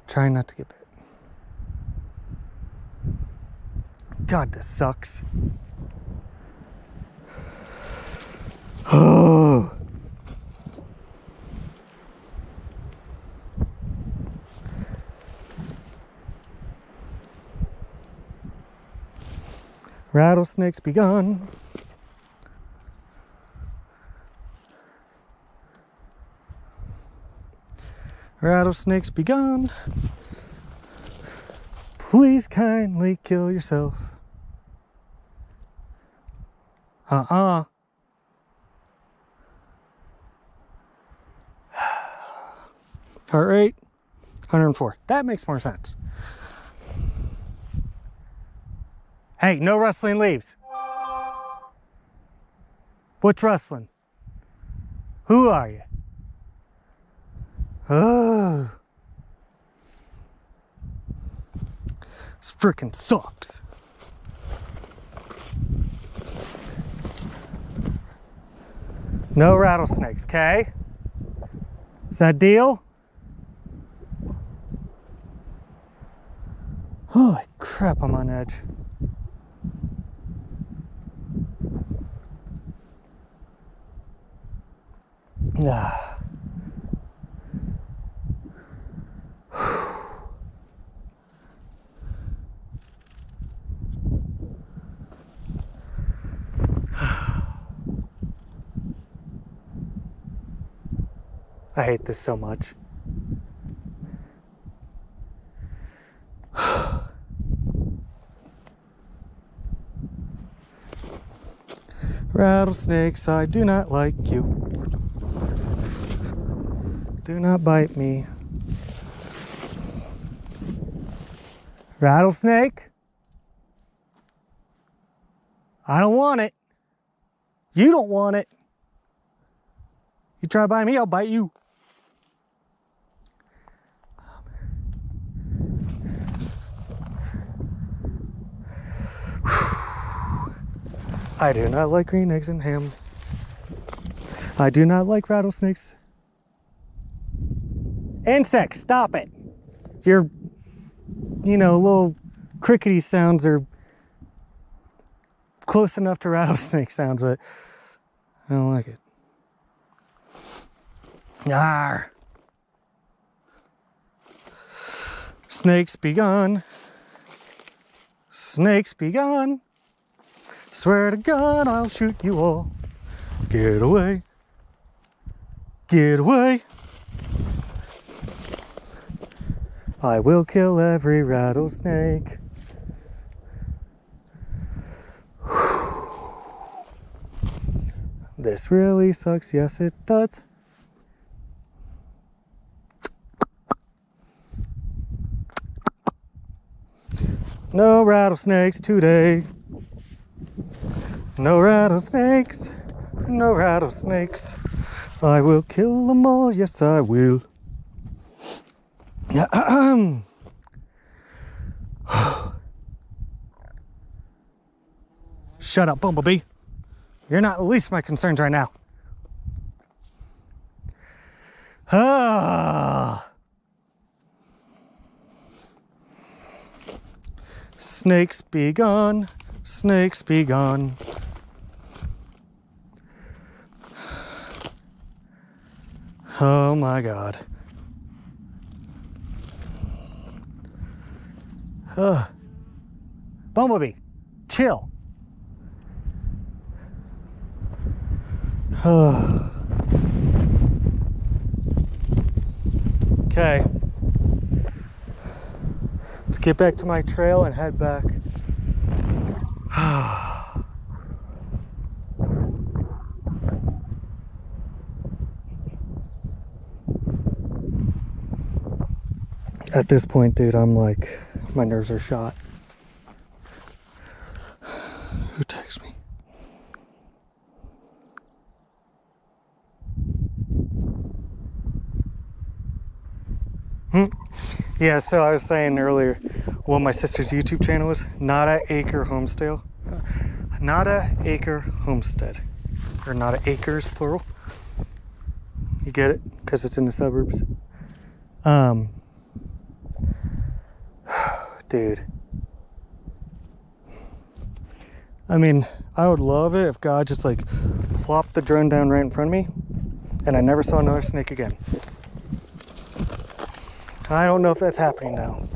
trying not to get bit. God, this sucks. Oh. Rattlesnakes be gone. Rattlesnakes be gone. Please kindly kill yourself. Heart rate 104. That makes more sense. Hey, no rustling leaves. What's rustling? Who are you? Oh. This freaking sucks. No rattlesnakes, okay? Is that deal? Holy crap, I'm on edge. Ah. I hate this so much. Rattlesnakes, I do not like you. Do not bite me. Rattlesnake? I don't want it. You don't want it. You try to bite me, I'll bite you. I do not like green eggs and ham. I do not like rattlesnakes. Insects, stop it. Your, little crickety sounds are close enough to rattlesnake sounds, but I don't like it. Arr. Snakes be gone. Snakes be gone. Swear to God, I'll shoot you all. Get away. Get away. I will kill every rattlesnake. This really sucks. Yes, it does. No rattlesnakes today. No rattlesnakes. No rattlesnakes. I will kill them all. Yes, I will. Shut up, Bumblebee. You're not the least of my concerns right now. Snakes be gone. Snakes be gone. Oh my God. Bumblebee, chill. Okay. Let's get back to my trail and head back. At this point, dude, I'm like, my nerves are shot. Who texts me? Yeah, so I was saying earlier, what my sister's YouTube channel is, Nada Acre Homestead. Nada Acre Homestead. Or Nada Acres, plural. You get it? Because it's in the suburbs. Dude. I mean, I would love it if God just like plopped the drone down right in front of me and I never saw another snake again. I don't know if that's happening now.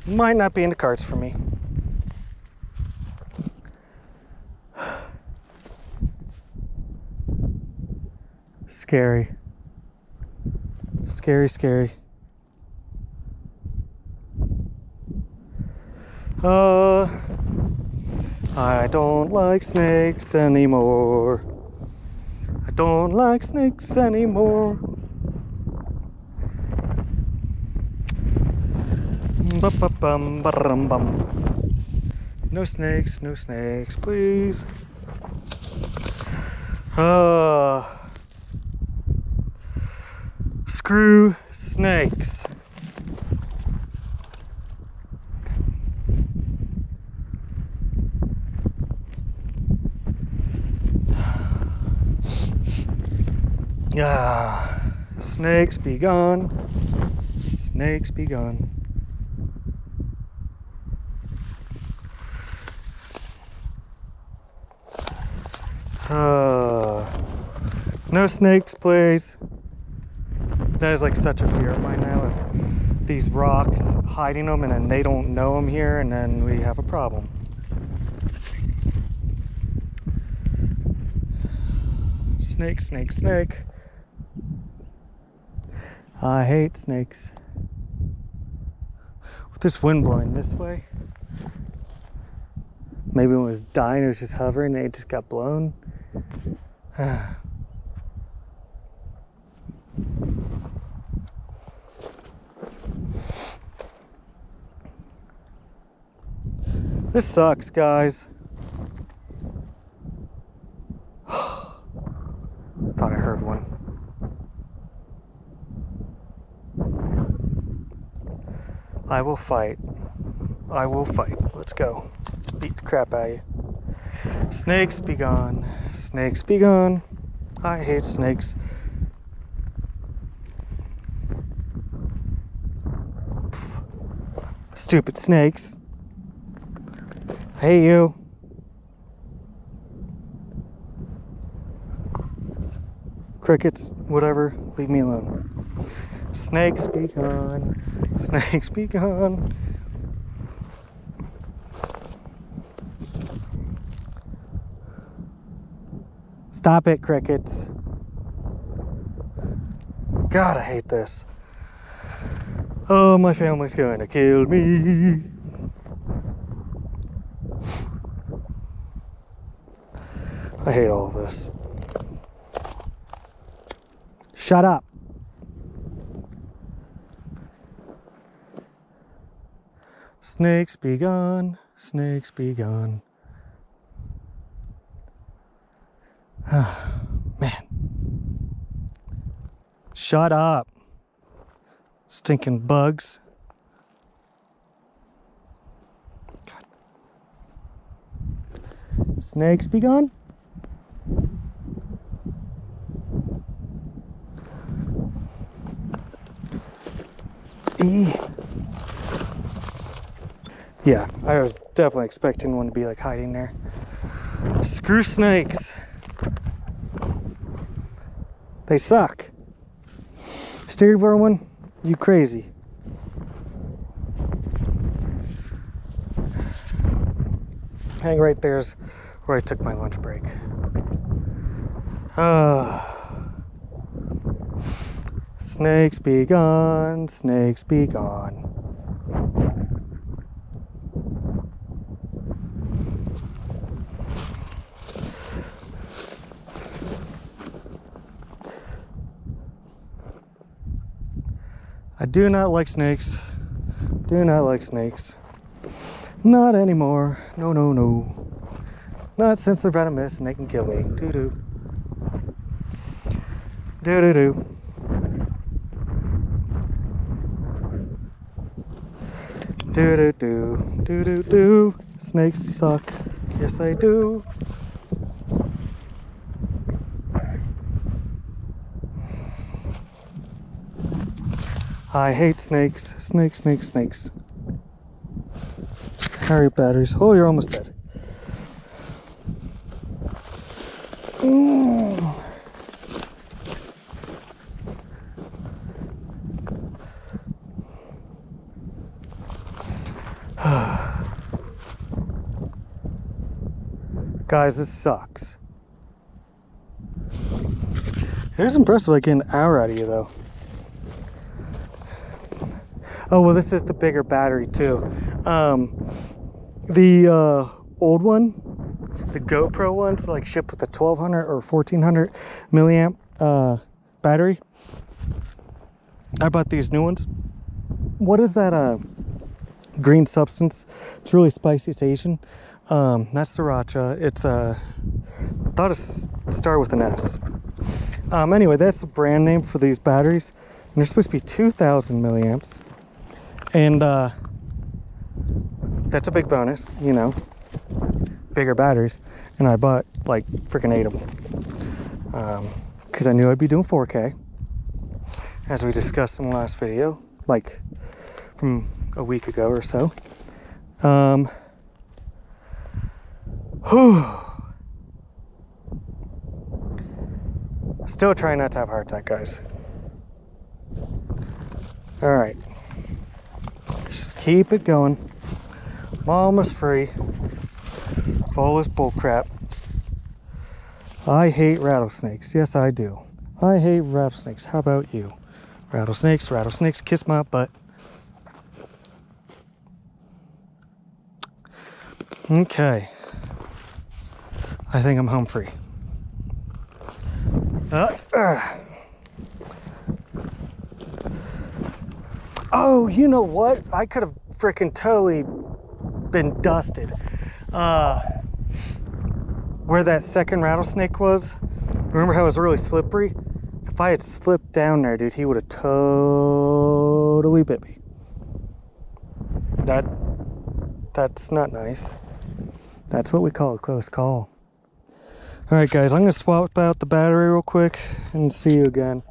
Might not be in the cards for me. Scary. scary, scary. I don't like snakes anymore. I don't like snakes anymore. Ba-ba-bum, ba-rum-bum. No snakes, please. Screw snakes. Snakes be gone. Snakes be gone. No snakes, please. That is like such a fear of mine now, is these rocks, hiding them, and then they don't know I'm here, and then we have a problem. Snake, snake, snake. I hate snakes. With this wind blowing this way, maybe when it was dying, it was just hovering, and it just got blown. This sucks, guys. Thought I heard one. I will fight. I will fight. Let's go. Beat the crap out of you. Snakes be gone. Snakes be gone. I hate snakes. Stupid snakes. I hate you. Crickets, whatever, leave me alone. Snakes be gone. Snakes be gone. Stop it, crickets. God, I hate this. Oh, my family's going to kill me. I hate all of this. Shut up. Snakes be gone. Snakes be gone. Man. Shut up. Stinking bugs. God. Snakes be gone? Yeah, I was definitely expecting one to be like hiding there. Screw snakes. They suck. Steve Irwin, you crazy. Hang right there's where I took my lunch break. Snakes be gone, snakes be gone. I do not like snakes. Do not like snakes. Not anymore. No, no, no. Not since they're venomous and they can kill me. Doo-doo. Doo-doo-doo. Do-do-do, do-do-do. Snakes suck. Yes, they do. I hate snakes. Snakes, snakes, snakes. Hurry, batteries. Oh, you're almost dead. Guys, this sucks. It is impressive I get an hour out of you, though. Oh, well, this is the bigger battery too. The old one, the GoPro ones, like shipped with a 1200 or 1400 milliamp battery. I bought these new ones. What is that green substance? It's really spicy. It's Asian. Not sriracha. It's thought it started with an S. Anyway, that's the brand name for these batteries, and they're supposed to be 2000 milliamps, and that's a big bonus, you know, bigger batteries. And I bought like freaking 8 of them because I knew I'd be doing 4K, as we discussed in the last video, like from a week ago or so. Still trying not to have a heart attack, guys. All right, just keep it going. I'm almost free of all this bull crap. I hate rattlesnakes. Yes, I do. I hate rattlesnakes. How about you? Rattlesnakes, rattlesnakes, kiss my butt. Okay. I think I'm home free. Oh, you know what? I could have freaking totally been dusted. Where that second rattlesnake was, remember how it was really slippery? If I had slipped down there, dude, he would have totally bit me. That's not nice. That's what we call a close call. Alright guys, I'm going to swap out the battery real quick and see you again.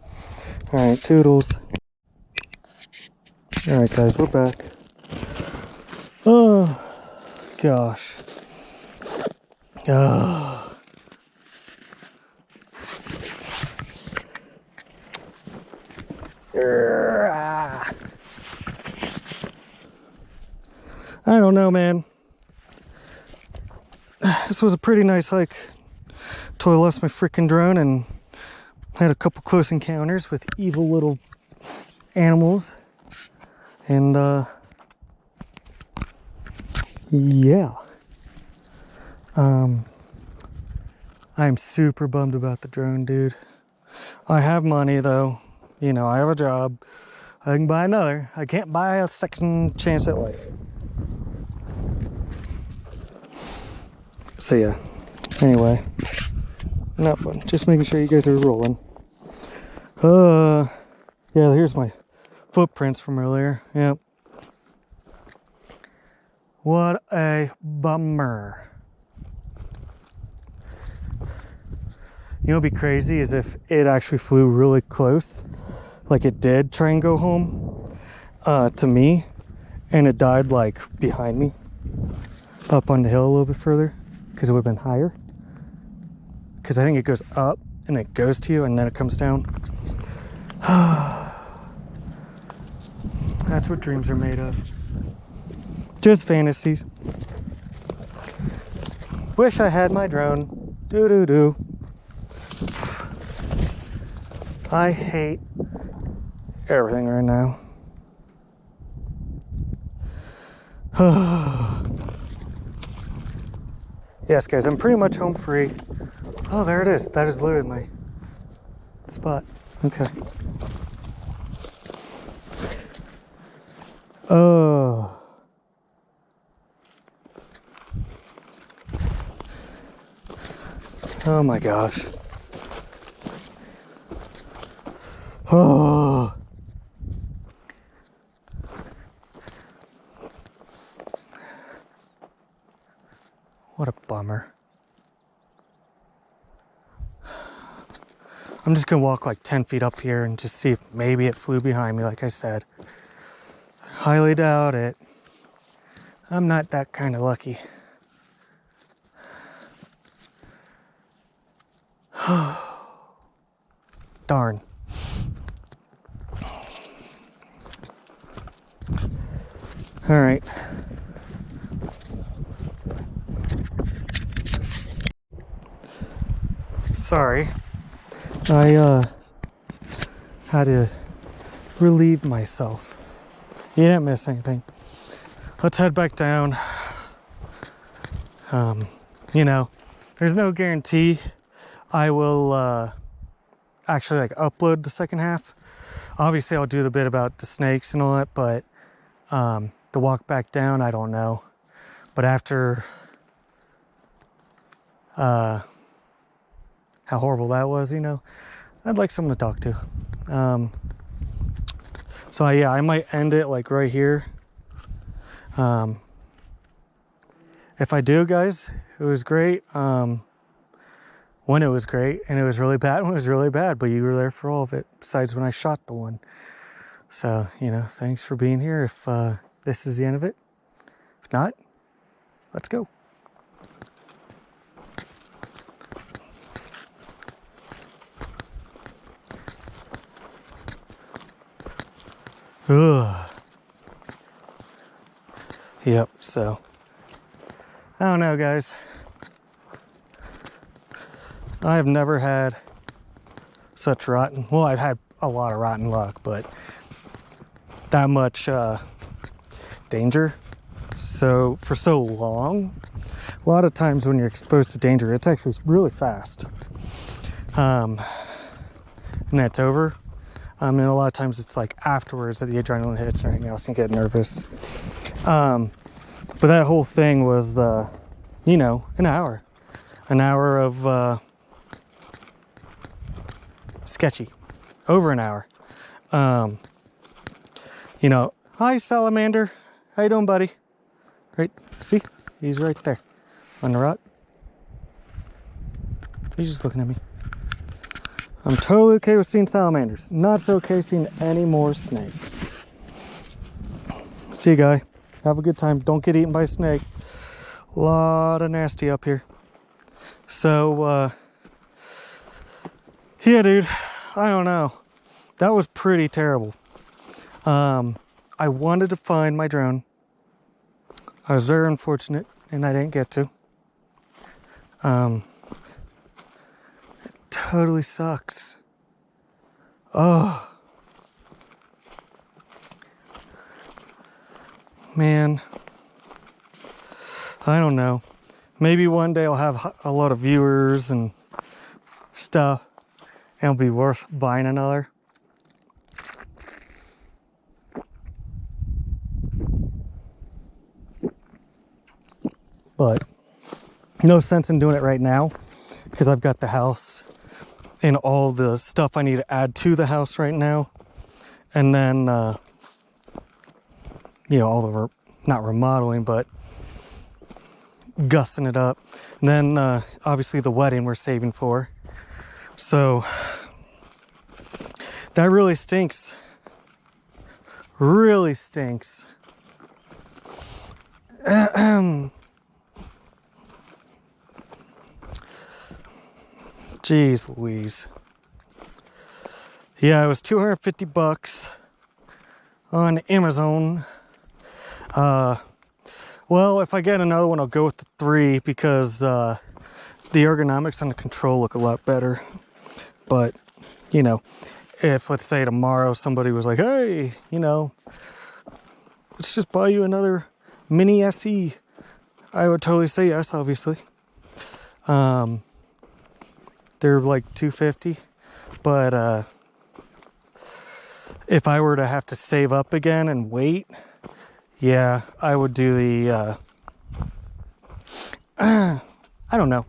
Alright, toodles. Alright guys, we're back. Oh, gosh. Oh. I don't know, man. This was a pretty nice hike till I lost my freaking drone and had a couple close encounters with evil little animals. And yeah. I'm super bummed about the drone, dude. I have money though. You know, I have a job. I can buy another. I can't buy a second chance at life. So yeah. Anyway. Not fun. Just making sure you guys are rolling. Yeah, here's my footprints from earlier. Yep. What a bummer. You know what'd be crazy is if it actually flew really close, like it did try and go home to me, and it died like behind me, up on the hill a little bit further, because it would have been higher. Because I think it goes up and it goes to you and then it comes down. That's what dreams are made of. Just fantasies. Wish I had my drone. Doo-doo-doo. I hate everything right now. Yes, guys, I'm pretty much home free. Oh, there it is. That is literally my spot. Okay. Oh. Oh my gosh. Oh. What a bummer. I'm just gonna walk like 10 feet up here and just see if maybe it flew behind me, like I said. Highly doubt it. I'm not that kind of lucky. Darn. All right. Sorry. I had to relieve myself You didn't miss anything. Let's head back down. You know, there's no guarantee I will actually like upload the second half. Obviously I'll do the bit about the snakes and all that, but the walk back down, I don't know. But after how horrible that was, you know, I'd like someone to talk to. So yeah, I might end it like right here. If I do, guys, it was great. When it was great, and it was really bad when it was really bad, but you were there for all of it, besides when I shot the one. So, you know, thanks for being here if this is the end of it. If not, let's go. Ugh. Yep, so I don't know, guys. I have never had such rotten, well, I've had a lot of rotten luck, but that much danger so for so long. A lot of times when you're exposed to danger, it's actually really fast, and that's over. And a lot of times it's like afterwards that the adrenaline hits and everything else and you get nervous. But that whole thing was you know, an hour of sketchy, over an hour. You know, hi salamander, how you doing, buddy? Right, see, he's right there on the rock. He's just looking at me. I'm totally okay with seeing salamanders, not so okay seeing any more snakes. See you, guy, have a good time. Don't get eaten by a snake. A lot of nasty up here. So yeah, dude, I don't know. That was pretty terrible. I wanted to find my drone. I was very unfortunate and I didn't get to. It totally sucks. Oh. Man. I don't know. Maybe one day I'll have a lot of viewers and stuff, and it'll be worth buying another. But no sense in doing it right now because I've got the house and all the stuff I need to add to the house right now. And then, you know, all the, not remodeling, but gussing it up. And then obviously the wedding we're saving for. So that really stinks. Really stinks. Jeez Louise. Yeah, it was $250 on Amazon. Well, if I get another one, I'll go with the 3 because the ergonomics on the control look a lot better. But, you know, if let's say tomorrow somebody was like, hey, you know, let's just buy you another mini SE, I would totally say yes, obviously. They're like $250, but if I were to have to save up again and wait, yeah, I would do the I don't know.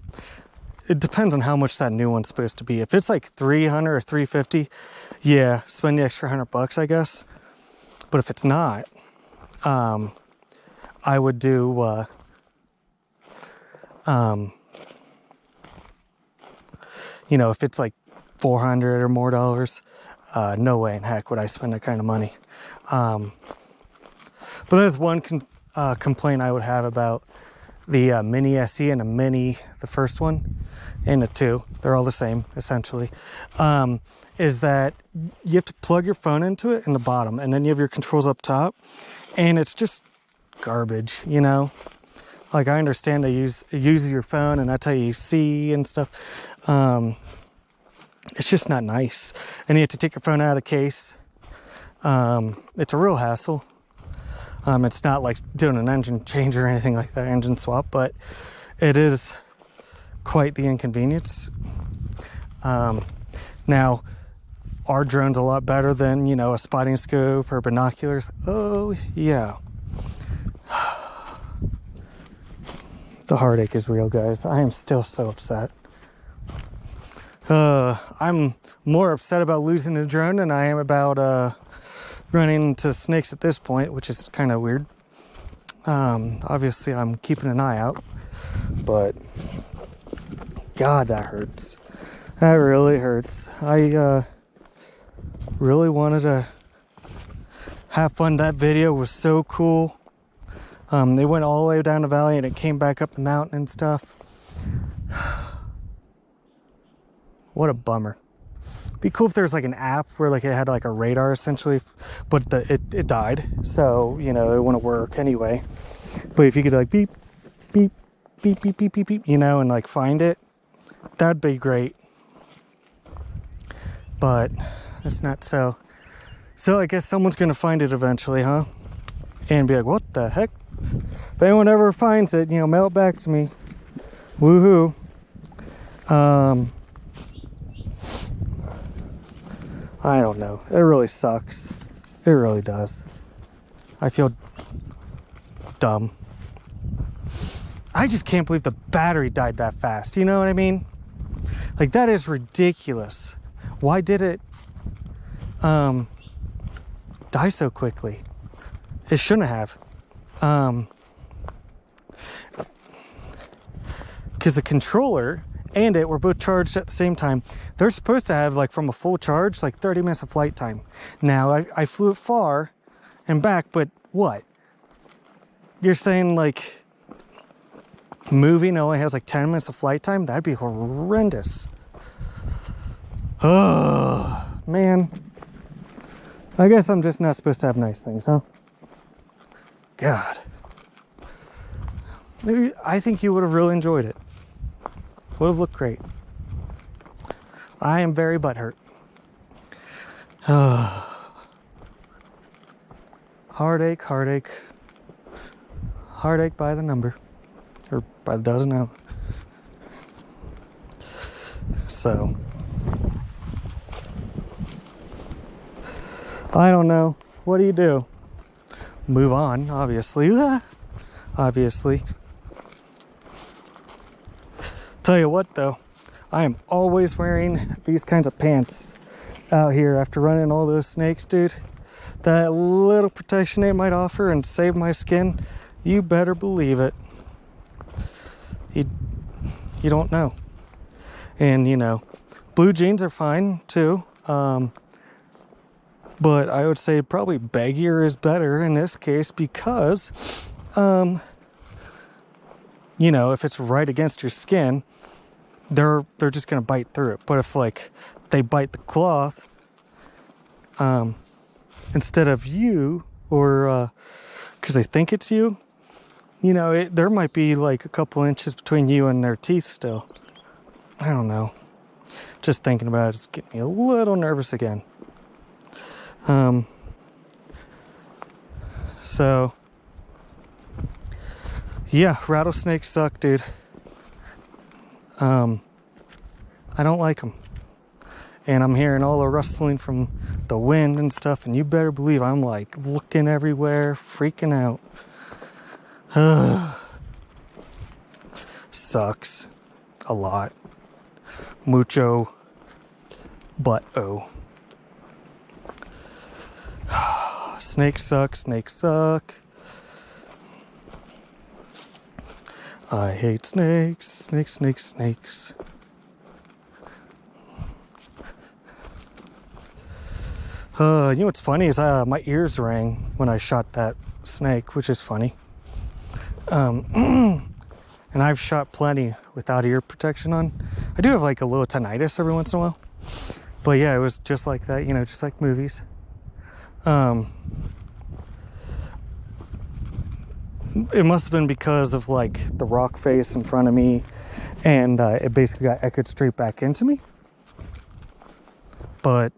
It depends on how much that new one's supposed to be. If it's like $300 or $350, yeah, spend the extra $100, I guess. But if it's not, I would do you know, if it's like $400 or more dollars, no way in heck would I spend that kind of money. But there's one complaint I would have about the Mini SE and a Mini, the first one, and the 2, they're all the same, essentially, is that you have to plug your phone into it in the bottom, and then you have your controls up top, and it's just garbage, you know? Like, I understand they use your phone, and that's how you see and stuff. It's just not nice. And you have to take your phone out of the case. It's a real hassle. It's not like doing an engine change or anything like that, engine swap, but it is quite the inconvenience. Now, our drone's a lot better than, you know, a spotting scope or binoculars. Oh, yeah. The heartache is real, guys. I am still so upset. I'm more upset about losing the drone than I am about running into snakes at this point, which is kind of weird. Obviously, I'm keeping an eye out, but God, that hurts. That really hurts. I really wanted to have fun. That video was so cool. They went all the way down the valley and it came back up the mountain and stuff. What a bummer. Be cool if there was like an app where like it had like a radar essentially, but it died, so you know it wouldn't work anyway. But if you could like beep beep beep beep beep beep beep, you know, and like find it, that'd be great. But it's not so. So I guess someone's gonna find it eventually, huh? And be like, what the heck? If anyone ever finds it, you know, mail it back to me. Woohoo. I don't know. It really sucks. It really does. I feel dumb. I just can't believe the battery died that fast. You know what I mean? Like, that is ridiculous. Why did it die so quickly? It shouldn't have. Because the controller and it were both charged at the same time. They're supposed to have, like, from a full charge, like 30 minutes of flight time. Now, I flew it far and back, but what? You're saying, like, moving only has, like, 10 minutes of flight time? That'd be horrendous. Oh, man. I guess I'm just not supposed to have nice things, huh? God. Maybe, I think you would have really enjoyed it. Would have looked great. I am very butthurt. Heartache, heartache. Heartache by the number. Or by the dozen now. So. I don't know. What do? Move on, obviously. Obviously. Tell you what though, I am always wearing these kinds of pants out here after running all those snakes, dude. That little protection they might offer and save my skin, you better believe it. You don't know. And you know, blue jeans are fine too. But I would say probably baggier is better in this case because, you know, if it's right against your skin, they're just gonna bite through it. But if like they bite the cloth, instead of you, or because they think it's you, you know, there might be like a couple inches between you and their teeth still. I don't know. Just thinking about it's getting me a little nervous again. So yeah, rattlesnakes suck, dude. I don't like them. And I'm hearing all the rustling from the wind and stuff, and you better believe I'm like looking everywhere, freaking out. Sucks a lot. Mucho, but oh. Snakes suck, snakes suck. I hate snakes, snakes, snakes, snakes. You know what's funny is my ears rang when I shot that snake, which is funny. And I've shot plenty without ear protection on. I do have like a little tinnitus every once in a while. But yeah, it was just like that, you know, just like movies. It must have been because of like the rock face in front of me, and it basically got echoed straight back into me. But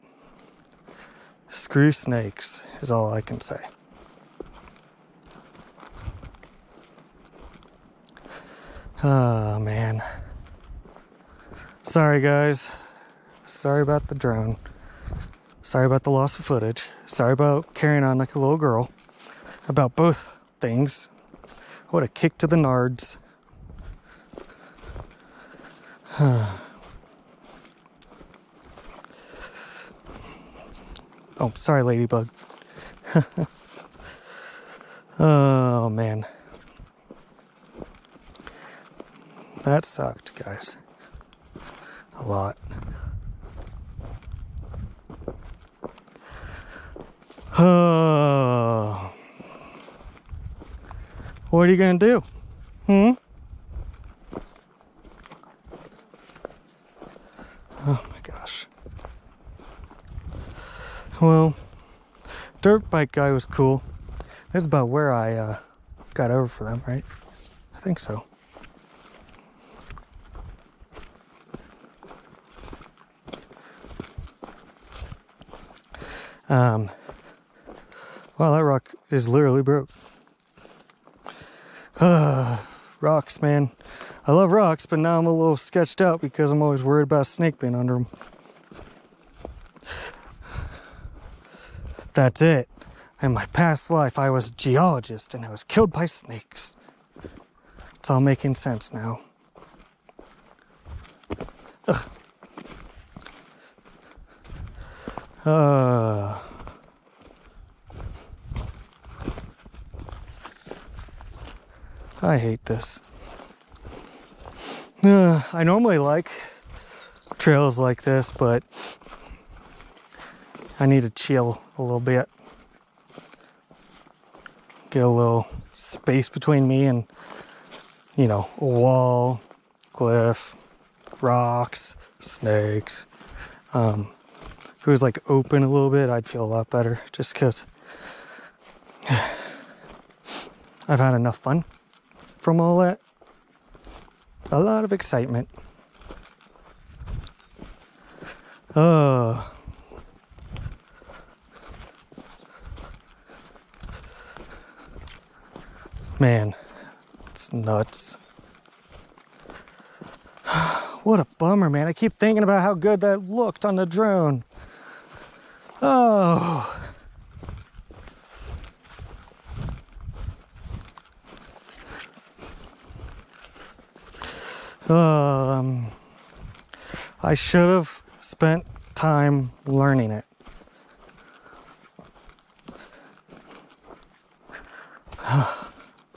screw snakes is all I can say. Oh man. Sorry guys. Sorry about the drone. Sorry about the loss of footage. Sorry about carrying on like a little girl. About both things. What a kick to the nards. Oh, sorry, Ladybug. Oh, man. That sucked, guys. A lot. Oh. What are you gonna do? Oh my gosh. Well, dirt bike guy was cool. That's about where I got over for them, right? I think so. Wow, that rock is literally broke. Rocks, man. I love rocks, but now I'm a little sketched out because I'm always worried about a snake being under them. That's it. In my past life, I was a geologist and I was killed by snakes. It's all making sense now. Ugh. I hate this. I normally like trails like this, but I need to chill a little bit. Get a little space between me and, you know, a wall, cliff, rocks, snakes. If it was like open a little bit, I'd feel a lot better just because I've had enough fun from all that. A lot of excitement. Oh. Man, it's nuts. What a bummer, man. I keep thinking about how good that looked on the drone. Oh. I should have spent time learning it.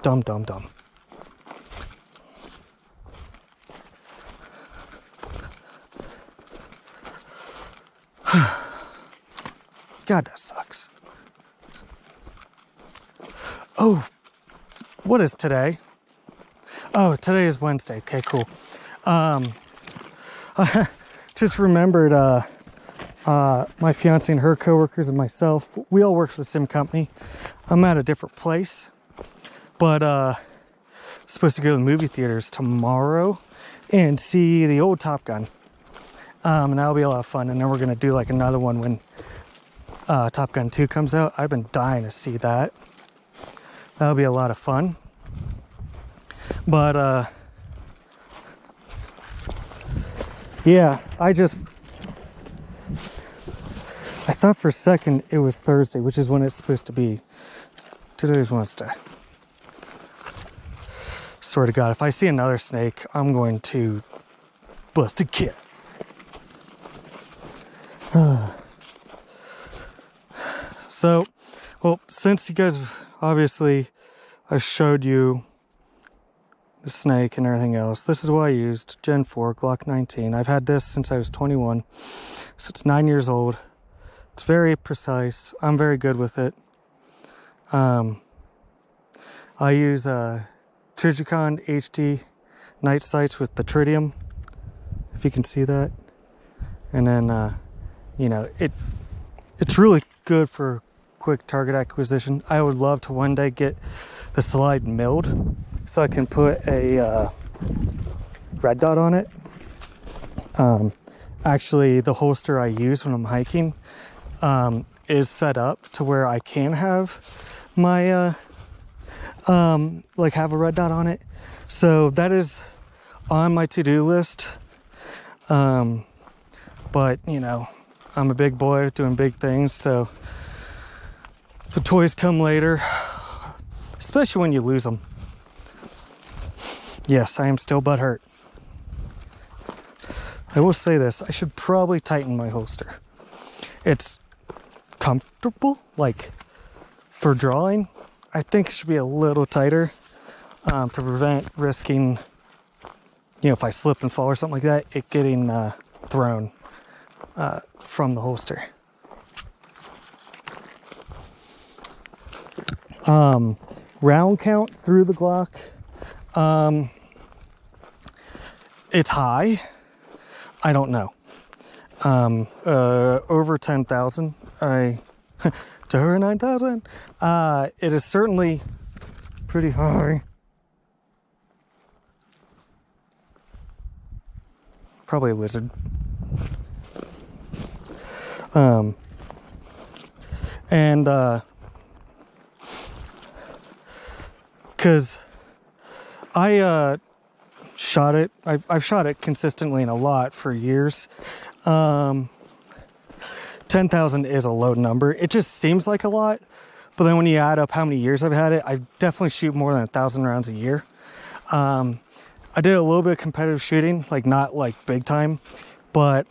Dumb. God, that sucks. Oh, what is today? Oh, today is Wednesday. Okay, cool. I just remembered my fiance and her coworkers and myself, we all work for the same company. I'm at a different place, but supposed to go to the movie theaters tomorrow and see the old Top Gun. And that'll be a lot of fun. And then we're gonna do like another one when Top Gun 2 comes out. I've been dying to see that. That'll be a lot of fun. But yeah, I thought for a second it was Thursday, which is when it's supposed to be. Today's Wednesday. Swear to God, if I see another snake, I'm going to bust a kid. So, well, since you guys obviously I showed you the snake and everything else, this is what I used, Gen 4 Glock 19. I've had this since I was 21, so it's 9 years old. It's very precise. I'm very good with it. I use Trigicon HD night sights with the tritium, if you can see that. And then, you know, it's really good for quick target acquisition. I would love to one day get the slide milled so I can put a red dot on it. Actually, the holster I use when I'm hiking is set up to where I can have my like have a red dot on it. So that is on my to-do list. But you know, I'm a big boy doing big things, so the toys come later, especially when you lose them. Yes, I am still butthurt. I will say this, I should probably tighten my holster. It's comfortable, like for drawing. I think it should be a little tighter to prevent risking, you know, if I slip and fall or something like that, it getting thrown from the holster. Round count through the Glock. It's high. I don't know. Over 10,000. To her 9,000. It is certainly pretty high. Probably a lizard. And because I shot it, I've shot it consistently and a lot for years. 10,000 is a low number. It just seems like a lot, but then when you add up how many years I've had it, I definitely shoot more than 1,000 rounds a year. I did a little bit of competitive shooting, like not like big time, but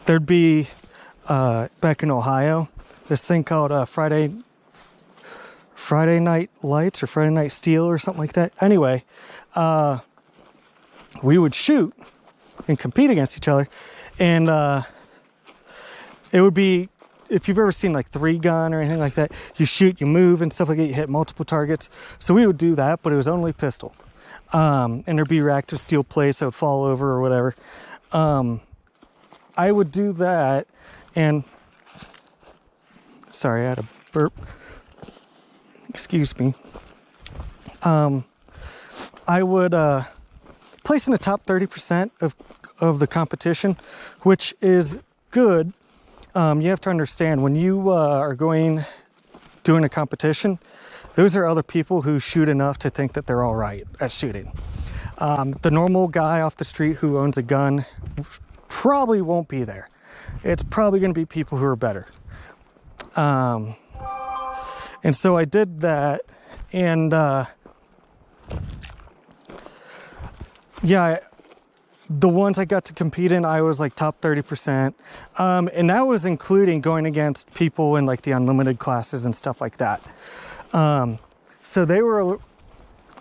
there'd be back in Ohio this thing called Friday Night Lights or Friday Night Steel or something like that. Anyway, we would shoot and compete against each other, and it would be, if you've ever seen like 3-gun or anything like that, you shoot, you move and stuff like that, you hit multiple targets. So we would do that, but it was only pistol. And there'd be reactive steel plates that would fall over or whatever. I would do that, and sorry, I had a burp. Excuse me. I would place in the top 30% of the competition, which is good. You have to understand, when you are doing a competition, those are other people who shoot enough to think that they're all right at shooting. The normal guy off the street who owns a gun probably won't be there. It's probably going to be people who are better. And so I did that, and yeah, the ones I got to compete in, I was like top 30%. And that was including going against people in like the unlimited classes and stuff like that. So they were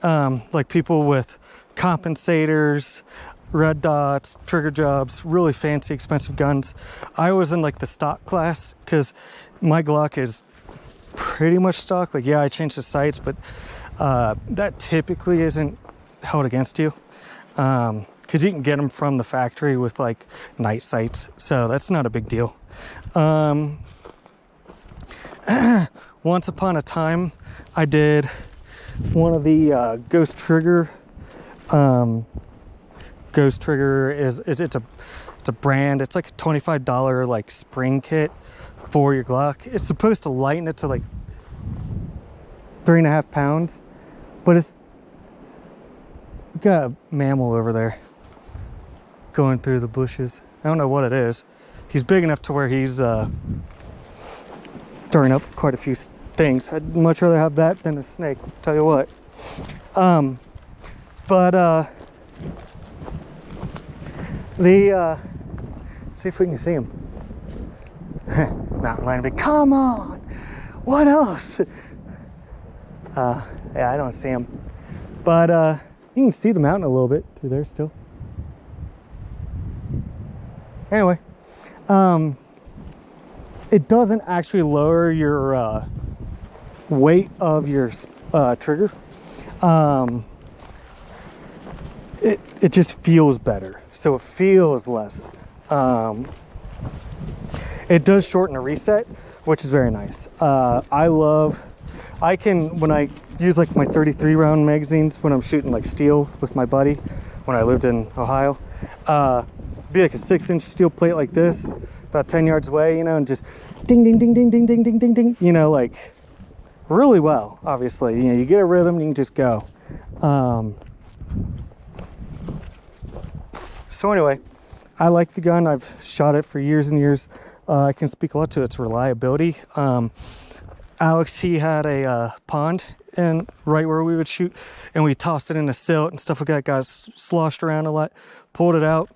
like people with compensators, red dots, trigger jobs, really fancy, expensive guns. I was in like the stock class because my Glock is pretty much stock. Like, yeah, I changed the sights, but that typically isn't held against you. Because you can get them from the factory with like night sights, so that's not a big deal. Once upon a time, I did one of the Ghost Trigger. Ghost Trigger it's a brand. It's like a $25 like spring kit for your Glock. It's supposed to lighten it to like 3.5 pounds, but it's got a mammal over there going through the bushes. I don't know what it is. He's big enough to where he's stirring up quite a few things. I'd much rather have that than a snake, I'll tell you what. See if we can see him. Mountain lion, but come on, what else? Yeah, I don't see him, but you can see the mountain a little bit through there still. Anyway, it doesn't actually lower your weight of your trigger. It just feels better, so it feels less. It does shorten the reset, which is very nice. I can, when I use like my 33 round magazines when I'm shooting like steel with my buddy when I lived in Ohio, be like a 6-inch steel plate like this about 10 yards away, you know, and just ding ding ding ding ding ding ding ding ding, you know, like really well. Obviously, you know, you get a rhythm, you can just go. So anyway, I like the gun. I've shot it for years and years. I can speak a lot to its reliability. Alex, he had a pond and right where we would shoot, and we tossed it in a silt and stuff like that. Got sloshed around a lot, pulled it out,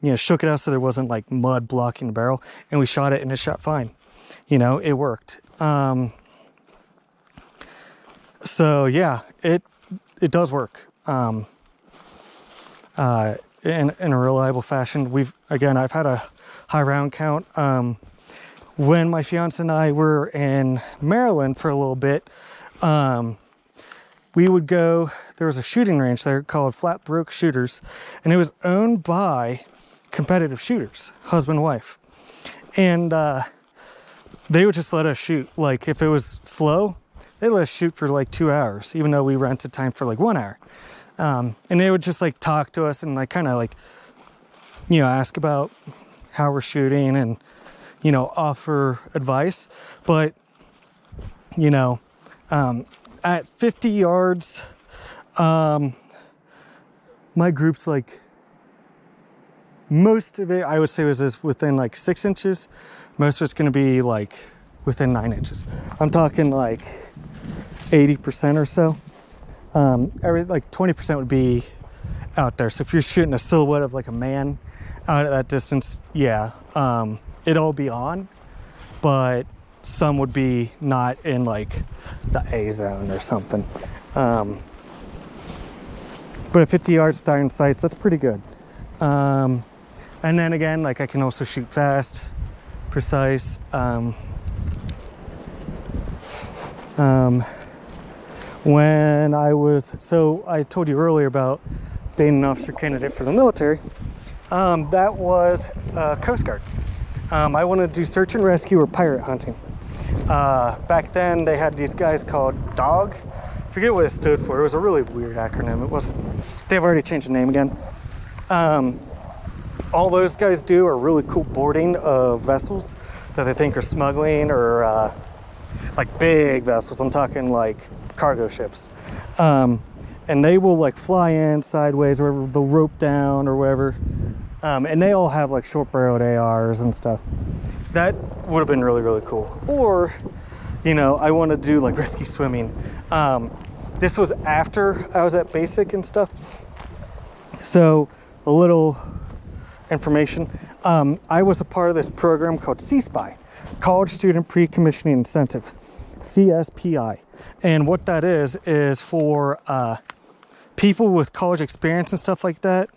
you know, shook it out so there wasn't like mud blocking the barrel, and we shot it and it shot fine. You know, it worked. So yeah, it does work. In a reliable fashion. I've had a high round count. When my fiance and I were in Maryland for a little bit, we would go, there was a shooting range there called Flat Brook Shooters, and it was owned by competitive shooters, husband and wife. And they would just let us shoot. Like if it was slow, they let us shoot for like 2 hours, even though we rented time for like 1 hour. And they would just like talk to us and like kind of like, you know, ask about how we're shooting and, you know, offer advice. But, you know, at 50 yards, my group's like, most of it, I would say, was within like 6 inches. Most of it's going to be like within 9 inches. I'm talking like 80% or so. Like 20% would be out there. So if you're shooting a silhouette of like a man out at that distance, yeah, it'll be on, but some would be not in like the A zone or something. But at 50 yards with iron sights, that's pretty good. And then again, like I can also shoot fast, precise. When I told you earlier about being an officer candidate for the military. That was Coast Guard. I wanted to do search and rescue or pirate hunting. Back then they had these guys called DOG. I forget what it stood for. It was a really weird acronym. They've already changed the name again. All those guys do are really cool boarding of vessels that they think are smuggling or like big vessels. I'm talking like cargo ships. And they will like fly in sideways, wherever they'll rope down or wherever. And they all have like short barreled ARs and stuff. That would have been really, really cool. Or, you know, I want to do like rescue swimming. This was after I was at basic and stuff. So a little information. I was a part of this program called CSPI, College Student Pre-Commissioning Incentive, CSPI. And what that is for people with college experience and stuff like that,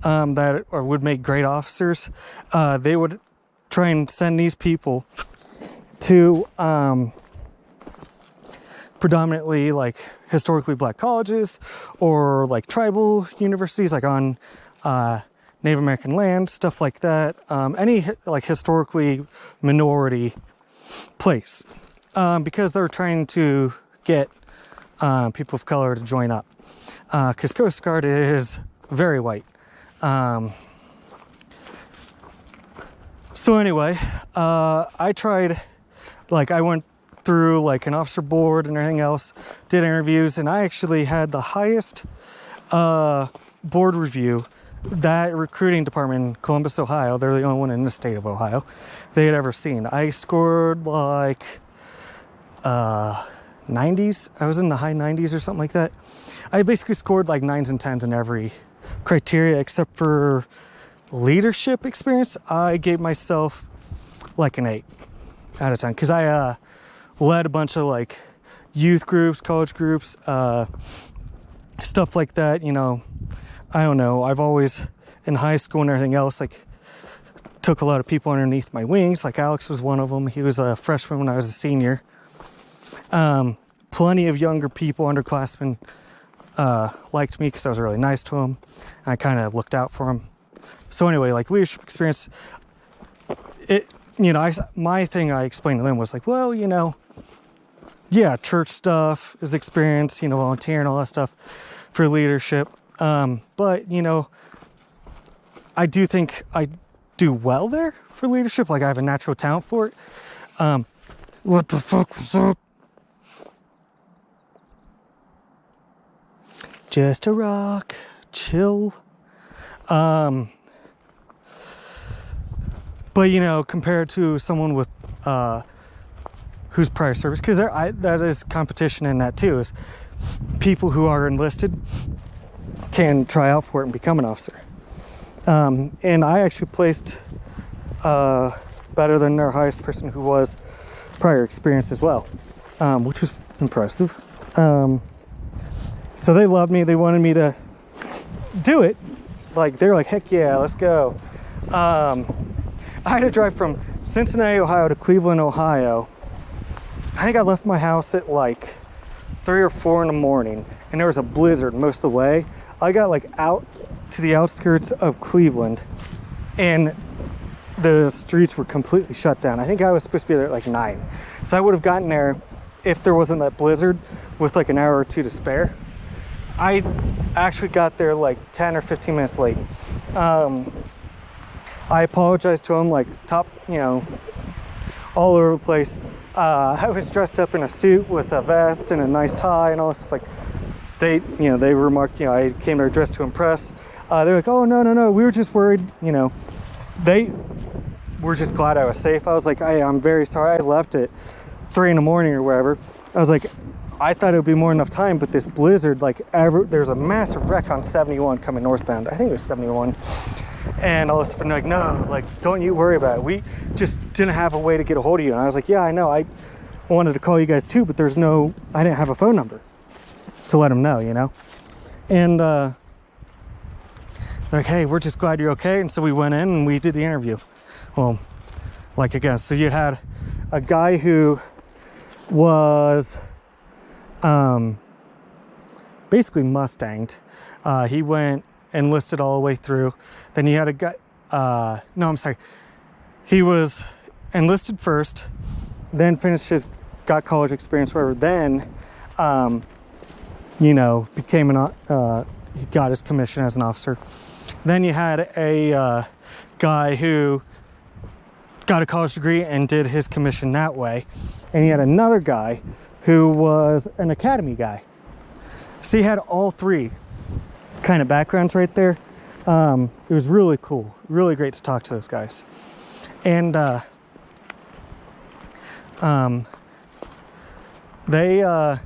that would make great officers. They would try and send these people to predominantly like historically black colleges or like tribal universities, like on Native American land, stuff like that. Any like historically minority place, because they're trying to get people of color to join up, because Coast Guard is very white. So anyway, I tried, like I went through like an officer board and everything else, did interviews, and I actually had the highest board review that recruiting department in Columbus, Ohio, they're the only one in the state of Ohio, they had ever seen. I scored like 90s. I was in the high 90s or something like that. I basically scored like 9s and 10s in every criteria except for leadership experience. I gave myself like an 8 out of 10 because I led a bunch of like youth groups, college groups, stuff like that. You know, I don't know, I've always in high school and everything else like took a lot of people underneath my wings. Like Alex was one of them. He was a freshman when I was a senior. Plenty of younger people, underclassmen, liked me because I was really nice to them. I kind of looked out for them. So anyway, like leadership experience, my thing I explained to them was like, well, you know, yeah, church stuff is experience, you know, volunteering, all that stuff for leadership. But, you know, I do think I do well there for leadership. Like I have a natural talent for it. What the fuck was up? Just a rock, chill. But you know, compared to someone with who's prior service, because that is competition in that too, is people who are enlisted can try out for it and become an officer. And I actually placed better than our highest person who was prior experience as well, which was impressive. So they loved me. They wanted me to do it. Like, they're like, heck yeah, let's go. I had to drive from Cincinnati, Ohio to Cleveland, Ohio. I think I left my house at like 3 or 4 in the morning, and there was a blizzard most of the way. I got like out to the outskirts of Cleveland, and the streets were completely shut down. I think I was supposed to be there at like 9. So I would have gotten there if there wasn't that blizzard with like an hour or 2 to spare. I actually got there like 10 or 15 minutes late. I apologized to him, like you know, all over the place. I was dressed up in a suit with a vest and a nice tie and all this stuff. Like, they remarked, you know, I came there dressed to impress. They're like, oh, no, we were just worried, you know. They were just glad I was safe. I was like, I'm very sorry. I left at 3 in the morning or wherever. I was like, I thought it would be more enough time, but this blizzard, like, there's a massive wreck on 71 coming northbound. I think it was 71. And all of a sudden, like, no, like, don't you worry about it. We just didn't have a way to get a hold of you. And I was like, yeah, I know. I wanted to call you guys too, but I didn't have a phone number to let them know, you know. And like, hey, we're just glad you're okay. And so we went in and we did the interview. Well, like, again, so you had a guy who was basically Mustanged. He went enlisted all the way through. Then you had a guy, no, I'm sorry. He was enlisted first, then got college experience, whatever. Then, you know, he got his commission as an officer. Then you had a guy who got a college degree and did his commission that way. And you had another guy who was an academy guy. So you had all 3 kind of backgrounds right there. It was really cool, really great to talk to those guys. And they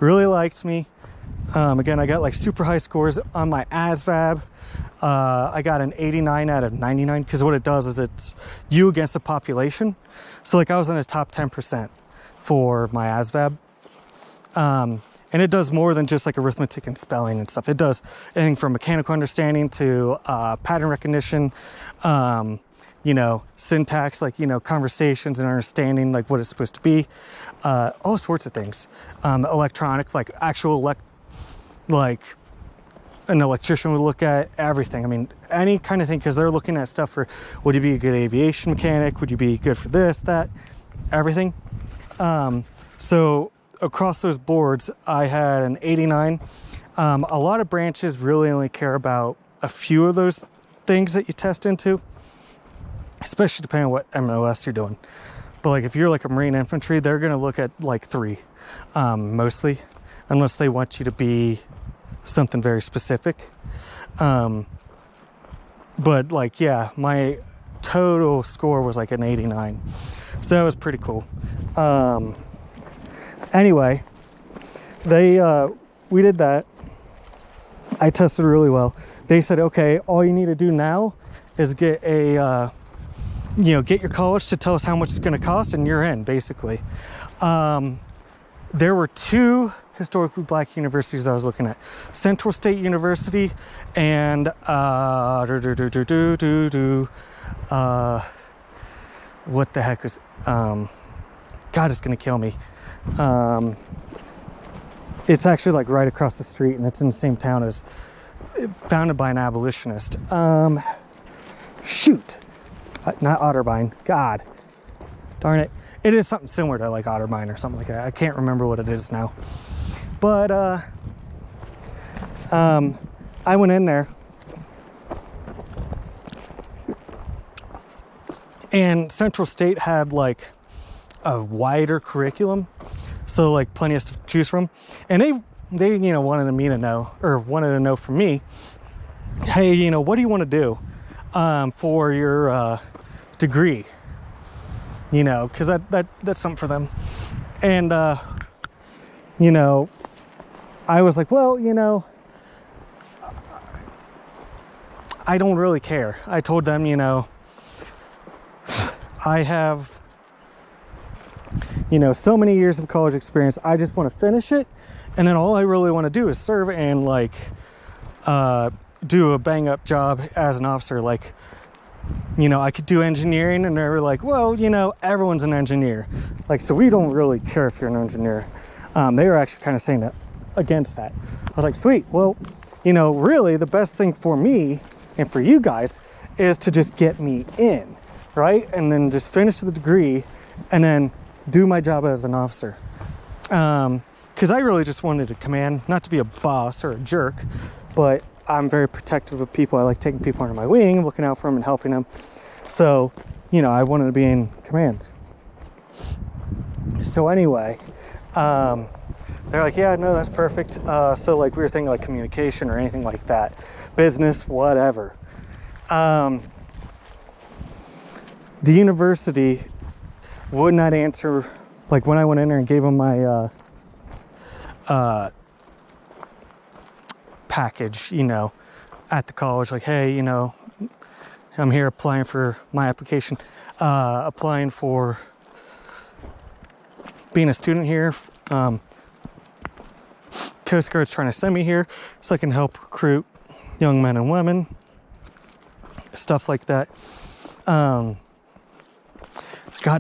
really liked me. Again, I got like super high scores on my ASVAB. I got an 89 out of 99, because what it does is it's you against the population. So like, I was in the top 10% for my ASVAB. And it does more than just like arithmetic and spelling and stuff. It does anything from mechanical understanding to pattern recognition, you know, syntax, like, you know, conversations and understanding like what it's supposed to be, all sorts of things. Electronic, like actual like an electrician would look at everything. I mean, any kind of thing, because they're looking at stuff for, would you be a good aviation mechanic? Would you be good for this, that, everything? So across those boards, I had an 89. A lot of branches really only care about a few of those things that you test into, especially depending on what MOS you're doing. But like, if you're like a Marine infantry, they're going to look at like 3, mostly, unless they want you to be something very specific. But like, yeah, my total score was like an 89. So that was pretty cool. Anyway, we did that. I tested really well. They said, okay, all you need to do now is get get your college to tell us how much it's going to cost, and you're in, basically. There were 2 historically black universities I was looking at: Central State University and what the heck is God, it's gonna kill me. It's actually like right across the street, and it's in the same town as, founded by an abolitionist. Shoot, not Otterbein. God darn it. It is something similar to like Otterbein or something like that. I can't remember what it is now. But I went in there, and Central State had like a wider curriculum, so like plenty of stuff to choose from. And they wanted to know from me, hey, what do you want to do for your degree, you know, because that's something for them. And you know, I was like, well, you know, I don't really care. I told them, you know, I have, you know, so many years of college experience. I just want to finish it, and then all I really want to do is serve and like do a bang up job as an officer. Like, you know, I could do engineering, and they were like, well, you know, everyone's an engineer, like, so we don't really care if you're an engineer. They were actually kind of saying that against that. I was like, sweet. Well, you know, really the best thing for me and for you guys is to just get me in, right? And then just finish the degree and then do my job as an officer. Because I really just wanted to command, not to be a boss or a jerk, but I'm very protective of people. I like taking people under my wing, looking out for them and helping them. So, you know, I wanted to be in command. So anyway, they're like, yeah, no, that's perfect. So like we were thinking like communication or anything like that, business, whatever. The university would not answer. Like when I went in there and gave them my package, you know, at the college, like, hey, you know, I'm here applying for my application, applying for being a student here. Coast Guard's trying to send me here so I can help recruit young men and women, stuff like that. Got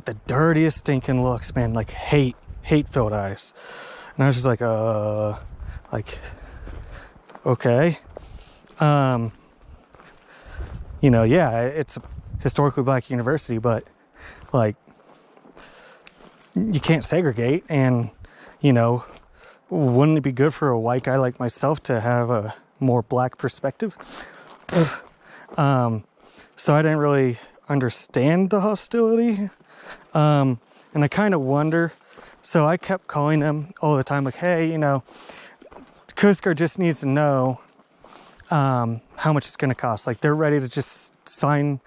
the dirtiest stinking looks, man, like hate-filled eyes. And I was just like, okay. You know, yeah, it's a historically black university, but like, you can't segregate. And, you know, wouldn't it be good for a white guy like myself to have a more black perspective? So I didn't really understand the hostility. And I kind of wonder. So I kept calling them all the time, like, hey, you know, Coast Guard just needs to know how much it's going to cost. Like, they're ready to just sign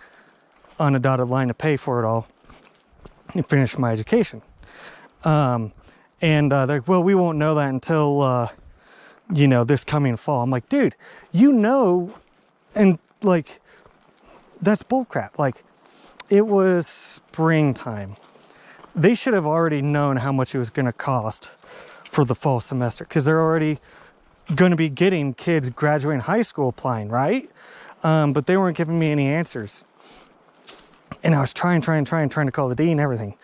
on a dotted line to pay for it all and finish my education. And they're like, well, we won't know that until, you know, this coming fall. I'm like, dude, you know, and like, that's bullcrap. Like, it was springtime. They should have already known how much it was going to cost for the fall semester, because they're already going to be getting kids graduating high school applying, right? But they weren't giving me any answers. And I was trying to call the dean and everything,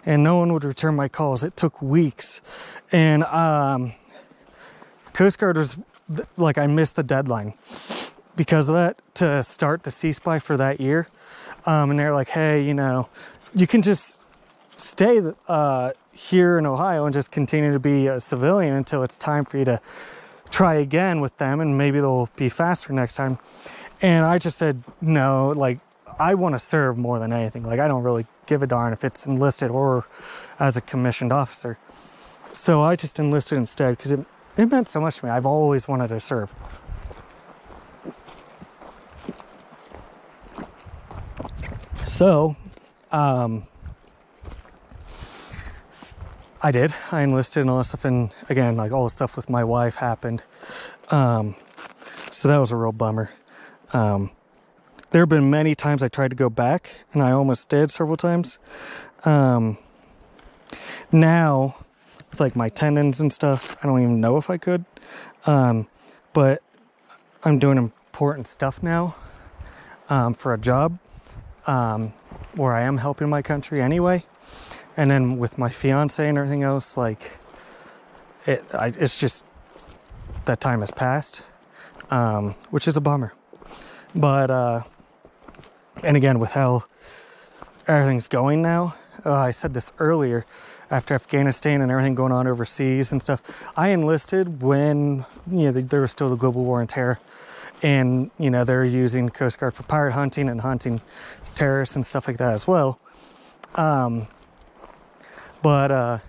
and no one would return my calls. It took weeks. And Coast Guard was like, I missed the deadline because of that to start the C-Spy for that year. And they're like, hey, you know, you can just stay here in Ohio and just continue to be a civilian until it's time for you to try again with them, and maybe they'll be faster next time. And I just said, no, like, I want to serve more than anything. Like, I don't really give a darn if it's enlisted or as a commissioned officer. So I just enlisted instead because it meant so much to me. I've always wanted to serve. So, I did. I enlisted and all that stuff, and again, like, all the stuff with my wife happened. So that was a real bummer. There have been many times I tried to go back, and I almost did several times. Now, with like my tendons and stuff, I don't even know if I could. But I'm doing important stuff now for a job where I am helping my country anyway. And then with my fiance and everything else, like, it's just that time has passed, which is a bummer. But, and again, with how everything's going now, I said this earlier, after Afghanistan and everything going on overseas and stuff, I enlisted when, you know, there was still the global war on terror. And, you know, they're using Coast Guard for pirate hunting and hunting terrorists and stuff like that as well. But,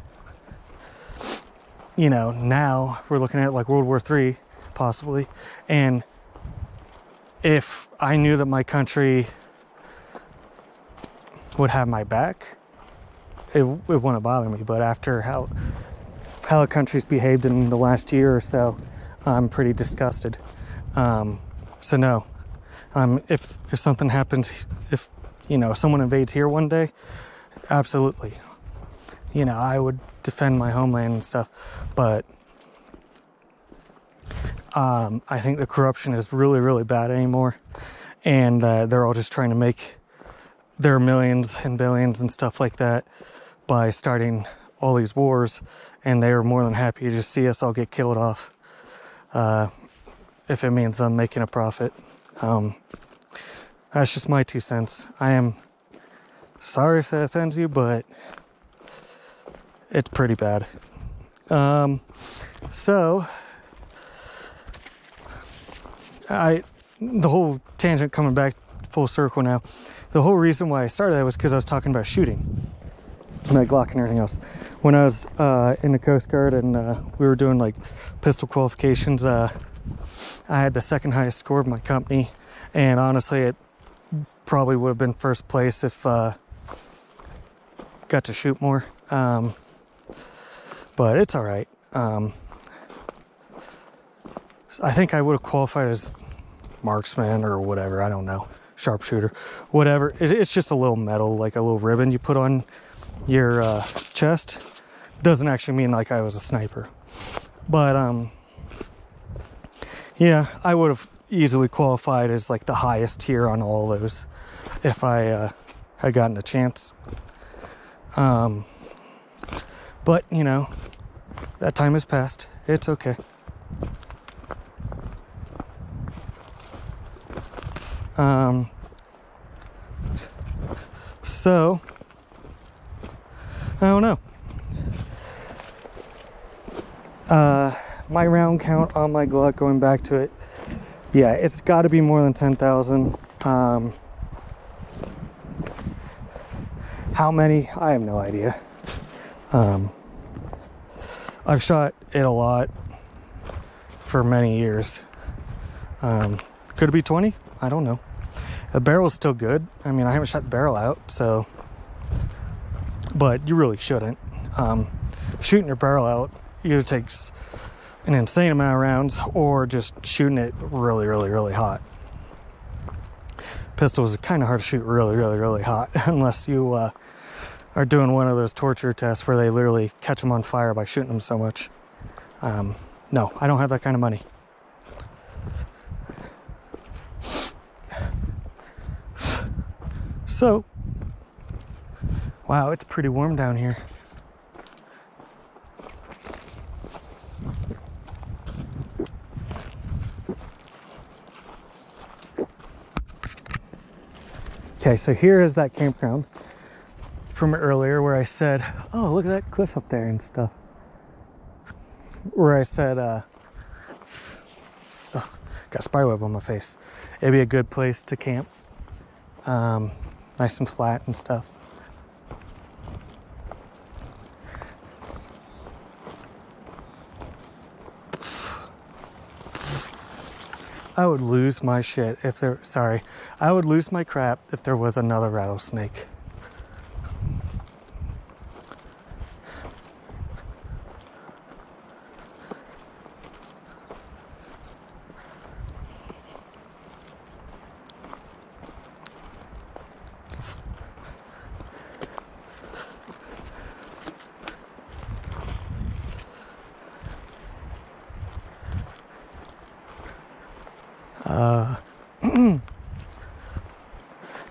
you know, now we're looking at like World War III, possibly. And if I knew that my country would have my back, it wouldn't bother me. But after how the country's behaved in the last year or so, I'm pretty disgusted. So no, if something happens, if someone invades here one day, absolutely, I would defend my homeland and stuff. But I think the corruption is really, really bad anymore, and they're all just trying to make their millions and billions and stuff like that by starting all these wars, and they are more than happy to just see us all get killed off if it means I'm making a profit. That's just my 2 cents. I am sorry if that offends you, but it's pretty bad. So the whole tangent, coming back full circle now, the whole reason why I started that was because I was talking about shooting, like Glock and everything else. When I was in the Coast Guard and we were doing like pistol qualifications, I had the second highest score of my company, and honestly it probably would have been first place if got to shoot more, but it's all right. I think I would have qualified as marksman or whatever, I don't know, sharpshooter, whatever. It's just a little medal, like a little ribbon you put on your chest. Doesn't actually mean like I was a sniper, but yeah, I would have easily qualified as like the highest tier on all those if I had gotten a chance. But that time has passed. It's okay. So I don't know. My round count on my Glock, going back to it, yeah, it's got to be more than 10,000. How many? I have no idea. I've shot it a lot for many years. Could it be 20? I don't know. The barrel is still good. I mean, I haven't shot the barrel out, so, but you really shouldn't. Shooting your barrel out either takes an insane amount of rounds or just shooting it really, really, really hot. Pistols are kind of hard to shoot really, really, really hot unless you are doing one of those torture tests where they literally catch them on fire by shooting them so much. No, I don't have that kind of money. So, wow, it's pretty warm down here. Okay, so here is that campground from earlier where I said, oh, look at that cliff up there and stuff. Where I said, got a spiderweb on my face. It'd be a good place to camp. Nice and flat and stuff. I would lose my shit if there, sorry, I would lose my crap if there was another rattlesnake.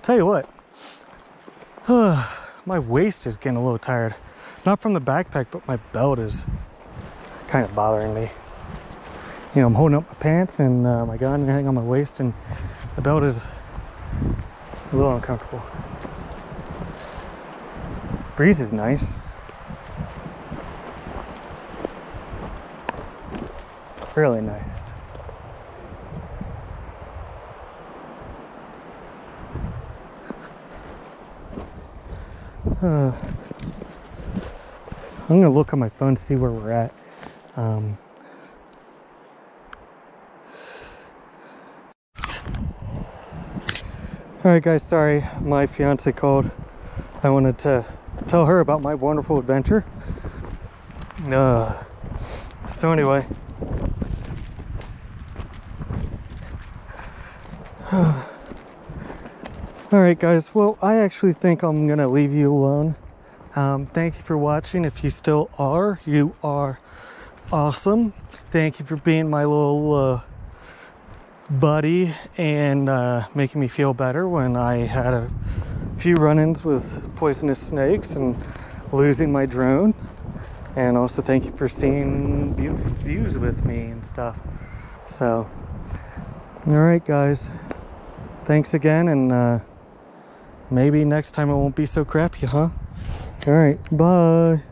Tell you what, my waist is getting a little tired. Not from the backpack, but my belt is kind of bothering me. You know, I'm holding up my pants and my gun and everything on my waist, and the belt is a little uncomfortable. Breeze is nice. Really nice. I'm gonna look on my phone to see where we're at. Alright guys, sorry, my fiance called. I wanted to tell her about my wonderful adventure. So anyway, alright guys, well I actually think I'm gonna leave you alone. Thank you for watching. If you still are, you are awesome. Thank you for being my little buddy and making me feel better when I had a few run-ins with poisonous snakes and losing my drone. And also thank you for seeing beautiful views with me and stuff. So, alright guys, thanks again, and maybe next time it won't be so crappy, huh? Alright, bye.